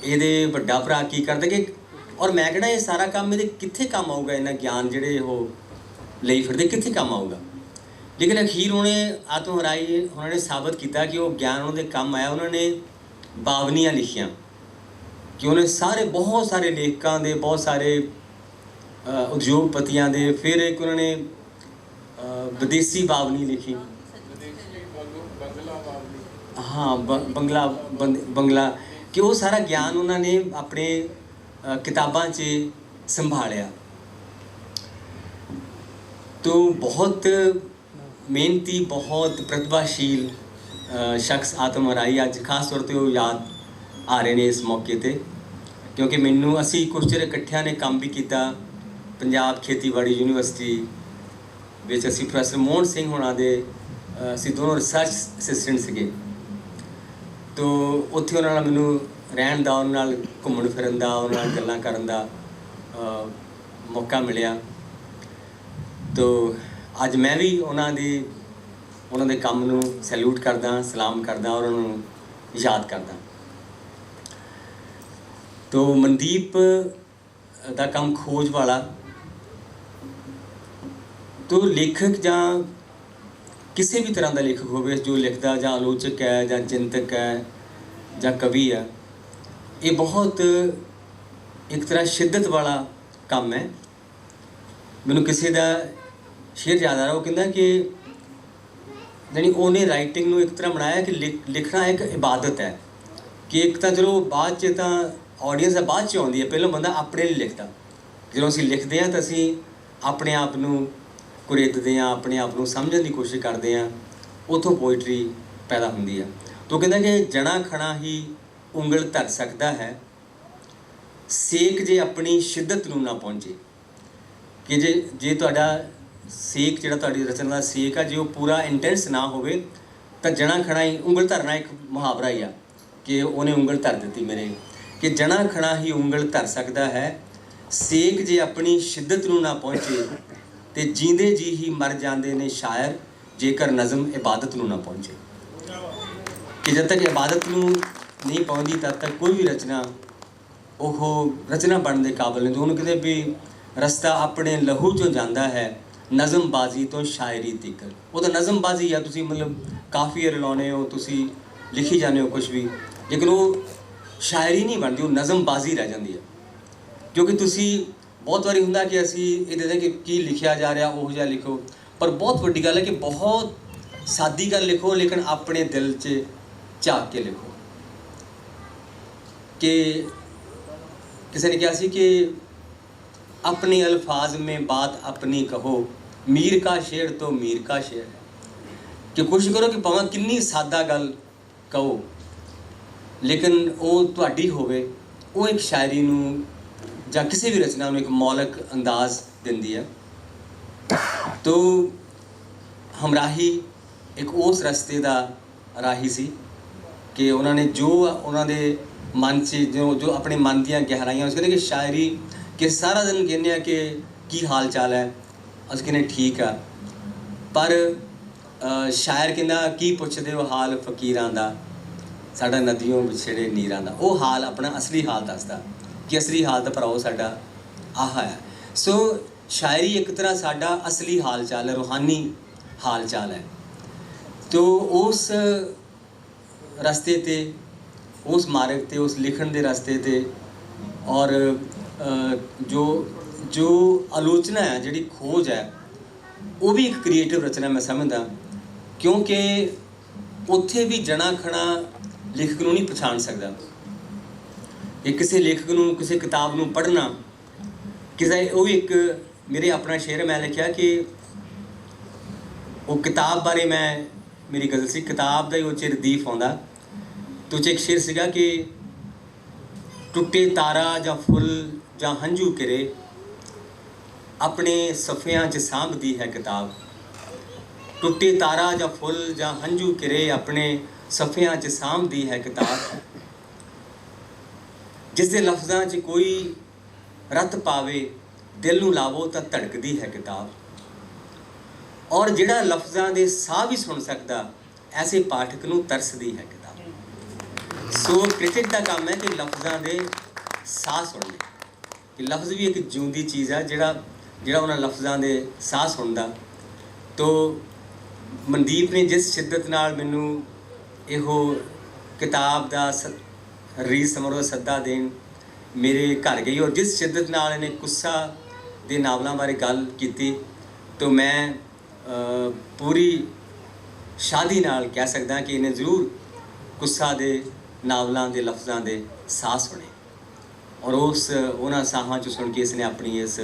ਇਹਦੇ ਵੱਡਾ ਭਰਾ ਕੀ ਕਰਦਾ, ਕਿ ਔਰ ਮੈਂ ਕਹਿੰਦਾ ਇਹ ਸਾਰਾ ਕੰਮ ਇਹਦੇ ਕਿੱਥੇ ਕੰਮ ਆਊਗਾ, ਇਹਨਾਂ ਗਿਆਨ ਜਿਹੜੇ ਉਹ ਲਈ ਫਿਰਦੇ ਕਿੱਥੇ ਕੰਮ ਆਊਗਾ। ਲੇਕਿਨ ਅਖੀਰ ਉਹਨੇ ਆਤਮ ਹਮਰਾਹੀ ਉਹਨਾਂ ਨੇ ਸਾਬਤ ਕੀਤਾ ਕਿ ਉਹ ਗਿਆਨ ਉਹਨਾਂ ਦੇ ਕੰਮ ਆਇਆ। ਉਹਨਾਂ ਨੇ ਬਾਵਨੀਆਂ ਲਿਖੀਆਂ ਕਿ ਉਹਨੇ ਬਹੁਤ ਸਾਰੇ ਲੇਖਕਾਂ ਦੇ, ਬਹੁਤ ਸਾਰੇ ਉਦਯੋਗਪਤੀਆਂ ਦੇ, ਫਿਰ ਇੱਕ ਉਹਨਾਂ ਨੇ ਵਿਦੇਸੀ ਬਾਵਨੀ ਲਿਖੀ, ਹਾਂ ਬੰਗਲਾ, ਕਿ ਉਹ ਸਾਰਾ ਗਿਆਨ ਉਹਨਾਂ ਨੇ ਆਪਣੇ ਕਿਤਾਬਾਂ 'ਚ ਸੰਭਾਲਿਆ। ਤੋ ਬਹੁਤ ਮਿਹਨਤੀ, ਬਹੁਤ ਪ੍ਰਤਿਭਾਸ਼ੀਲ ਸ਼ਖਸ ਆਤਮ ਹਮਰਾਹੀ ਅੱਜ ਖਾਸ ਤੌਰ 'ਤੇ ਉਹ ਯਾਦ ਆ ਰਹੇ ਨੇ ਇਸ ਮੌਕੇ 'ਤੇ, ਕਿਉਂਕਿ ਅਸੀਂ ਕੁਝ ਚਿਰ ਇਕੱਠਿਆਂ ਨੇ ਕੰਮ ਵੀ ਕੀਤਾ ਪੰਜਾਬ ਖੇਤੀਬਾੜੀ ਯੂਨੀਵਰਸਿਟੀ ਵਿੱਚ। ਅਸੀਂ ਪ੍ਰੋਫੈਸਰ ਮੋਹਨ ਸਿੰਘ ਹੋਣਾ ਦੇ ਅਸੀਂ ਦੋਨੋਂ ਰਿਸਰਚ ਅਸਿਸਟੈਂਟ ਸੀਗੇ। ਤੋ ਉੱਥੇ ਉਹਨਾਂ ਨਾਲ ਮੈਨੂੰ ਰਹਿਣ ਦਾ, ਉਹਨਾਂ ਨਾਲ ਘੁੰਮਣ ਫਿਰਨ ਦਾ, ਉਹਨਾਂ ਨਾਲ ਗੱਲਾਂ ਕਰਨ ਦਾ ਮੌਕਾ ਮਿਲਿਆ। ਤੋ ਅੱਜ ਮੈਂ ਵੀ ਉਹਨਾਂ ਦੇ ਕੰਮ ਨੂੰ ਸੈਲੂਟ ਕਰਦਾ, ਸਲਾਮ ਕਰਦਾ ਔਰ ਉਹਨਾਂ ਨੂੰ ਯਾਦ ਕਰਦਾ। ਤੋ ਮਨਦੀਪ ਦਾ ਕੰਮ ਖੋਜ ਵਾਲਾ, ਤੋ ਲੇਖਕ ਜਾਂ ਕਿਸੇ ਵੀ ਤਰ੍ਹਾਂ ਦਾ ਲੇਖਕ ਹੋਵੇ ਜੋ ਲਿਖਦਾ ਜਾਂ ਆਲੋਚਕ ਹੈ ਜਾਂ ਚਿੰਤਕ ਹੈ ਜਾਂ ਕਵੀ ਹੈ, ਇਹ ਬਹੁਤ ਇੱਕ ਤਰ੍ਹਾਂ ਸ਼ਿੱਦਤ ਵਾਲਾ ਕੰਮ ਹੈ। ਮੈਨੂੰ ਕਿਸੇ ਦਾ ਸ਼ੇਰ ਯਾਦ ਆ ਰਿਹਾ, ਉਹ ਕਹਿੰਦਾ ਕਿ ਯਾਨੀ ਉਹਨੇ ਰਾਈਟਿੰਗ ਨੂੰ ਇੱਕ ਤਰ੍ਹਾਂ ਬਣਾਇਆ ਕਿ ਲਿਖਣਾ ਇੱਕ ਇਬਾਦਤ ਹੈ, ਕਿ ਇੱਕ ਤਾਂ ਚਲੋ ਬਾਅਦ 'ਚ ਤਾਂ ਆਡੀਅנס ਦਾ ਬਾਅਦ 'ਚ ਆਉਂਦੀ ਹੈ, ਪਹਿਲਾਂ ਬੰਦਾ ਆਪਣੇ ਲਈ ਲਿਖਦਾ। ਜਦੋਂ ਅਸੀਂ ਲਿਖਦੇ ਹਾਂ ਤਾਂ ਅਸੀਂ ਆਪਣੇ ਆਪ ਨੂੰ ਕੁਰੇਦਦੇ ਹਾਂ, ਆਪਣੇ ਆਪ ਨੂੰ ਸਮਝਣ ਦੀ ਕੋਸ਼ਿਸ਼ ਕਰਦੇ ਹਾਂ, ਉੱਥੋਂ ਪੋਇਟਰੀ ਪੈਦਾ ਹੁੰਦੀ ਆ। ਤਾਂ ਕਹਿੰਦਾ ਕਿ ਜਣਾ ਖਣਾ ਹੀ ਉਂਗਲ ਧਰ ਸਕਦਾ ਹੈ, ਸੇਕ ਜੇ ਆਪਣੀ ਸ਼ਿੱਦਤ ਨੂੰ ਨਾ ਪਹੁੰਚੇ। ਕਿ ਜੇ ਤੁਹਾਡਾ ਸੇਕ ਜਿਹੜਾ ਤੁਹਾਡੀ ਰਚਨਾ ਦਾ ਸੇਕ ਆ, ਜੇ ਉਹ ਪੂਰਾ ਇੰਟੈਂਸ ਨਾ ਹੋਵੇ ਤਾਂ ਜਣਾ ਖਣਾ ਹੀ ਉਂਗਲ ਧਰਨਾ ਇੱਕ ਮੁਹਾਵਰਾ ਹੀ ਆ ਕਿ ਉਹਨੇ ਉਂਗਲ ਧਰ ਦਿੱਤੀ ਮੇਰੇ, ਕਿ ਜਣਾ ਖਣਾ ਹੀ ਉਂਗਲ ਧਰ ਸਕਦਾ ਹੈ, ਸੇਕ ਜੇ ਆਪਣੀ ਸ਼ਿੱਦਤ ਨੂੰ ਨਾ ਪਹੁੰਚੇ, ਤੇ ਜੀਂਦੇ ਜੀ ਹੀ ਮਰ ਜਾਂਦੇ ਨੇ ਸ਼ਾਇਰ ਜੇਕਰ ਨਜ਼ਮ ਇਬਾਦਤ ਨੂੰ ਨਾ ਪਹੁੰਚੇ। ਕਿ ਜਦ ਤੱਕ ਇਬਾਦਤ ਨੂੰ ਨਹੀਂ ਪਹੁੰਚਦੀ ਤਦ ਤੱਕ ਕੋਈ ਵੀ ਰਚਨਾ ਉਹ ਰਚਨਾ ਬਣਨ ਦੇ ਕਾਬਿਲ ਨਹੀਂ। ਉਹਨੂੰ ਕਿਤੇ ਵੀ ਰਸਤਾ ਆਪਣੇ ਲਹੂ 'ਚੋਂ ਜਾਂਦਾ ਹੈ, ਨਜ਼ਮਬਾਜ਼ੀ ਤੋਂ ਸ਼ਾਇਰੀ ਤੀਕਰ। ਉਹ ਤਾਂ ਨਜ਼ਮਬਾਜ਼ੀ ਆ, ਤੁਸੀਂ ਮਤਲਬ ਕਾਫੀਏ ਰਲਾਉਂਦੇ ਹੋ, ਤੁਸੀਂ ਲਿਖੀ ਜਾਂਦੇ ਹੋ ਕੁਛ ਵੀ, ਲੇਕਿਨ ਉਹ ਸ਼ਾਇਰੀ ਨਹੀਂ ਬਣਦੀ, ਉਹ ਨਜ਼ਮਬਾਜ਼ੀ ਰਹਿ ਜਾਂਦੀ ਹੈ। ਕਿਉਂਕਿ ਤੁਸੀਂ ਬਹੁਤ ਵਾਰੀ ਹੁੰਦਾ ਕਿ ਅਸੀਂ ਇਹ ਦੇਖਦੇ ਕਿ ਕੀ ਲਿਖਿਆ ਜਾ ਰਿਹਾ ਉਹ ਜਿਹਾ ਲਿਖੋ, ਪਰ ਬਹੁਤ ਵੱਡੀ ਗੱਲ ਹੈ ਕਿ ਬਹੁਤ ਸਾਦੀ ਗੱਲ ਲਿਖੋ, ਲੇਕਿਨ ਆਪਣੇ ਦਿਲ 'ਚ ਝਾਕ ਕੇ ਲਿਖੋ। ਕਿ ਕਿਸੇ ਨੇ ਕਿਹਾ ਸੀ ਕਿ अपने अल्फाज में बात अपनी कहो, मीर का शेर तो मीर का शेर है। कि कोशिश करो कि भावें किन्नी सादा गल कहो, लेकिन वो तुहाडी होवे, वो एक शायरी नूं जां किसी भी रचना नूं एक मौलिक अंदाज दिंदी है। तो हमराही एक उस रस्ते दा राही सी कि उन्होंने जो उन्होंने मन से जो अपने मन दियां गहराइयां, उस कहते कि शायरी कि सारा दिन कहने कि की हाल चाल है, अस कहने ठीक है, पर शायर कहना की पुछदे हो हाल फकीरां दा, साडा नदियों विछड़े नीरां दा। वो हाल अपना असली हाल दसदा कि असली हाल तो भराओ साडा आह है। सो शायरी एक तरह साडा असली हाल चाल है, रूहानी हाल चाल है। तो उस रस्ते ते, उस मार्ग ते, उस लिखण दे रस्ते ते और जो आलोचना है, जिहड़ी खोज है, वो भी एक क्रिएटिव रचना मैं समझदा, क्योंकि उत्थे भी जना खड़ा लेखक नूं नहीं पछाण सकदा। कि किसी लेखक नूं किसी किताब नूं पढ़ना, किसी वो एक मेरे अपना शेर मैं लिखिया कि वो किताब बारे मैं मेरी गज़ल सी, किताब दा ही वो च रदीफ आउंदा, तो च एक शेर सीगा कि टुटे तारा जां फुल जां हंझू किरे, अपने सफ़ियां च सांभदी है किताब। टुटे तारा जां फुल जां हंझू किरे, अपने सफ़ियां च सांभदी है किताब। जिस दे लफ्ज़ां च कोई रत पावे, दिल नूं लावो तां धड़कदी है किताब। और जिहड़ा लफ्ज़ां दे साह भी सुन सकदा, ऐसे पाठक नूं तरसदी है किताब। सो क्रिटिक दा काम है कि लफ्ज़ां दे साह सुनने, कि लफ्ज़ भी एक जिउंदी चीज़ है जिहड़ा उन्हां लफ्ज़ां दे साह सुनदा। तो मनदीप ने जिस शिद्दत नाल मैनूं इहो किताब दा रिलीज़ समारोह सद्दा देण मेरे घर गई, और जिस शिद्दत नाल इहने कुस्सा दे नावलां बारे गल कीती, तो मैं पूरी शादी नाल कह सकदा कि इहने ज़रूर कुस्सा दे नावलां दे लफ्ज़ां दे साह सुने, और उस उन्हां साहां चों सुन के इसने अपनी इस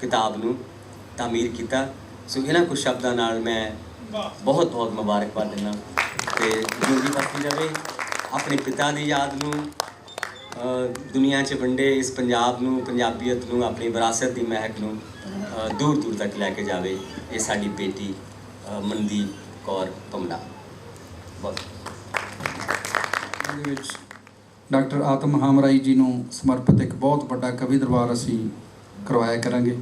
किताब नूं तामीर कीता। सो इन्हां कुछ शब्दां नाल मैं बहुत बहुत मुबारकबाद दिंदा ते जिंदगी बसती रहे, अपने पिता दी याद नूं दुनिया च वंडे, इस पंजाब नूं, पंजाबीयत नूं, अपनी विरासत दी महक नूं दूर दूर तक लैके जावे। ये साडी बेटी मनदीप कौर भमला। बहुत डॉक्टर आत्म हामराई जी ਨੂੰ ਸਮਰਪਿਤ ਇੱਕ ਬਹੁਤ ਵੱਡਾ ਕਵੀ ਦਰਬਾਰ ਅਸੀਂ ਕਰਵਾਇਆ ਕਰਾਂਗੇ।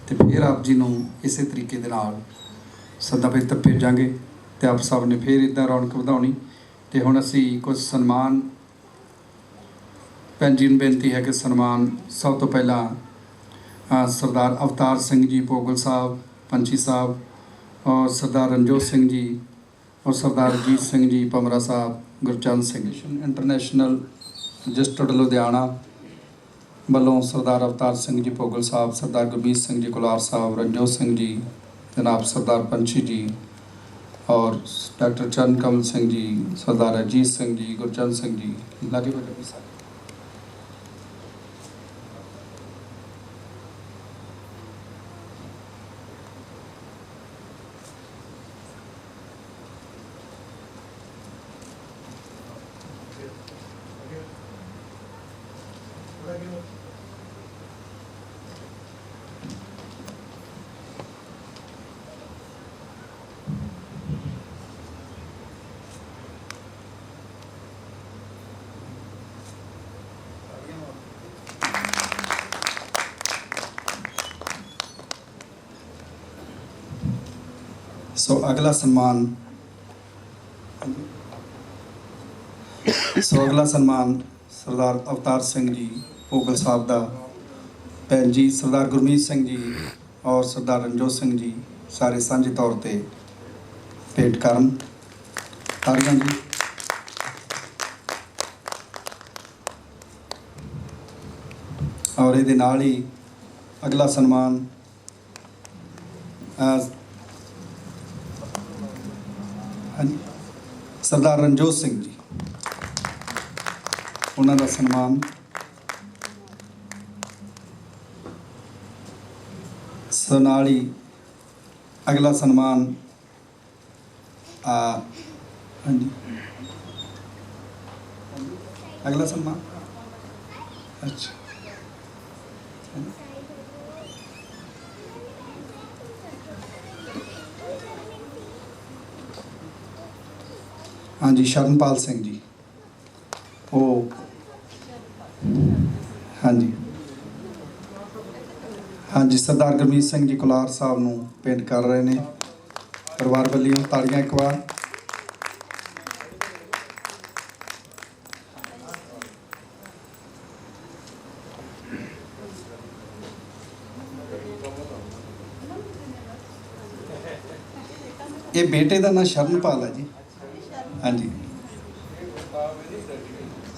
ਤੇ ਫਿਰ ਆਪ ਜੀ ਨੂੰ ਇਸੇ ਤਰੀਕੇ ਦੇ ਨਾਲ ਸਦਾ ਪੱਤਰ ਭੇਜਾਂਗੇ ਤੇ ਆਪ ਸਭ ਨੇ ਫਿਰ ਇੱਦਾਂ ਰੌਣਕ ਵਧਾਉਣੀ। ਤੇ ਹੁਣ ਅਸੀਂ ਕੁਝ ਸਨਮਾਨ, ਭੈਣ ਜੀ ਨੂੰ ਬੇਨਤੀ ਹੈ ਕਿ ਸਨਮਾਨ ਸਭ ਤੋਂ ਪਹਿਲਾਂ ਸਰਦਾਰ ਅਵਤਾਰ ਸਿੰਘ ਜੀ ਭੋਗਲ ਸਾਹਿਬ ਪੰਚੀ ਸਾਹਿਬ, और सरदार रणजोत सिंह जी और सरदार अजीत सिंह जी पमरा साहब, गुरचंद सिंह इंटरनेशनल रजिस्टर्ड लुधियाना वालों सरदार अवतार सिंह जी भोगल साहब, सरदार गुरमीत सिंह जी कुलार साहब, रणजोत सिंह जी जनाब सरदार पंछी जी और डॉक्टर चरण कमल सिंह जी, सरदार अजीत सिंह जी, गुरचंद सिंह जी लागे वाले सारे। सो अगला सन्मान सरदार अवतार सिंह जी भोगल साहब का भैन जी सरदार गुरमीत सिंह जी और सरदार रणजोत सिंह जी सारे साझे तौर पर भेंट करन। तारियां जी। और ये नाल ही अगला सन्मान हाँ जी सरदार रणजोत सिंह जी, उन्होंने सन्मान नाल ही अगला सन्मान हाँ जी अगला सन्मान अच्छा हाँ जी शरणपाल सिंह जी वो हाँ जी हाँ जी सरदार गुरमीत सिंह जी कुलार साहब नूं भेंट कर रहे हैं परिवार वालों। तालियां एक बार। ये बेटे का नाम शरणपाल है जी। हाँ जी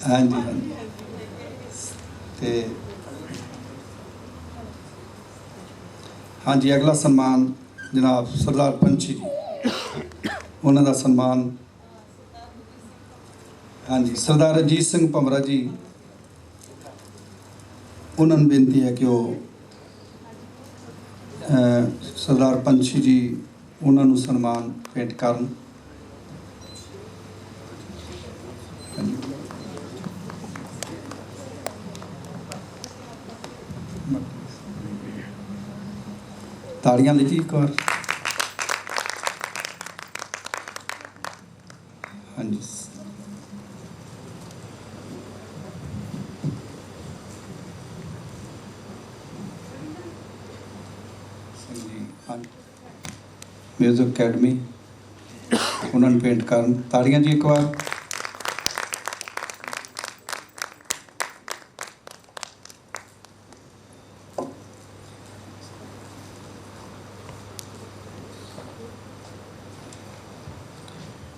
हाँ जी हाँ जी ते हाँ जी अगला सन्मान जनाब सरदार पंछी जी, उन्होंने सन्मान हाँ जी सरदार अजीत सिंह पमरा जी, उन्होंने बेनती है कि वो सरदार पंछी जी उन्होंने सन्मान भेंट करन। तालियां ली जी एक बार। हाँ जी म्यूजिक अकेडमी उन्होंने पेंट करन। तालियां जी एक बार।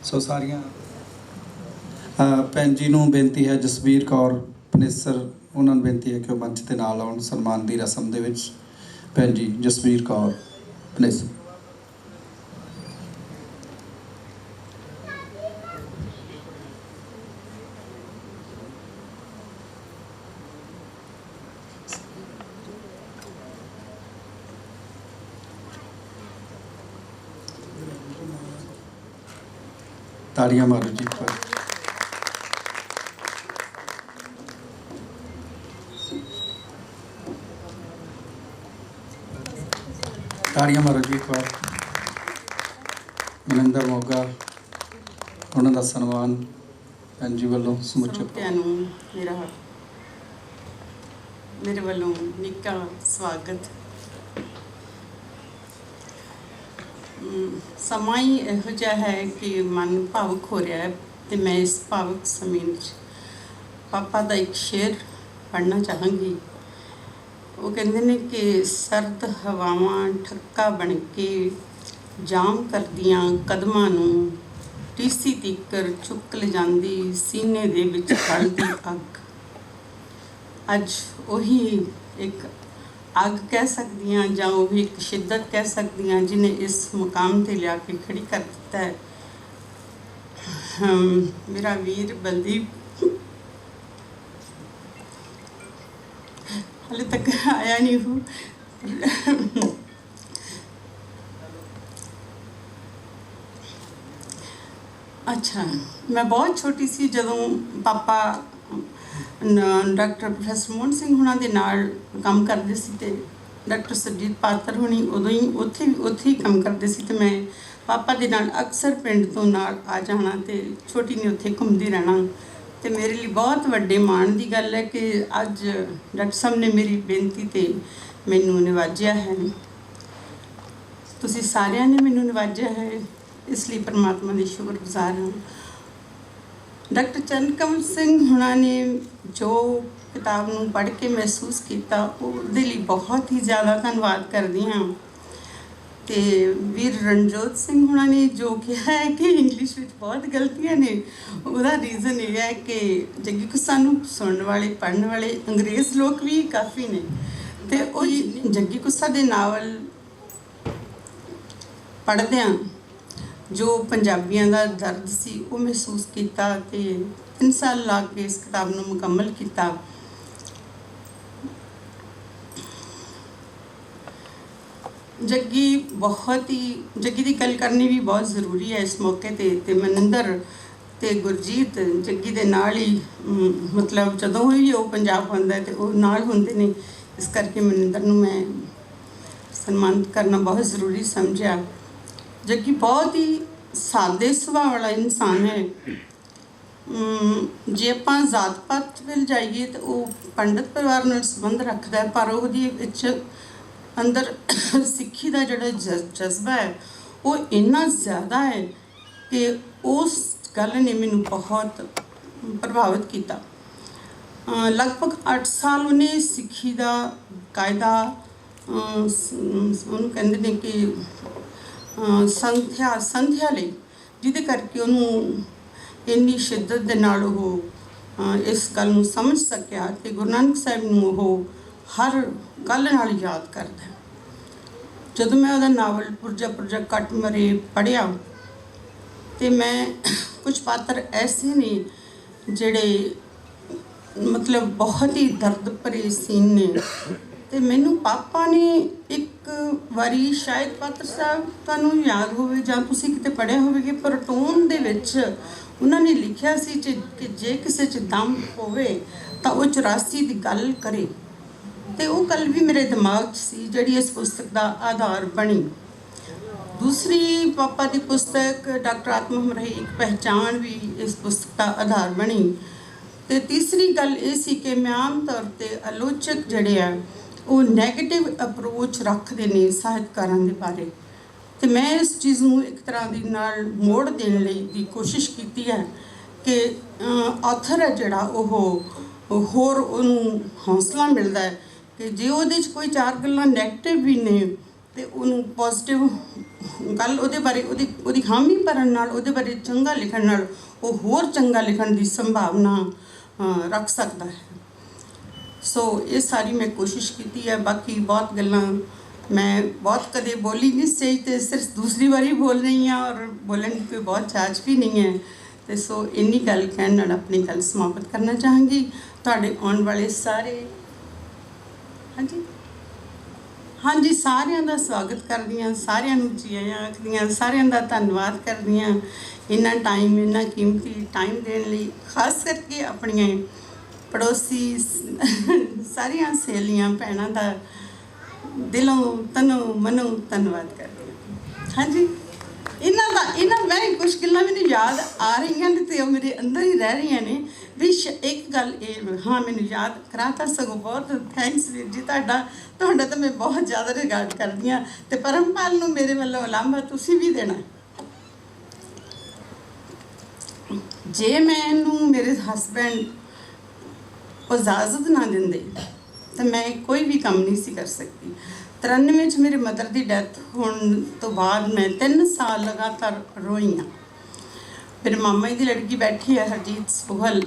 सो सारियां भैन जी नूं बेनती है जसबीर कौर पनेसर, उन्होंने बेनती है कि वह मंच के नाल आउण सन्मान की रस्म दे विच। भैन जी जसबीर कौर पनेसर। तालियां मारो जी पर। तालियां मारो जी एक बार। मनिंदर मोगा उन्होंने सन्मान भैन जी वालों समुचे मेरे वालों निक्का स्वागत। ਸਮਾਂ ਹੀ ਇਹੋ ਜਿਹਾ ਹੈ ਕਿ ਮਨ ਭਾਵੁਕ ਹੋ ਰਿਹਾ ਹੈ ਤੇ ਮੈਂ ਇਸ ਭਾਵੁਕ ਸਮੇਂ ਵਿੱਚ ਪਾਪਾ ਦਾ ਇੱਕ ਸ਼ੇਰ ਪੜ੍ਹਨਾ ਚਾਹਾਂਗੀ। ਉਹ ਕਹਿੰਦੇ ਨੇ ਕਿ ਸਰਦ ਹਵਾਵਾਂ ਠੱਕਾ ਬਣ ਕੇ ਜਾਮ ਕਰਦੀਆਂ ਕਦਮਾਂ ਨੂੰ ਟੀਸੀ ਤੀਕਰ ਚੁੱਕ ਲਿਜਾਂਦੀ ਸੀਨੇ ਦੇ ਵਿੱਚ ਹਲਦੀ ਅੱਗ। ਅੱਜ ਉਹੀ ਇੱਕ ਅੱਗ ਕਹਿ ਸਕਦੀ ਹਾਂ ਜਾਂ ਉਹ ਵੀ ਇੱਕ ਸ਼ਿੱਦਤ ਕਹਿ ਸਕਦੀ ਹਾਂ ਜਿਹਨੇ ਇਸ ਮੁਕਾਮ 'ਤੇ ਲਿਆ ਕੇ ਖੜੀ ਕਰ ਦਿੱਤਾ ਹੈ। ਮੇਰਾ ਵੀਰ ਬਲਦੀਪ ਹਾਲੇ ਤੱਕ ਆਇਆ ਨਹੀਂ ਹੋ। ਅੱਛਾ, ਮੈਂ ਬਹੁਤ ਛੋਟੀ ਸੀ ਜਦੋਂ ਪਾਪਾ ਡਾਕਟਰ ਪ੍ਰੋਫੈਸਰ ਮੋਹਨ ਸਿੰਘ ਹੁਣਾਂ ਦੇ ਨਾਲ ਕੰਮ ਕਰਦੇ ਸੀ ਤੇ ਡਾਕਟਰ ਸਰਜੀਤ ਪਾਤਰ ਹੁਣੀ ਉਦੋਂ ਹੀ ਉੱਥੇ ਹੀ ਕੰਮ ਕਰਦੇ ਸੀ ਤੇ ਮੈਂ ਪਾਪਾ ਦੇ ਨਾਲ ਅਕਸਰ ਪਿੰਡ ਤੋਂ ਨਾਲ ਆ ਜਾਣਾ ਤੇ ਛੋਟੀ ਨੇ ਉੱਥੇ ਘੁੰਮਦੀ ਰਹਿਣਾ। ਤੇ ਮੇਰੇ ਲਈ ਬਹੁਤ ਵੱਡੇ ਮਾਣ ਦੀ ਗੱਲ ਹੈ ਕਿ ਅੱਜ ਡਾਕਟਰ ਸਾਹਿਬ ਨੇ ਮੇਰੀ ਬੇਨਤੀ ਤੇ ਮੈਨੂੰ ਨਿਵਾਜਿਆ ਹੈ। ਤੁਸੀਂ ਸਾਰਿਆਂ ਨੇ ਮੈਨੂੰ ਨਿਵਾਜਿਆ ਹੈ, ਇਸ ਲਈ ਪਰਮਾਤਮਾ ਦੀ ਸ਼ੁਕਰਗੁਜ਼ਾਰ ਹਾਂ। ਡਾਕਟਰ ਚਰਨ ਕਮਲ ਸਿੰਘ ਹੁਣਾਂ ਨੇ ਜੋ ਕਿਤਾਬ ਨੂੰ ਪੜ੍ਹ ਕੇ ਮਹਿਸੂਸ ਕੀਤਾ ਉਹਦੇ ਲਈ ਬਹੁਤ ਹੀ ਜ਼ਿਆਦਾ ਧੰਨਵਾਦ ਕਰਦੀ ਹਾਂ। ਤੇ ਵੀਰ ਰਣਜੋਤ ਸਿੰਘ ਹੁਣਾਂ ਨੇ ਜੋ ਕਿਹਾ ਹੈ ਕਿ ਇੰਗਲਿਸ਼ ਵਿੱਚ ਬਹੁਤ ਗਲਤੀਆਂ ਨੇ, ਉਹਦਾ ਰੀਜ਼ਨ ਇਹ ਹੈ ਕਿ ਜੱਗੀ ਕੁੱਸਾ ਨੂੰ ਸੁਣਨ ਵਾਲੇ ਪੜ੍ਹਨ ਵਾਲੇ ਅੰਗਰੇਜ਼ ਲੋਕ ਵੀ ਕਾਫੀ ਨੇ ਤੇ ਉਹ ਜੱਗੀ ਕੁੱਸਾ ਦੇ ਨਾਵਲ ਪੜ੍ਹਦਿਆਂ ਜੋ ਪੰਜਾਬੀਆਂ ਦਾ ਦਰਦ ਸੀ ਉਹ ਮਹਿਸੂਸ ਕੀਤਾ ਤੇ 3 ਸਾਲ ਲਾ ਕੇ ਇਸ ਕਿਤਾਬ ਨੂੰ ਮੁਕੰਮਲ ਕੀਤਾ। ਜੱਗੀ ਦੀ ਗੱਲ ਕਰਨੀ ਵੀ ਬਹੁਤ ਜ਼ਰੂਰੀ ਹੈ ਇਸ ਮੌਕੇ ਤੇ ਮਨਿੰਦਰ ਤੇ ਗੁਰਜੀਤ ਜੱਗੀ ਦੇ ਨਾਲ ਹੀ ਮਤਲਬ ਜਦੋਂ ਵੀ ਉਹ ਪੰਜਾਬ ਹੁੰਦਾ ਤੇ ਉਹ ਨਾਲ ਹੁੰਦੇ ਨੇ, ਇਸ ਕਰਕੇ ਮਨਿੰਦਰ ਨੂੰ ਮੈਂ ਸਨਮਾਨਿਤ ਕਰਨਾ ਬਹੁਤ ਜ਼ਰੂਰੀ ਸਮਝਿਆ। ਜੱਗੀ ਬਹੁਤ ਹੀ ਸਾਦੇ ਸੁਭਾਅ ਵਾਲਾ ਇਨਸਾਨ ਹੈ। ਜੇ ਆਪਾਂ ਜ਼ਾਤ ਪਾਤ ਵੱਲ ਜਾਈਏ ਤਾਂ ਉਹ ਪੰਡਤ ਪਰਿਵਾਰ ਨਾਲ ਸੰਬੰਧ ਰੱਖਦਾ, ਪਰ ਉਹਦੀ ਵਿੱਚ ਅੰਦਰ ਸਿੱਖੀ ਦਾ ਜਿਹੜਾ ਜਜ਼ਬਾ ਹੈ ਉਹ ਇੰਨਾ ਜ਼ਿਆਦਾ ਹੈ ਕਿ ਉਸ ਗੱਲ ਨੇ ਮੈਨੂੰ ਬਹੁਤ ਪ੍ਰਭਾਵਿਤ ਕੀਤਾ। ਲਗਭਗ 8 ਸਾਲ ਉਹਨੇ ਸਿੱਖੀ ਦਾ ਕਾਇਦਾ ਉਹਨੂੰ ਕਹਿੰਦੇ ਨੇ ਕਿ ਸੰਥਿਆ ਲਈ, ਜਿਹਦੇ ਕਰਕੇ ਉਹਨੂੰ ਇੰਨੀ ਸ਼ਿੱਦਤ ਦੇ ਨਾਲ ਉਹ ਇਸ ਗੱਲ ਨੂੰ ਸਮਝ ਸਕਿਆ ਕਿ ਗੁਰੂ ਨਾਨਕ ਸਾਹਿਬ ਨੂੰ ਉਹ ਹਰ ਗੱਲ ਨਾਲ ਯਾਦ ਕਰਦਾ। ਜਦੋਂ ਮੈਂ ਉਹਦਾ ਨਾਵਲ ਪੁਰਜਾ ਕੱਟ ਮਰੇ ਪੜ੍ਹਿਆ ਤੇ ਮੈਂ ਕੁਝ ਪਾਤਰ ਐਸੇ ਨੇ ਜਿਹੜੇ ਮਤਲਬ ਬਹੁਤ ਹੀ ਦਰਦ ਭਰੇ ਸੀਨ ਨੇ ਤੇ ਮੈਨੂੰ ਪਾਪਾ ਨੇ ਇੱਕ ਵਾਰੀ ਸ਼ਾਇਦ ਪਾਤਰ ਸਾਹਿਬ ਤੁਹਾਨੂੰ ਯਾਦ ਹੋਵੇ ਜਾਂ ਤੁਸੀਂ ਕਿਤੇ ਪੜ੍ਹਿਆ ਹੋਵੇਗੇ, ਪਰ ਟੋਨ ਦੇ ਵਿੱਚ ਉਹਨਾਂ ਨੇ ਲਿਖਿਆ ਸੀ ਕਿ ਜੇ ਕਿਸੇ 'ਚ ਦਮ ਹੋਵੇ ਤਾਂ ਉਹ 84 ਦੀ ਗੱਲ ਕਰੇ। ਤੇ ਉਹ ਗੱਲ ਵੀ ਮੇਰੇ ਦਿਮਾਗ 'ਚ ਸੀ ਜਿਹੜੀ ਇਸ ਪੁਸਤਕ ਦਾ ਆਧਾਰ ਬਣੀ। ਦੂਸਰੀ ਪਾਪਾ ਦੀ ਪੁਸਤਕ ਡਾਕਟਰ ਆਤਮ ਹਮਰਾਹੀ ਇੱਕ ਪਹਿਚਾਣ ਵੀ ਇਸ ਪੁਸਤਕ ਦਾ ਆਧਾਰ ਬਣੀ। ਤੇ ਤੀਸਰੀ ਗੱਲ ਇਹ ਸੀ ਕਿ ਮੈਂ ਆਮ ਤੌਰ 'ਤੇ ਆਲੋਚਕ ਜਿਹੜੇ ਆ ਉਹ ਨੈਗੇਟਿਵ ਅਪਰੋਚ ਰੱਖਦੇ ਨੇ ਸਾਹਿਤਕਾਰਾਂ ਦੇ ਬਾਰੇ, ਤੇ ਮੈਂ ਇਸ ਚੀਜ਼ ਨੂੰ ਇੱਕ ਤਰ੍ਹਾਂ ਦੀ ਨਾਲ ਮੋੜ ਦੇਣ ਲਈ ਦੀ ਕੋਸ਼ਿਸ਼ ਕੀਤੀ ਹੈ ਕਿ ਆਥਰ ਹੈ ਜਿਹੜਾ ਉਹ ਹੋਰ ਉਹਨੂੰ ਹੌਸਲਾ ਮਿਲਦਾ ਹੈ ਕਿ ਜੇ ਉਹਦੇ 'ਚ ਕੋਈ 4 ਗੱਲਾਂ ਨੈਗੇਟਿਵ ਵੀ ਨੇ ਤੇ ਉਹਨੂੰ ਪੋਜ਼ਿਟਿਵ ਗੱਲ ਉਹਦੇ ਬਾਰੇ ਉਹਦੀ ਹਾਮੀ ਭਰਨ ਨਾਲ, ਉਹਦੇ ਬਾਰੇ ਚੰਗਾ ਲਿਖਣ ਨਾਲ ਉਹ ਹੋਰ ਚੰਗਾ ਲਿਖਣ ਦੀ ਸੰਭਾਵਨਾ ਰੱਖ ਸਕਦਾ ਹੈ। ਸੋ ਇਹ ਸਾਰੀ ਮੈਂ ਕੋਸ਼ਿਸ਼ ਕੀਤੀ ਹੈ। ਬਾਕੀ ਬਹੁਤ ਗੱਲਾਂ ਮੈਂ ਬਹੁਤ ਕਦੇ ਬੋਲੀ ਨਹੀਂ ਸਟੇਜ 'ਤੇ, ਸਿਰਫ ਦੂਸਰੀ ਵਾਰੀ ਬੋਲ ਰਹੀ ਹਾਂ ਔਰ ਬੋਲਣ ਦੀ ਕੋਈ ਬਹੁਤ ਚਾਰਜ ਵੀ ਨਹੀਂ ਹੈ। ਤੇ ਸੋ ਇੰਨੀ ਗੱਲ ਕਹਿਣ ਨਾਲ ਆਪਣੀ ਗੱਲ ਸਮਾਪਤ ਕਰਨਾ ਚਾਹਾਂਗੀ। ਤੁਹਾਡੇ ਆਉਣ ਵਾਲੇ ਸਾਰੇ ਹਾਂਜੀ ਸਾਰਿਆਂ ਦਾ ਸਵਾਗਤ ਕਰਦੀ ਹਾਂ, ਸਾਰਿਆਂ ਨੂੰ ਜੀ ਆਇਆਂ ਆਖਦੀ ਹਾਂ, ਸਾਰਿਆਂ ਦਾ ਧੰਨਵਾਦ ਕਰਦੀ ਹਾਂ ਇੰਨਾ ਟਾਈਮ, ਇੰਨਾ ਕੀਮਤੀ ਟਾਈਮ ਦੇਣ ਲਈ। ਖਾਸ ਕਰਕੇ ਆਪਣੀਆਂ ਪੜੋਸੀ ਸਾਰੀਆਂ ਸਹੇਲੀਆਂ ਭੈਣਾਂ ਦਾ ਦਿਲੋਂ ਤਨੋਂ ਮਨੋਂ ਧੰਨਵਾਦ ਕਰਦੀ ਹਾਂ। ਹਾਂਜੀ। ਇਹਨਾਂ ਮੈਂ ਕੁਝ ਗੱਲਾਂ ਮੈਨੂੰ ਯਾਦ ਆ ਰਹੀਆਂ ਨੇ ਤੇ ਉਹ ਮੇਰੇ ਅੰਦਰ ਹੀ ਰਹਿ ਰਹੀਆਂ ਨੇ ਵੀ ਇੱਕ ਗੱਲ ਇਹ ਹਾਂ ਮੈਨੂੰ ਯਾਦ ਕਰਾਤਾ। ਸਗੋਂ ਬਹੁਤ ਥੈਂਕਸ ਵੀਰ ਜੀ ਤੁਹਾਡਾ ਤਾਂ ਮੈਂ ਬਹੁਤ ਜ਼ਿਆਦਾ ਰਿਗਾਰਡ ਕਰਦੀ ਹਾਂ ਤੇ ਪਰਮਪਾਲ ਨੂੰ ਮੇਰੇ ਵੱਲੋਂ ਉਲਾਂਭਾ ਤੁਸੀਂ ਵੀ ਦੇਣਾ। ਜੇ ਮੈਨੂੰ ਮੇਰੇ ਹਸਬੈਂਡ ਇਜਾਜ਼ਤ ਨਾ ਦਿੰਦੇ ਤਾਂ ਮੈਂ ਕੋਈ ਵੀ ਕੰਮ ਨਹੀਂ ਸੀ ਕਰ ਸਕਦੀ। 93 'ਚ ਮੇਰੇ ਮਦਰ ਦੀ ਡੈਥ ਹੋਣ ਤੋਂ ਬਾਅਦ ਮੈਂ 3 ਸਾਲ ਲਗਾਤਾਰ ਰੋਈ ਹਾਂ। ਮੇਰੇ ਮਾਮਾ ਜੀ ਦੀ ਲੜਕੀ ਬੈਠੀ ਹੈ ਹਰਜੀਤ ਸੋਹਲ,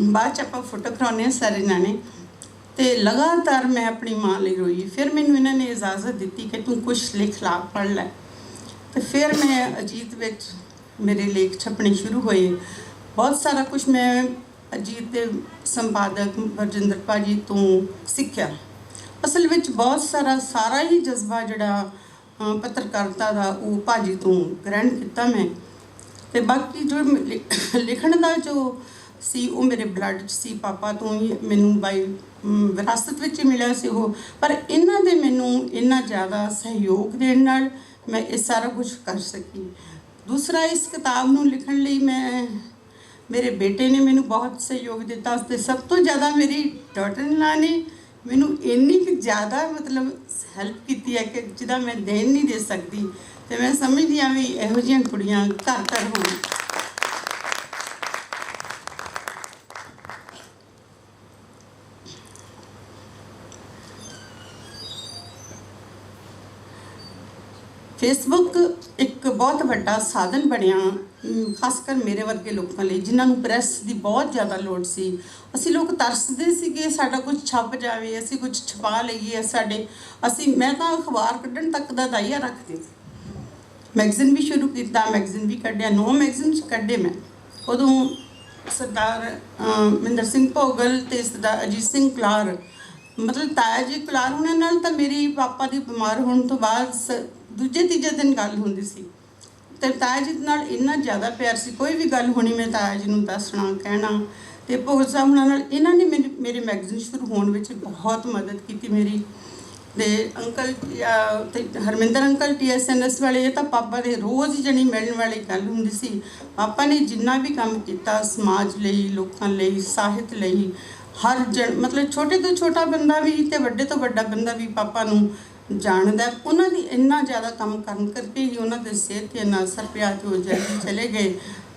ਬਾਅਦ 'ਚ ਆਪਾਂ ਫੋਟੋ ਕਰਾਉਂਦੇ ਹਾਂ ਸਾਰੇ ਜਾਣੇ, ਤੇ ਲਗਾਤਾਰ ਮੈਂ ਆਪਣੀ ਮਾਂ ਲਈ ਰੋਈ। ਫਿਰ ਮੈਨੂੰ ਇਹਨਾਂ ਨੇ ਇਜਾਜ਼ਤ ਦਿੱਤੀ ਕਿ ਤੂੰ ਕੁਛ ਲਿਖ ਲਾ, ਪੜ੍ਹ ਲੈ, ਤੇ ਫਿਰ ਮੈਂ ਅਜੀਤ ਵਿੱਚ ਮੇਰੇ ਲੇਖ ਛਪਣੇ ਸ਼ੁਰੂ ਹੋਏ। ਬਹੁਤ ਸਾਰਾ ਕੁਛ ਮੈਂ ਅਜੀਤ ਦੇ ਸੰਪਾਦਕ ਵਰਜਿੰਦਰ ਭਾਜੀ ਤੋਂ ਸਿੱਖਿਆ। ਅਸਲ ਵਿੱਚ ਬਹੁਤ ਸਾਰਾ ਹੀ ਜਜ਼ਬਾ ਜਿਹੜਾ ਪੱਤਰਕਾਰਤਾ ਦਾ ਉਹ ਭਾਜੀ ਤੋਂ ਗ੍ਰਹਿਣ ਕੀਤਾ ਮੈਂ। ਤੇ ਬਾਕੀ ਜੋ ਲਿਖਣ ਦਾ ਜੋ ਸੀ ਉਹ ਮੇਰੇ ਬਲੱਡ 'ਚ ਸੀ, ਪਾਪਾ ਤੋਂ ਹੀ ਮੈਨੂੰ ਬਾਈ ਵਿਰਾਸਤ ਵਿੱਚ ਹੀ ਮਿਲਿਆ ਸੀ ਉਹ। ਪਰ ਇਹਨਾਂ ਦੇ ਮੈਨੂੰ ਇੰਨਾ ਜ਼ਿਆਦਾ ਸਹਿਯੋਗ ਦੇਣ ਨਾਲ ਮੈਂ ਇਹ ਸਾਰਾ ਕੁਝ ਕਰ ਸਕੀ। ਦੂਸਰਾ, ਇਸ ਕਿਤਾਬ ਨੂੰ ਲਿਖਣ ਲਈ ਮੇਰੇ ਬੇਟੇ ਨੇ ਮੈਨੂੰ ਬਹੁਤ ਸਹਿਯੋਗ ਦਿੱਤਾ ਤੇ ਸਭ ਤੋਂ ਜ਼ਿਆਦਾ ਮੇਰੀ ਡਾਟਰ ਇਨ ਲਾ ਨੇ ਮੈਨੂੰ ਇੰਨੀ ਕੁ ਜ਼ਿਆਦਾ ਮਤਲਬ ਹੈਲਪ ਕੀਤੀ ਹੈ ਕਿ ਜਿਹਦਾ ਮੈਂ ਦੇਣ ਨਹੀਂ ਦੇ ਸਕਦੀ। ਤੇ ਮੈਂ ਸਮਝਦੀ ਹਾਂ ਵੀ ਇਹੋ ਜਿਹੀਆਂ ਕੁੜੀਆਂ ਘਰ ਘਰ ਹੋਣ। ਫੇਸਬੁੱਕ ਇੱਕ ਬਹੁਤ ਵੱਡਾ ਸਾਧਨ ਬਣਿਆ, ਖਾਸ ਕਰ ਮੇਰੇ ਵਰਗੇ ਲੋਕਾਂ ਲਈ ਜਿਨ੍ਹਾਂ ਨੂੰ ਪ੍ਰੈਸ ਦੀ ਬਹੁਤ ਜ਼ਿਆਦਾ ਲੋੜ ਸੀ। ਅਸੀਂ ਲੋਕ ਤਰਸਦੇ ਸੀਗੇ ਸਾਡਾ ਕੁਝ ਛਪ ਜਾਵੇ, ਅਸੀਂ ਕੁਝ ਛਪਾ ਲਈਏ। ਮੈਂ ਤਾਂ ਅਖਬਾਰ ਕੱਢਣ ਤੱਕ ਦਾ ਦਾਈਆ ਰੱਖਦੀ ਸੀ। ਮੈਗਜ਼ੀਨ ਵੀ ਸ਼ੁਰੂ ਕੀਤਾ, ਮੈਗਜ਼ੀਨ ਵੀ ਕੱਢਿਆ, 9 ਮੈਗਜ਼ੀਨ ਕੱਢੇ ਮੈਂ। ਉਦੋਂ ਸਰਦਾਰ ਮਹਿੰਦਰ ਸਿੰਘ ਭੋਗਲ ਤੇ ਸਰਦਾਰ ਅਜੀਤ ਸਿੰਘ ਕਲਾਰ, ਮਤਲਬ ਤਾਇਆ ਜੀ ਕਲਾਰ ਹੋਣ ਨਾਲ ਤਾਂ ਮੇਰੀ ਪਾਪਾ ਦੀ ਬਿਮਾਰ ਹੋਣ ਤੋਂ ਬਾਅਦ ਦੂਜੇ ਤੀਜੇ ਦਿਨ ਗੱਲ ਹੁੰਦੀ ਸੀ। ਤੇ ਤਾਇਆ ਜੀ ਨਾਲ ਇੰਨਾ ਜ਼ਿਆਦਾ ਪਿਆਰ ਸੀ, ਕੋਈ ਵੀ ਗੱਲ ਹੋਣੀ ਮੈਂ ਤਾਇਆ ਜੀ ਨੂੰ ਦੱਸਣਾ, ਕਹਿਣਾ। ਤੇ ਭੋਗਲ ਸਾਹਿਬ ਹੁਣਾਂ ਨਾਲ ਇਹਨਾਂ ਨੇ ਮੇਰੇ ਮੈਗਜ਼ੀਨ ਸ਼ੁਰੂ ਹੋਣ ਵਿੱਚ ਬਹੁਤ ਮਦਦ ਕੀਤੀ ਮੇਰੀ। ਤੇ ਅੰਕਲ ਤੇ ਹਰਮਿੰਦਰ ਅੰਕਲ TSNS ਵਾਲੇ, ਇਹ ਤਾਂ ਪਾਪਾ ਦੇ ਰੋਜ਼ ਹੀ ਜਣੀ ਮਿਲਣ ਵਾਲੀ ਗੱਲ ਹੁੰਦੀ ਸੀ। ਪਾਪਾ ਨੇ ਜਿੰਨਾ ਵੀ ਕੰਮ ਕੀਤਾ ਸਮਾਜ ਲਈ, ਲੋਕਾਂ ਲਈ, ਸਾਹਿਤ ਲਈ, ਮਤਲਬ ਛੋਟੇ ਤੋਂ ਛੋਟਾ ਬੰਦਾ ਵੀ ਤੇ ਵੱਡੇ ਤੋਂ ਵੱਡਾ ਬੰਦਾ ਵੀ ਪਾਪਾ ਨੂੰ ਜਾਣਦਾ। ਉਹਨਾਂ ਦੀ ਇੰਨਾ ਜ਼ਿਆਦਾ ਕੰਮ ਕਰਨ ਕਰਕੇ ਹੀ ਉਹਨਾਂ ਦੇ ਸਿਹਤ 'ਤੇ ਇੰਨਾ ਅਸਰ ਪਿਆ ਤੇ ਉਹ ਜਲਦੀ ਚਲੇ ਗਏ।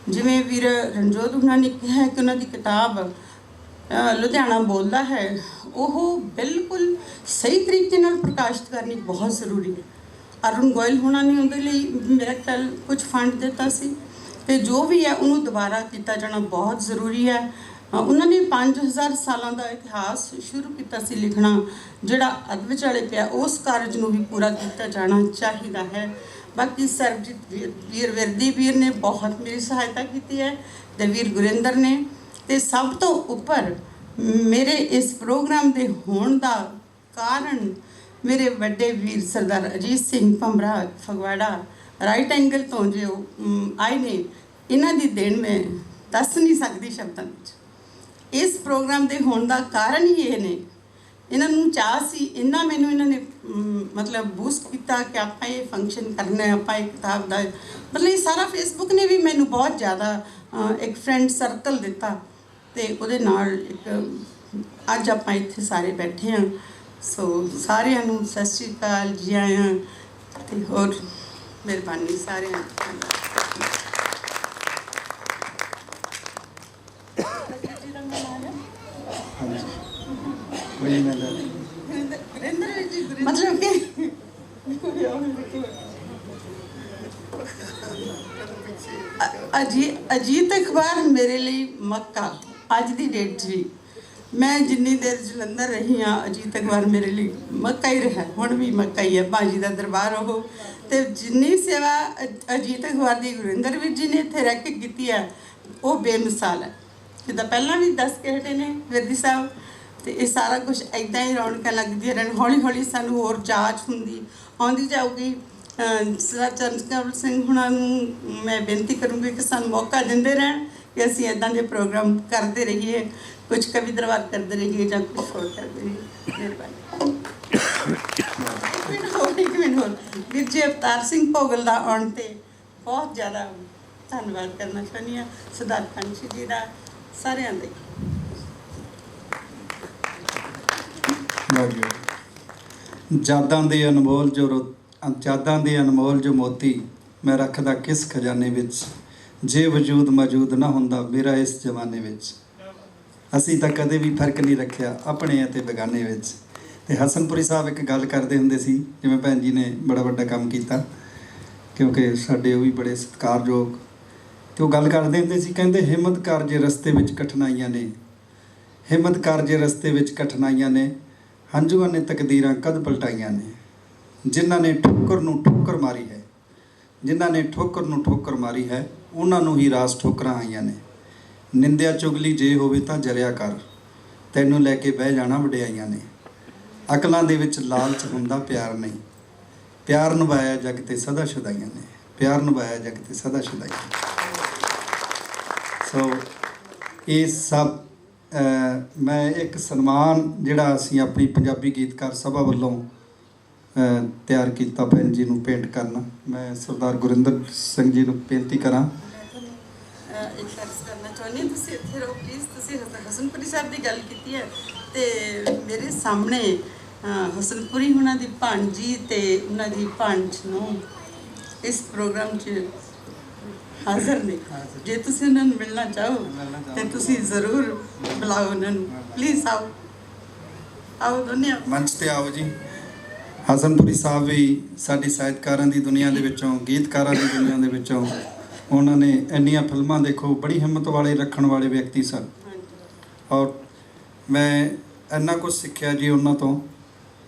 ਜਿਵੇਂ ਵੀਰ ਰਣਜੋਤ ਉਹਨਾਂ ਨੇ ਕਿਹਾ ਕਿ ਉਹਨਾਂ ਦੀ ਕਿਤਾਬ ਲੁਧਿਆਣਾ ਬੋਲਦਾ ਹੈ, ਉਹ ਬਿਲਕੁਲ ਸਹੀ ਤਰੀਕੇ ਨਾਲ ਪ੍ਰਕਾਸ਼ਿਤ ਕਰਨੀ ਬਹੁਤ ਜ਼ਰੂਰੀ ਹੈ। ਅਰੁਣ ਗੋਇਲ ਹੋਣਾ ਨੇ ਉਹਦੇ ਲਈ ਮੇਰਾ ਖਿਆਲ ਕੁਝ ਫੰਡ ਦਿੱਤਾ ਸੀ ਤੇ ਜੋ ਵੀ ਹੈ ਉਹਨੂੰ ਦੁਬਾਰਾ ਕੀਤਾ ਜਾਣਾ ਬਹੁਤ ਜ਼ਰੂਰੀ ਹੈ। ਉਹਨਾਂ ਨੇ 5000 ਸਾਲਾਂ ਦਾ ਇਤਿਹਾਸ ਸ਼ੁਰੂ ਕੀਤਾ ਸੀ ਲਿਖਣਾ, ਜਿਹੜਾ ਅੱਧ ਵਿਚਾਲੇ ਪਿਆ। ਉਸ ਕਾਰਜ ਨੂੰ ਵੀ ਪੂਰਾ ਕੀਤਾ ਜਾਣਾ ਚਾਹੀਦਾ ਹੈ। ਬਾਕੀ ਸਰਬਜੀਤ ਵੀਰ ਵਿਰਦੀ ਵੀਰ ਨੇ ਬਹੁਤ ਮੇਰੀ ਸਹਾਇਤਾ ਕੀਤੀ ਹੈ ਤੇ ਵੀਰ ਗੁਰਿੰਦਰ ਨੇ। ਤੇ ਸਭ ਤੋਂ ਉੱਪਰ ਮੇਰੇ ਇਸ ਪ੍ਰੋਗਰਾਮ ਦੇ ਹੋਣ ਦਾ ਕਾਰਨ ਮੇਰੇ ਵੱਡੇ ਵੀਰ ਸਰਦਾਰ ਅਜੀਤ ਸਿੰਘ ਭੰਬਰਾ ਫਗਵਾੜਾ ਰਾਈਟ ਐਂਗਲ ਤੋਂ ਜੋ ਆਏ ਨੇ, ਇਹਨਾਂ ਦੀ ਦੇਣ ਮੈਂ ਦੱਸ ਨਹੀਂ ਸਕਦੀ ਸ਼ਬਦਾਂ ਵਿੱਚ। ਇਸ ਪ੍ਰੋਗਰਾਮ ਦੇ ਹੋਣ ਦਾ ਕਾਰਨ ਹੀ ਇਹ ਨੇ। ਇਹਨਾਂ ਨੂੰ ਚਾਹ ਸੀ, ਮੈਨੂੰ ਇਹਨਾਂ ਨੇ ਮਤਲਬ ਬੂਸਟ ਕੀਤਾ ਕਿ ਆਪਾਂ ਇਹ ਫੰਕਸ਼ਨ ਕਰਨਾ, ਆਪਾਂ ਇਹ ਕਿਤਾਬ ਦਾ ਮਤਲਬ ਇਹ ਸਾਰਾ ਫੇਸਬੁੱਕ ਨੇ ਵੀ ਮੈਨੂੰ ਬਹੁਤ ਜ਼ਿਆਦਾ ਇੱਕ ਫਰੈਂਡ ਸਰਕਲ ਦਿੱਤਾ ਤੇ ਉਹਦੇ ਨਾਲ ਇੱਕ ਅੱਜ ਆਪਾਂ ਇੱਥੇ ਸਾਰੇ ਬੈਠੇ ਹਾਂ। ਸੋ ਸਾਰਿਆਂ ਨੂੰ ਸਤਿ ਸ਼੍ਰੀ ਅਕਾਲ, ਜੀ ਆਇਆਂ ਤੇ ਹੋਰ ਮਿਹਰਬਾਨੀ ਸਾਰਿਆਂ ਦੀ। मतलब कि अजीत अखबार मेरे लिए मक्का अज की डेट भी। मैं जिन्नी देर जलंधर रही हाँ अजीत अखबार मेरे लिए मक्का ही रहा, हुण भी मक्का ही है। भाजी का दरबार हो तो जिन्नी सेवा अजीत अखबार की गुरिंदर वीर जी ने इत्थे रह के की है वो बेमिसाल है। जिदा पहला भी दस के हटे ने विरदी साहब। तो ये सारा कुछ इदा ही रौनक लगती रहन। हौली हौली सानू होर जाच हुंदी आउंदी जाऊगी। सरदार चरण सिंह हुणां नूं मैं बेनती करूँगी कि सानू मौका दिंदे रहन कि असीं इदां दे प्रोग्राम करते रहिए, कुछ कवि दरबार करते रहिए जां कुछ होर करते रहिए। मेहरबानी। ਮੈਨੂੰ ਵੀਰ ਜੀ ਅਵਤਾਰ ਸਿੰਘ ਭੋਗਲ ਦਾ ਆਉਣ ਤੇ ਬਹੁਤ ਜ਼ਿਆਦਾ ਧੰਨਵਾਦ ਕਰਨਾ ਚਾਹੁੰਦੀ ਹਾਂ, ਸਰਦਾਰ ਪੰਛੀ ਜੀ ਦਾ, ਸਾਰਿਆਂ ਦਾ। ਯਾਦਾਂ ਦੇ ਅਨਮੋਲ ਯਾਦਾਂ ਦੇ ਅਨਮੋਲ ਜੋ ਮੋਤੀ ਮੈਂ ਰੱਖਦਾ ਕਿਸ ਖਜ਼ਾਨੇ ਵਿੱਚ, ਜੇ ਵਜੂਦ ਮੌਜੂਦ ਨਾ ਹੁੰਦਾ ਮੇਰਾ ਇਸ ਜ਼ਮਾਨੇ ਵਿੱਚ। ਅਸੀਂ ਤਾਂ ਕਦੇ ਵੀ ਫਰਕ ਨਹੀਂ ਰੱਖਿਆ ਆਪਣੇ ਅਤੇ ਬੇਗਾਨੇ ਵਿੱਚ। ਤੇ ਹਸਨਪੁਰੀ ਸਾਹਿਬ ਇੱਕ ਗੱਲ ਕਰਦੇ ਹੁੰਦੇ ਸੀ, ਜਿਵੇਂ ਭੈਣ ਜੀ ਨੇ ਬੜਾ ਵੱਡਾ ਕੰਮ ਕੀਤਾ, ਕਿਉਂਕਿ ਸਾਡੇ ਉਹ ਵੀ ਬੜੇ ਸਤਿਕਾਰਯੋਗ, ਤੇ ਉਹ ਗੱਲ ਕਰਦੇ ਹੁੰਦੇ ਸੀ, ਕਹਿੰਦੇ ਹਿੰਮਤ ਕਰ ਜੇ ਰਸਤੇ ਵਿੱਚ ਕਠਿਨਾਈਆਂ ਨੇ, ਹਿੰਮਤ ਕਰ ਜੇ ਰਸਤੇ ਵਿੱਚ ਕਠਿਨਾਈਆਂ ਨੇ, ਹੰਝੂਆਂ ਨੇ ਤਕਦੀਰਾਂ ਕਦ ਪਲਟਾਈਆਂ ਨੇ, ਜਿਨ੍ਹਾਂ ਨੇ ਠੋਕਰ ਨੂੰ ਠੋਕਰ ਮਾਰੀ ਹੈ, ਜਿਨ੍ਹਾਂ ਨੇ ਠੋਕਰ ਨੂੰ ਠੋਕਰ ਮਾਰੀ ਹੈ, ਉਹਨਾਂ ਨੂੰ ਹੀ ਰਾਸ ਠੋਕਰਾਂ ਆਈਆਂ ਨੇ। ਨਿੰਦਿਆ ਚੁਗਲੀ ਜੇ ਹੋਵੇ ਤਾਂ ਜਰਿਆ ਕਰ, ਤੈਨੂੰ ਲੈ ਕੇ ਬਹਿ ਜਾਣਾ ਵਡਿਆਈਆਂ ਨੇ। ਅਕਲਾਂ ਦੇ ਵਿੱਚ ਲਾਲਚ ਹੁੰਦਾ ਪਿਆਰ ਨਹੀਂ, ਪਿਆਰ ਨਿਭਾਇਆ ਜਗ ਤੇ ਸਦਾ ਸ਼ੁਦਾਈਆਂ ਨੇ, ਪਿਆਰ ਨਿਭਾਇਆ ਜਗ ਤੇ ਸਦਾ ਸ਼ੁਦਾਈਆਂ। ਸੋ ਇਹ ਸਭ ਮੈਂ ਇੱਕ ਸਨਮਾਨ ਜਿਹੜਾ ਅਸੀਂ ਆਪਣੀ ਪੰਜਾਬੀ ਗੀਤਕਾਰ ਸਭਾ ਵੱਲੋਂ ਤਿਆਰ ਕੀਤਾ ਭੈਣ ਜੀ ਨੂੰ ਪੇਂਟ ਕਰਨਾ। ਮੈਂ ਸਰਦਾਰ ਗੁਰਿੰਦਰ ਸਿੰਘ ਜੀ ਨੂੰ ਬੇਨਤੀ ਕਰਾਂ। ਇੱਕ ਅਰਜ਼ ਕਰਨਾ ਚਾਹੁੰਦੀ ਹਾਂ, ਤੁਸੀਂ ਇੱਥੇ ਰਹੋ ਪਲੀਜ਼। ਤੁਸੀਂ ਹਸਨਪੁਰੀ ਸਾਹਿਬ ਦੀ ਗੱਲ ਕੀਤੀ ਹੈ ਤੇ ਮੇਰੇ ਸਾਹਮਣੇ ਹਸਨਪੁਰੀ ਉਹਨਾਂ ਦੀ ਭਾਣਜੀ ਤੇ ਉਹਨਾਂ ਦੀ ਭਾਣਜ ਨੂੰ ਇਸ ਪ੍ਰੋਗਰਾਮ 'ਚ ਹਾਜ਼ਰ ਨੇ। ਜੇ ਤੁਸੀਂ ਉਹਨਾਂ ਨੂੰ ਮਿਲਣਾ ਚਾਹੋ ਤੇ ਤੁਸੀਂ ਜ਼ਰੂਰ ਬੁਲਾਓ ਉਹਨਾਂ ਨੂੰ, ਪਲੀਜ਼ ਆਓ, ਆਓ ਦੋਨੇ ਮੰਚ ਤੇ ਆਓ ਜੀ। ਹਸਨਪੁਰੀ ਸਾਹਿਬ ਵੀ ਸਾਡੀ ਸਾਹਿਤਕਾਰਾਂ ਦੀ ਦੁਨੀਆ ਦੇ ਵਿੱਚੋਂ, ਗੀਤਕਾਰਾਂ ਦੀ ਦੁਨੀਆ ਦੇ ਵਿੱਚੋਂ, ਉਹਨਾਂ ਨੇ ਇੰਨੀਆਂ ਫਿਲਮਾਂ, ਦੇਖੋ ਬੜੀ ਹਿੰਮਤ ਵਾਲੇ ਰੱਖਣ ਵਾਲੇ ਵਿਅਕਤੀ ਸਨ। ਔਰ ਮੈਂ ਇੰਨਾ ਕੁਝ ਸਿੱਖਿਆ ਜੀ ਉਹਨਾਂ ਤੋਂ,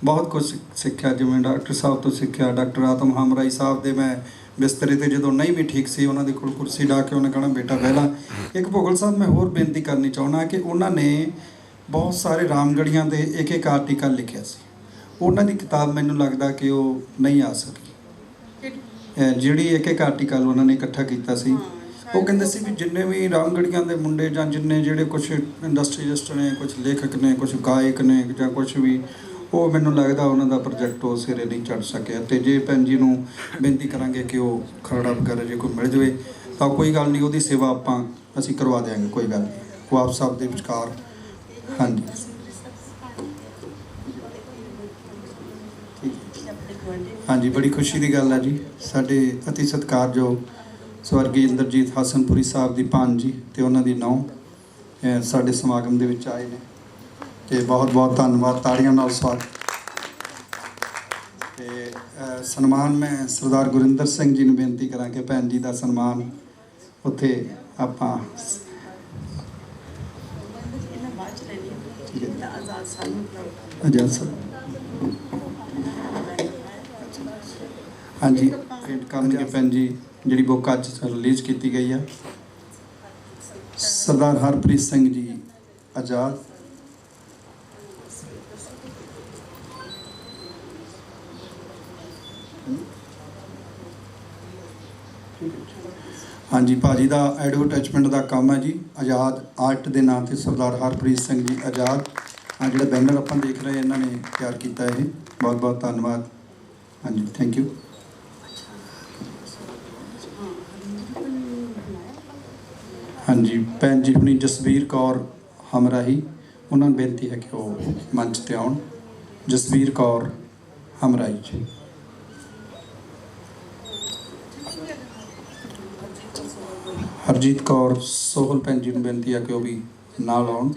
ਬਹੁਤ ਕੁਝ ਸਿੱਖਿਆ। ਜਿਵੇਂ ਡਾਕਟਰ ਸਾਹਿਬ ਤੋਂ ਸਿੱਖਿਆ, ਡਾਕਟਰ ਆਤਮ ਹਮਰਾਈ ਸਾਹਿਬ ਦੇ ਮੈਂ ਬਿਸਤਰੇ 'ਤੇ ਜਦੋਂ ਨਹੀਂ ਵੀ ਠੀਕ ਸੀ, ਉਹਨਾਂ ਦੇ ਕੋਲ ਕੁਰਸੀ ਢਾ ਕੇ ਉਹਨੇ ਕਹਿਣਾ ਬੇਟਾ ਪਹਿਲਾਂ। ਇੱਕ ਭੋਗਲ ਸਾਹਿਬ ਮੈਂ ਹੋਰ ਬੇਨਤੀ ਕਰਨੀ ਚਾਹੁੰਦਾ ਕਿ ਉਹਨਾਂ ਨੇ ਬਹੁਤ ਸਾਰੇ ਰਾਮਗੜੀਆਂ ਦੇ ਇੱਕ ਇੱਕ ਆਰਟੀਕਲ ਲਿਖਿਆ ਸੀ। ਉਹਨਾਂ ਦੀ ਕਿਤਾਬ ਮੈਨੂੰ ਲੱਗਦਾ ਕਿ ਉਹ ਨਹੀਂ ਆ ਸਕੀ, ਜਿਹੜੀ ਇੱਕ ਇੱਕ ਆਰਟੀਕਲ ਉਹਨਾਂ ਨੇ ਇਕੱਠਾ ਕੀਤਾ ਸੀ। ਉਹ ਕਹਿੰਦੇ ਸੀ ਵੀ ਜਿੰਨੇ ਵੀ ਰਾਮਗੜੀਆਂ ਦੇ ਮੁੰਡੇ ਜਾਂ ਜਿੰਨੇ ਜਿਹੜੇ ਕੁਛ ਇੰਡਸਟਰੀਲਿਸਟ ਨੇ, ਕੁਛ ਲੇਖਕ ਨੇ, ਕੁਛ ਗਾਇਕ ਨੇ ਜਾਂ ਕੁਛ ਵੀ, ਉਹ ਮੈਨੂੰ ਲੱਗਦਾ ਉਹਨਾਂ ਦਾ ਪ੍ਰੋਜੈਕਟ ਉਹ ਸਿਰੇ ਨਹੀਂ ਚੜ੍ਹ ਸਕਿਆ। ਤੇ ਜੇ ਭੈਣ ਜੀ ਨੂੰ ਬੇਨਤੀ ਕਰਾਂਗੇ ਕਿ ਉਹ ਖਰੜਾ ਵਗੈਰਾ ਜੇ ਕੋਈ ਮਿਲ ਜਾਵੇ ਤਾਂ ਕੋਈ ਗੱਲ ਨਹੀਂ, ਉਹਦੀ ਸੇਵਾ ਅਸੀਂ ਕਰਵਾ ਦਿਆਂਗੇ, ਕੋਈ ਗੱਲ ਨਹੀਂ। ਉਹ ਆਪ ਸਾਹਿਬ ਦੇ ਵਿਚਕਾਰ। ਹਾਂਜੀ ਹਾਂਜੀ, ਬੜੀ ਖੁਸ਼ੀ ਦੀ ਗੱਲ ਹੈ ਜੀ। ਸਾਡੇ ਅਤੀ ਸਤਿਕਾਰਯੋਗ ਸਵਰਗੀ ਇੰਦਰਜੀਤ ਹਸਨਪੁਰੀ ਸਾਹਿਬ ਦੀ ਭਾਣਜੀ ਤੇ ਉਹਨਾਂ ਦੀ ਨੂੰਹ ਸਾਡੇ ਸਮਾਗਮ ਦੇ ਵਿੱਚ ਆਏ ਨੇ, ਤੇ ਬਹੁਤ ਬਹੁਤ ਧੰਨਵਾਦ, ਤਾੜੀਆਂ ਨਾਲ ਸਵਾਗਤ। ਤੇ ਸਨਮਾਨ ਮੈਂ ਸਰਦਾਰ ਗੁਰਿੰਦਰ ਸਿੰਘ ਜੀ ਨੂੰ ਬੇਨਤੀ ਕਰਾਂ ਕਿ ਭੈਣ ਜੀ ਦਾ ਸਨਮਾਨ ਉੱਥੇ ਆਪਾਂ ਆਜ਼ਾਦ ਸਾਹਿਬ ਹਾਂਜੀ ਪੇਂਟ ਕਰਨਗੇ ਭੈਣ ਜੀ, ਜਿਹੜੀ ਬੁੱਕ ਅੱਜ ਰਿਲੀਜ਼ ਕੀਤੀ ਗਈ ਆ। ਸਰਦਾਰ ਹਰਪ੍ਰੀਤ ਸਿੰਘ ਜੀ ਆਜ਼ਾਦ। ਹਾਂਜੀ, ਭਾਜੀ ਦਾ ਐਡਵਰਟਾਈਜ਼ਮੈਂਟ ਦਾ ਕੰਮ ਹੈ ਜੀ। ਆਜ਼ਾਦ ਆਰਟ ਦੇ ਨਾਂ 'ਤੇ ਸਰਦਾਰ ਹਰਪ੍ਰੀਤ ਸਿੰਘ ਜੀ ਆਜ਼ਾਦ, ਆ ਜਿਹੜਾ ਬੈਨਰ ਆਪਾਂ ਦੇਖ ਰਹੇ ਇਹਨਾਂ ਨੇ ਤਿਆਰ ਕੀਤਾ ਇਹ। ਬਹੁਤ ਬਹੁਤ ਧੰਨਵਾਦ। ਹਾਂਜੀ, ਥੈਂਕ ਯੂ। ਹਾਂਜੀ, ਭੈਣ ਜੀ ਹੁਣੀ ਜਸਵੀਰ ਕੌਰ ਹਮਰਾਹੀ, ਉਹਨਾਂ ਨੂੰ ਬੇਨਤੀ ਹੈ ਕਿ ਉਹ ਮੰਚ ਤੇ ਆਉਣ। ਜਸਵੀਰ ਕੌਰ ਹਮਰਾਹੀ ਜੀ। ਹਰਜੀਤ ਕੌਰ ਸੋਹਲ ਭੈਣ ਜੀ ਨੂੰ ਬੇਨਤੀ ਹੈ ਕਿ ਉਹ ਵੀ ਨਾਲ ਆਉਣ।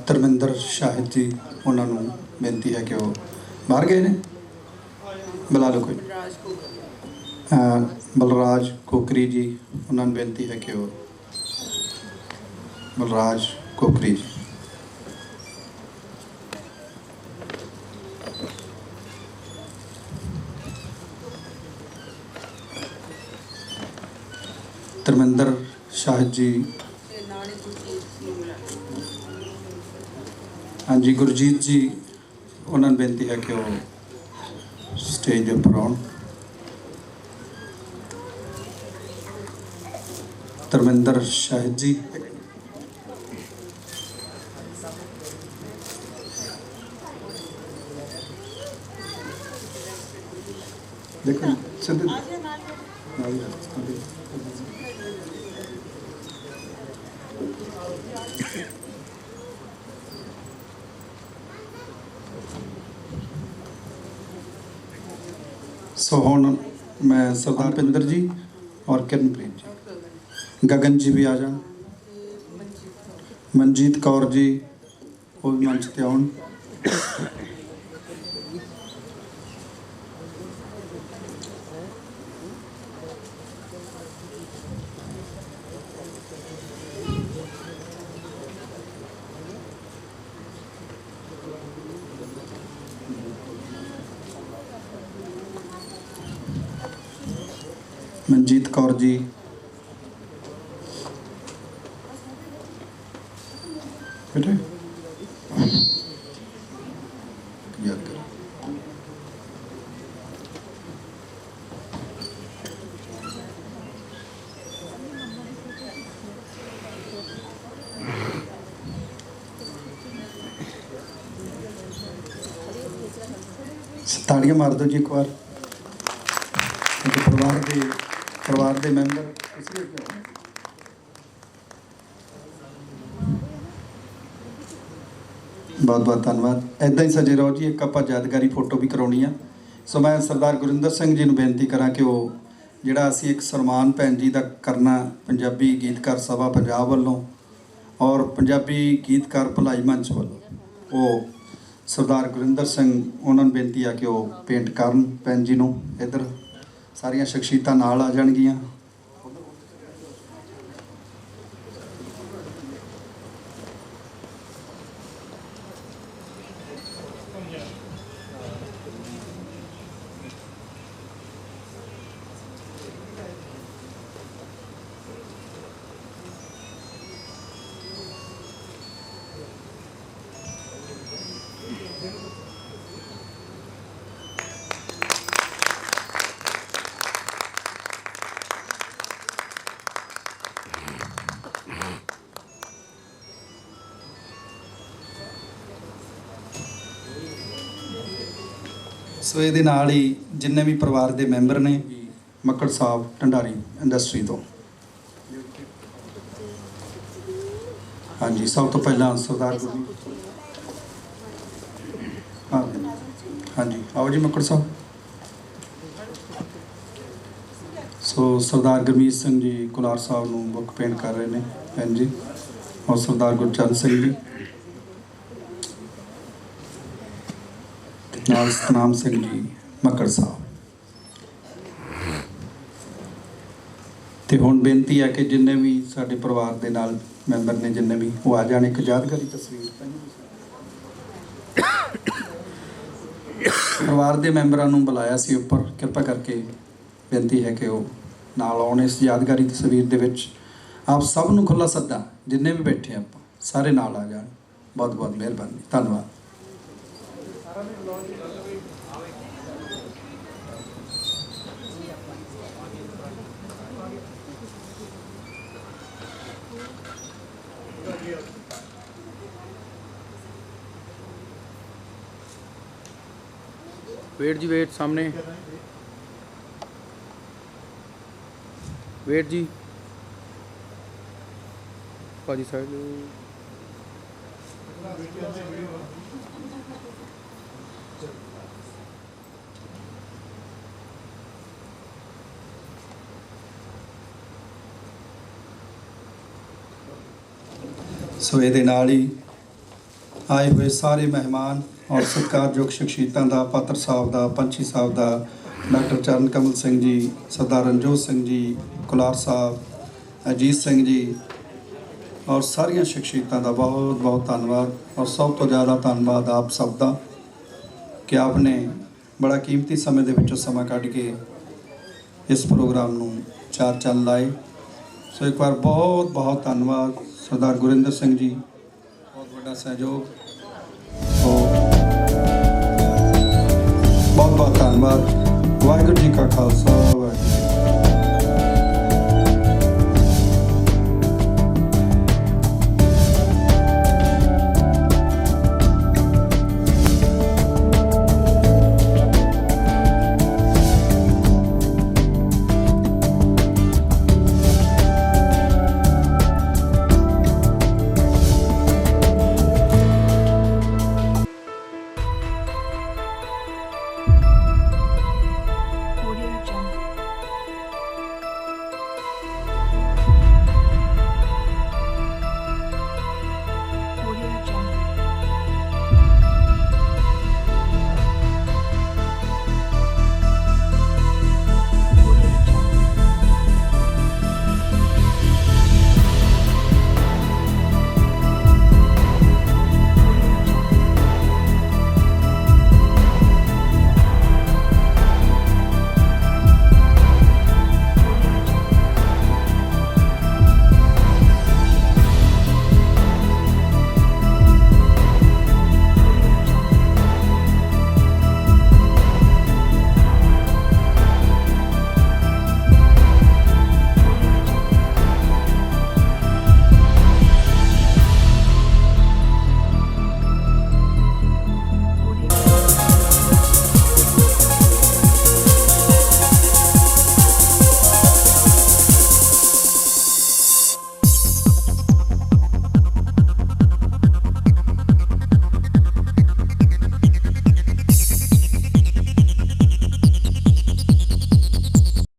ਧਰਮਿੰਦਰ ਸ਼ਾਹਿਦ ਜੀ, ਉਹਨਾਂ ਨੂੰ ਬੇਨਤੀ ਹੈ ਕਿ ਉਹ ਬਾਹਰ ਗਏ ਨੇ, ਬੁਲਾ ਲਓ ਕੋਈ। ਬਲਰਾਜ ਕੋਕਰੀ ਜੀ, ਉਹਨਾਂ ਨੂੰ ਬੇਨਤੀ ਹੈ ਕਿ ਉਹ ਬਲਰਾਜ ਕੋਕਰੀ ਜੀ। ਧਰਮਿੰਦਰ ਸ਼ਾਹਿਦ ਜੀ, ਹਾਂਜੀ ਗੁਰਜੀਤ ਜੀ, ਉਹਨਾਂ ਨੂੰ ਬੇਨਤੀ ਹੈ ਕਿ ਉਹ ਸਟੇਜ ਦੇ ਉੱਪਰ ਆਉਣ। ਧਰਮਿੰਦਰ ਸ਼ਾਹਿਦ ਜੀ, ਦੇਖੋ ਸਿੱਧੇ ਸੋ ਹੁਣ मैं सरदार पिंदर जी और किरणप्रीत जी, गगन जी भी आ जान, मनजीत कौर जी वो भी मंच ते आउण। मनजीत कौर जी, बेटे याद कर। ताड़ियां मार दो जी एक बार। परिवार के मैंबर बहुत बहुत धन्यवाद। ऐदा ही सजे रहो जी। एक आप यादगारी फोटो भी करानी आ। सो मैं सरदार गुरिंदर सिंह जी नूं बेनती करा कि वो जिहड़ा असीं एक सन्मान भैन जी का करना पंजाबी गीतकार सभा पंजाब वालों और पंजाबी गीतकार भलाई मंच वालों, वो सरदार गुरिंदर सिंह उन्होंने बेनती आ कि वो पेंट करन भैन जी नूं। इधर सारियां शख्सियतां नाल आ जाणगियां। सो ये नाल ही जिन्ने भी परिवार के मैंबर ने मक्कड़ साहब ढंडारी इंडस्ट्री तो, हाँ जी, सब तो पहला सरदार हाँ जी आओ जी मक्कड़ साहब। सो सरदार गुरमीत सिंह जी कुलार साहब नूं बुक पेंट कर रहे हैं भैन जी, और सरदार गुरचरण सिंह जी नाल सतनाम सिंह जी मक्कड़ साहब। तो हुण बेनती है कि जिन्ने भी साडे परिवार के नाल मैंबर ने जिन्ने भी वो आ जाने। एक यादगारी तस्वीर परिवार के मैंबरां नूं बुलाया सी उपर, कृपा करके बेनती है कि वो नाल आउण इस यादगारी तस्वीर दे विच। आप सब नूं खुला सद्दा, जिन्ने भी बैठे आप सारे नाल आ जाण। बहुत बहुत मेहरबानी, धन्यवाद। वेट जी, वेट सामने वेट जी, पाजी साइड। सो ये नाल ही ਆਏ ਹੋਏ ਸਾਰੇ ਮਹਿਮਾਨ ਔਰ ਸਤਿਕਾਰਯੋਗ ਸ਼ਖਸੀਅਤਾਂ ਦਾ, ਪਾਤਰ ਸਾਹਿਬ ਦਾ, ਪੰਛੀ ਸਾਹਿਬ ਦਾ, ਡਾਕਟਰ ਚਰਨ ਕਮਲ ਸਿੰਘ ਜੀ, ਸਰਦਾਰ ਰਣਜੋਤ ਸਿੰਘ ਜੀ, ਕੁਲਾਰ ਸਾਹਿਬ, ਅਜੀਤ ਸਿੰਘ ਜੀ ਔਰ ਸਾਰੀਆਂ ਸ਼ਖਸੀਅਤਾਂ ਦਾ ਬਹੁਤ ਬਹੁਤ ਧੰਨਵਾਦ। ਔਰ ਸਭ ਤੋਂ ਜ਼ਿਆਦਾ ਧੰਨਵਾਦ ਆਪ ਸਭ ਦਾ ਕਿ ਆਪ ਨੇ ਬੜਾ ਕੀਮਤੀ ਸਮੇਂ ਦੇ ਵਿੱਚੋਂ ਸਮਾਂ ਕੱਢ ਕੇ ਇਸ ਪ੍ਰੋਗਰਾਮ ਨੂੰ ਚਾਰ ਚੰਨ ਲਾਏ। ਸੋ ਇੱਕ ਵਾਰ ਬਹੁਤ ਬਹੁਤ ਧੰਨਵਾਦ ਸਰਦਾਰ ਗੁਰਿੰਦਰ ਸਿੰਘ ਜੀ, ਬਹੁਤ ਵੱਡਾ ਸਹਿਯੋਗ। ਸੋ ਬਹੁਤ ਬਹੁਤ ਧੰਨਵਾਦ। ਵਾਹਿਗੁਰੂ ਜੀ ਕਾ ਖਾਲਸਾ, ਵਾਹਿਗੁਰੂ ਜੀ ਕੀ ਫਤਿਹ।